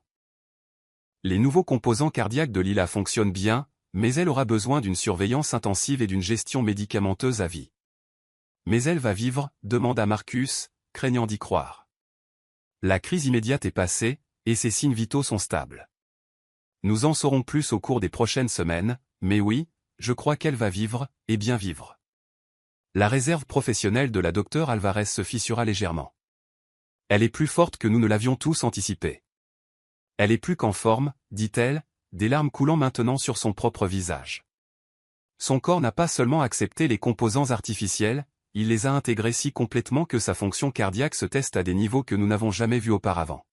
Les nouveaux composants cardiaques de Lila fonctionnent bien, mais elle aura besoin d'une surveillance intensive et d'une gestion médicamenteuse à vie. Mais elle va vivre, demanda Marcus, craignant d'y croire. La crise immédiate est passée, et ses signes vitaux sont stables. Nous en saurons plus au cours des prochaines semaines, mais oui, je crois qu'elle va vivre, et bien vivre. La réserve professionnelle de la docteure Alvarez se fissura légèrement. Elle est plus forte que nous ne l'avions tous anticipé. Elle est plus qu'en forme, dit-elle, des larmes coulant maintenant sur son propre visage. Son corps n'a pas seulement accepté les composants artificiels, il les a intégrés si complètement que sa fonction cardiaque se teste à des niveaux que nous n'avons jamais vus auparavant.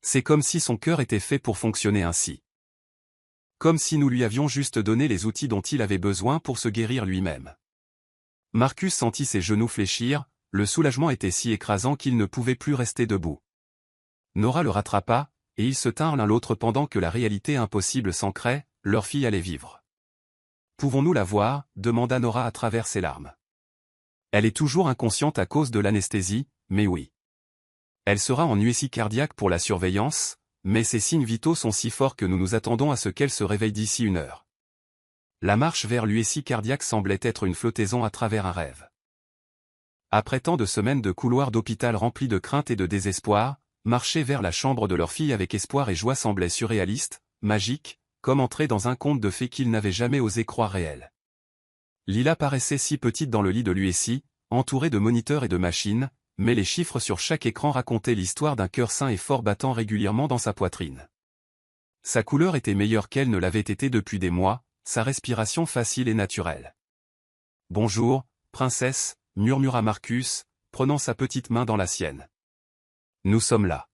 C'est comme si son cœur était fait pour fonctionner ainsi. Comme si nous lui avions juste donné les outils dont il avait besoin pour se guérir lui-même. Marcus sentit ses genoux fléchir, le soulagement était si écrasant qu'il ne pouvait plus rester debout. Nora le rattrapa, et ils se tinrent l'un l'autre pendant que la réalité impossible s'ancrait, leur fille allait vivre. « Pouvons-nous la voir » demanda Nora à travers ses larmes. Elle est toujours inconsciente à cause de l'anesthésie, mais oui. Elle sera en USI cardiaque pour la surveillance, mais ses signes vitaux sont si forts que nous nous attendons à ce qu'elle se réveille d'ici 1 heure. La marche vers l'USI cardiaque semblait être une flottaison à travers un rêve. Après tant de semaines de couloirs d'hôpital remplis de crainte et de désespoir, marcher vers la chambre de leur fille avec espoir et joie semblait surréaliste, magique, comme entrer dans un conte de fées qu'ils n'avaient jamais osé croire réel. Lila paraissait si petite dans le lit de l'USI, entourée de moniteurs et de machines, mais les chiffres sur chaque écran racontaient l'histoire d'un cœur sain et fort battant régulièrement dans sa poitrine. Sa couleur était meilleure qu'elle ne l'avait été depuis des mois, sa respiration facile et naturelle. « Bonjour, princesse », murmura Marcus, prenant sa petite main dans la sienne. « Nous sommes là.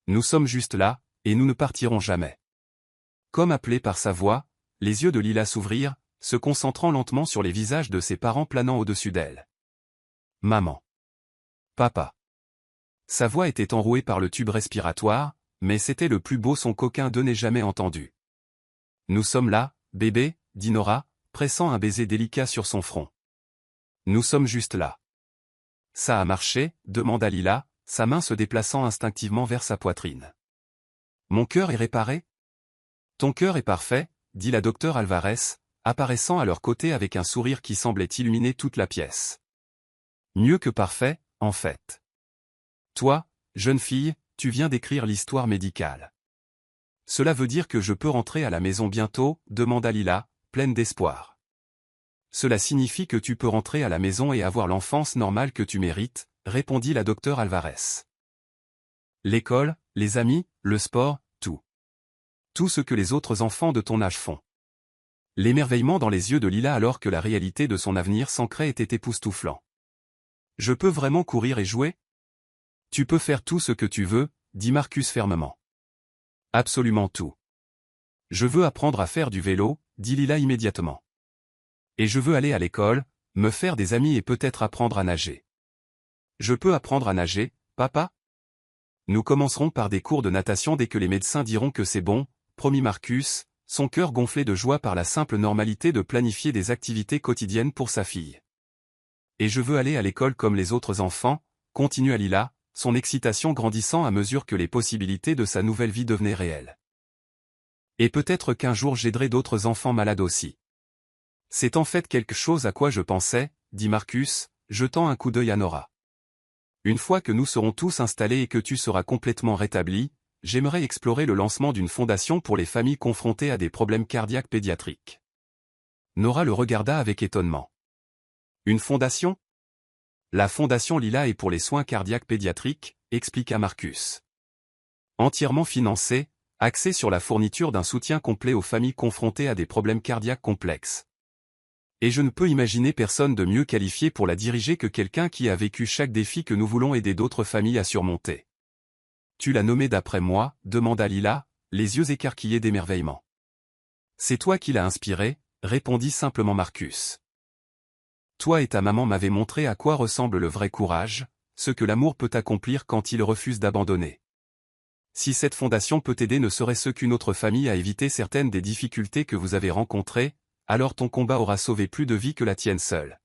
Nous sommes juste là, et nous ne partirons jamais. » Comme appelé par sa voix, les yeux de Lila s'ouvrirent, se concentrant lentement sur les visages de ses parents planant au-dessus d'elle. « Maman. Papa. » Sa voix était enrouée par le tube respiratoire, mais c'était le plus beau son qu'aucun d'eux n'ait jamais entendu. « Nous sommes là, bébé, » dit Nora, pressant un baiser délicat sur son front. « Nous sommes juste là. »« Ça a marché ?» demanda Lila, sa main se déplaçant instinctivement vers sa poitrine. « Mon cœur est réparé ?»« Ton cœur est parfait », dit la docteure Alvarez, apparaissant à leur côté avec un sourire qui semblait illuminer toute la pièce. « Mieux que parfait, en fait. Toi, jeune fille, tu viens d'écrire l'histoire médicale. »« Cela veut dire que je peux rentrer à la maison bientôt ?» demanda Lila, pleine d'espoir. « Cela signifie que tu peux rentrer à la maison et avoir l'enfance normale que tu mérites, » répondit la docteure Alvarez. « L'école, les amis, le sport, tout. Tout ce que les autres enfants de ton âge font. » L'émerveillement dans les yeux de Lila alors que la réalité de son avenir s'ancrait était époustouflant. « Je peux vraiment courir et jouer ? » « Tu peux faire tout ce que tu veux, » dit Marcus fermement. « Absolument tout. »« Je veux apprendre à faire du vélo, » dit Lila immédiatement. « Et je veux aller à l'école, me faire des amis et peut-être apprendre à nager. »« Je peux apprendre à nager, papa ? » « Nous commencerons par des cours de natation dès que les médecins diront que c'est bon, » promit Marcus, son cœur gonflé de joie par la simple normalité de planifier des activités quotidiennes pour sa fille. « Et je veux aller à l'école comme les autres enfants, » continua Lila, son excitation grandissant à mesure que les possibilités de sa nouvelle vie devenaient réelles. « Et peut-être qu'un jour j'aiderai d'autres enfants malades aussi. »« C'est en fait quelque chose à quoi je pensais, » dit Marcus, jetant un coup d'œil à Nora. « Une fois que nous serons tous installés et que tu seras complètement rétabli, j'aimerais explorer le lancement d'une fondation pour les familles confrontées à des problèmes cardiaques pédiatriques. » Nora le regarda avec étonnement. « Une fondation ? » « La fondation Lila est pour les soins cardiaques pédiatriques, » expliqua Marcus. « Entièrement financée, axée sur la fourniture d'un soutien complet aux familles confrontées à des problèmes cardiaques complexes. Et je ne peux imaginer personne de mieux qualifié pour la diriger que quelqu'un qui a vécu chaque défi que nous voulons aider d'autres familles à surmonter. »« Tu l'as nommé d'après moi ?» demanda Lila, les yeux écarquillés d'émerveillement. « C'est toi qui l'as inspiré » répondit simplement Marcus. « Toi et ta maman m'avez montré à quoi ressemble le vrai courage, ce que l'amour peut accomplir quand il refuse d'abandonner. Si cette fondation peut aider ne serait-ce qu'une autre famille à éviter certaines des difficultés que vous avez rencontrées, alors ton combat aura sauvé plus de vies que la tienne seule. »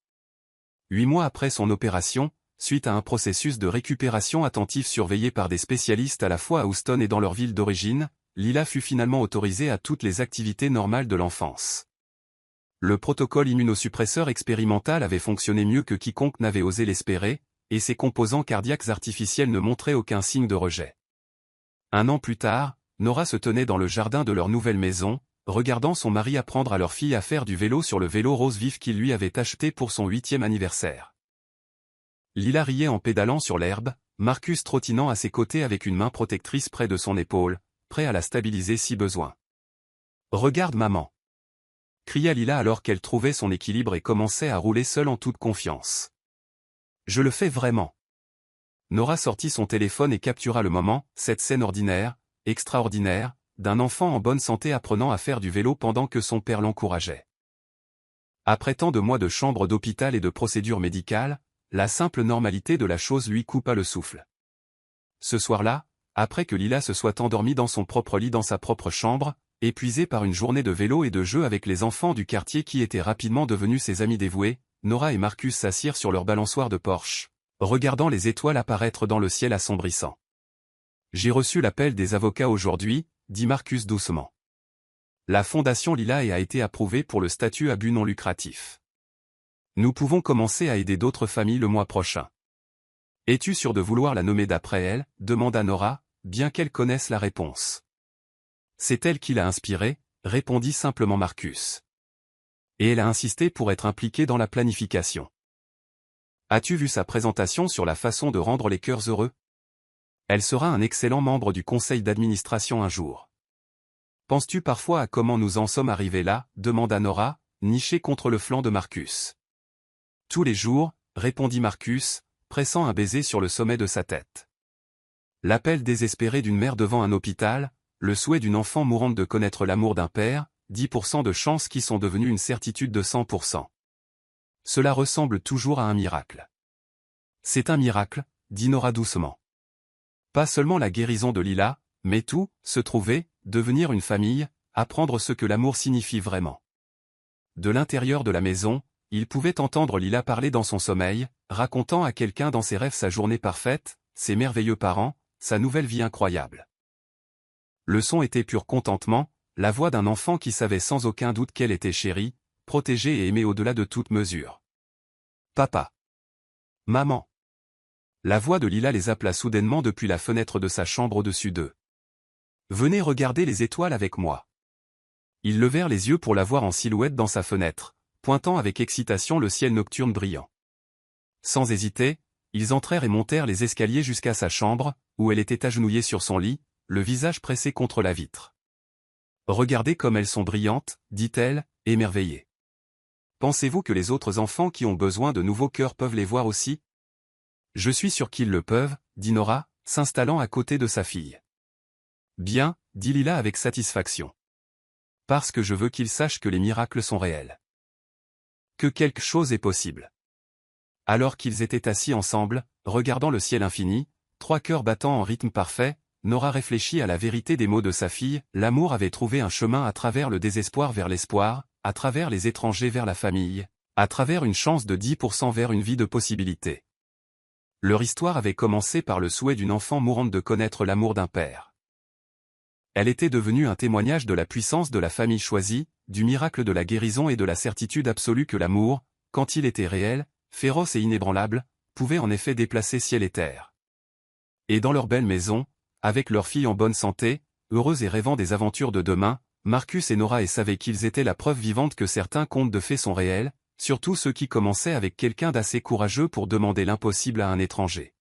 8 mois après son opération, suite à un processus de récupération attentif surveillé par des spécialistes à la fois à Houston et dans leur ville d'origine, Lila fut finalement autorisée à toutes les activités normales de l'enfance. Le protocole immunosuppresseur expérimental avait fonctionné mieux que quiconque n'avait osé l'espérer, et ses composants cardiaques artificiels ne montraient aucun signe de rejet. 1 an plus tard, Nora se tenait dans le jardin de leur nouvelle maison, regardant son mari apprendre à leur fille à faire du vélo sur le vélo rose vif qu'il lui avait acheté pour son 8e anniversaire. Lila riait en pédalant sur l'herbe, Marcus trottinant à ses côtés avec une main protectrice près de son épaule, prêt à la stabiliser si besoin. « Regarde maman !» cria Lila alors qu'elle trouvait son équilibre et commençait à rouler seule en toute confiance. « Je le fais vraiment. » Nora sortit son téléphone et captura le moment, cette scène ordinaire, extraordinaire, d'un enfant en bonne santé apprenant à faire du vélo pendant que son père l'encourageait. Après tant de mois de chambre d'hôpital et de procédures médicales, la simple normalité de la chose lui coupa le souffle. Ce soir-là, après que Lila se soit endormie dans son propre lit dans sa propre chambre, épuisée par une journée de vélo et de jeu avec les enfants du quartier qui étaient rapidement devenus ses amis dévoués, Nora et Marcus s'assirent sur leur balançoire de Porsche, regardant les étoiles apparaître dans le ciel assombrissant. « J'ai reçu l'appel des avocats aujourd'hui, » dit Marcus doucement. « La fondation Lila a été approuvée pour le statut à but non lucratif. Nous pouvons commencer à aider d'autres familles le mois prochain. »« Es-tu sûr de vouloir la nommer d'après elle ?» demanda Nora, bien qu'elle connaisse la réponse. « C'est elle qui l'a inspirée, » répondit simplement Marcus. « Et elle a insisté pour être impliquée dans la planification. » As-tu vu sa présentation sur la façon de rendre les cœurs heureux? Elle sera un excellent membre du conseil d'administration un jour. Penses-tu parfois à comment nous en sommes arrivés là? Demanda Nora, nichée contre le flanc de Marcus. Tous les jours, répondit Marcus, pressant un baiser sur le sommet de sa tête. L'appel désespéré d'une mère devant un hôpital, le souhait d'une enfant mourante de connaître l'amour d'un père, 10% de chances qui sont devenues une certitude de 100%. Cela ressemble toujours à un miracle. C'est un miracle, dit Nora doucement. Pas seulement la guérison de Lila, mais tout, se trouver, devenir une famille, apprendre ce que l'amour signifie vraiment. De l'intérieur de la maison, il pouvait entendre Lila parler dans son sommeil, racontant à quelqu'un dans ses rêves sa journée parfaite, ses merveilleux parents, sa nouvelle vie incroyable. Le son était pur contentement, la voix d'un enfant qui savait sans aucun doute qu'elle était chérie, protégée et aimée au-delà de toute mesure. Papa. Maman. La voix de Lila les appela soudainement depuis la fenêtre de sa chambre au-dessus d'eux. Venez regarder les étoiles avec moi. Ils levèrent les yeux pour la voir en silhouette dans sa fenêtre, pointant avec excitation le ciel nocturne brillant. Sans hésiter, ils entrèrent et montèrent les escaliers jusqu'à sa chambre, où elle était agenouillée sur son lit, le visage pressé contre la vitre. Regardez comme elles sont brillantes, dit-elle, émerveillée. Pensez-vous que les autres enfants qui ont besoin de nouveaux cœurs peuvent les voir aussi? Je suis sûr qu'ils le peuvent, dit Nora, s'installant à côté de sa fille. Bien, dit Lila avec satisfaction. Parce que je veux qu'ils sachent que les miracles sont réels. Que quelque chose est possible. Alors qu'ils étaient assis ensemble, regardant le ciel infini, trois cœurs battant en rythme parfait, Nora réfléchit à la vérité des mots de sa fille, l'amour avait trouvé un chemin à travers le désespoir vers l'espoir, à travers les étrangers vers la famille, à travers une chance de 10% vers une vie de possibilités. Leur histoire avait commencé par le souhait d'une enfant mourante de connaître l'amour d'un père. Elle était devenue un témoignage de la puissance de la famille choisie, du miracle de la guérison et de la certitude absolue que l'amour, quand il était réel, féroce et inébranlable, pouvait en effet déplacer ciel et terre. Et dans leur belle maison, avec leur fille en bonne santé, heureuse et rêvant des aventures de demain, Marcus et Nora savaient qu'ils étaient la preuve vivante que certains contes de fées sont réels, surtout ceux qui commençaient avec quelqu'un d'assez courageux pour demander l'impossible à un étranger.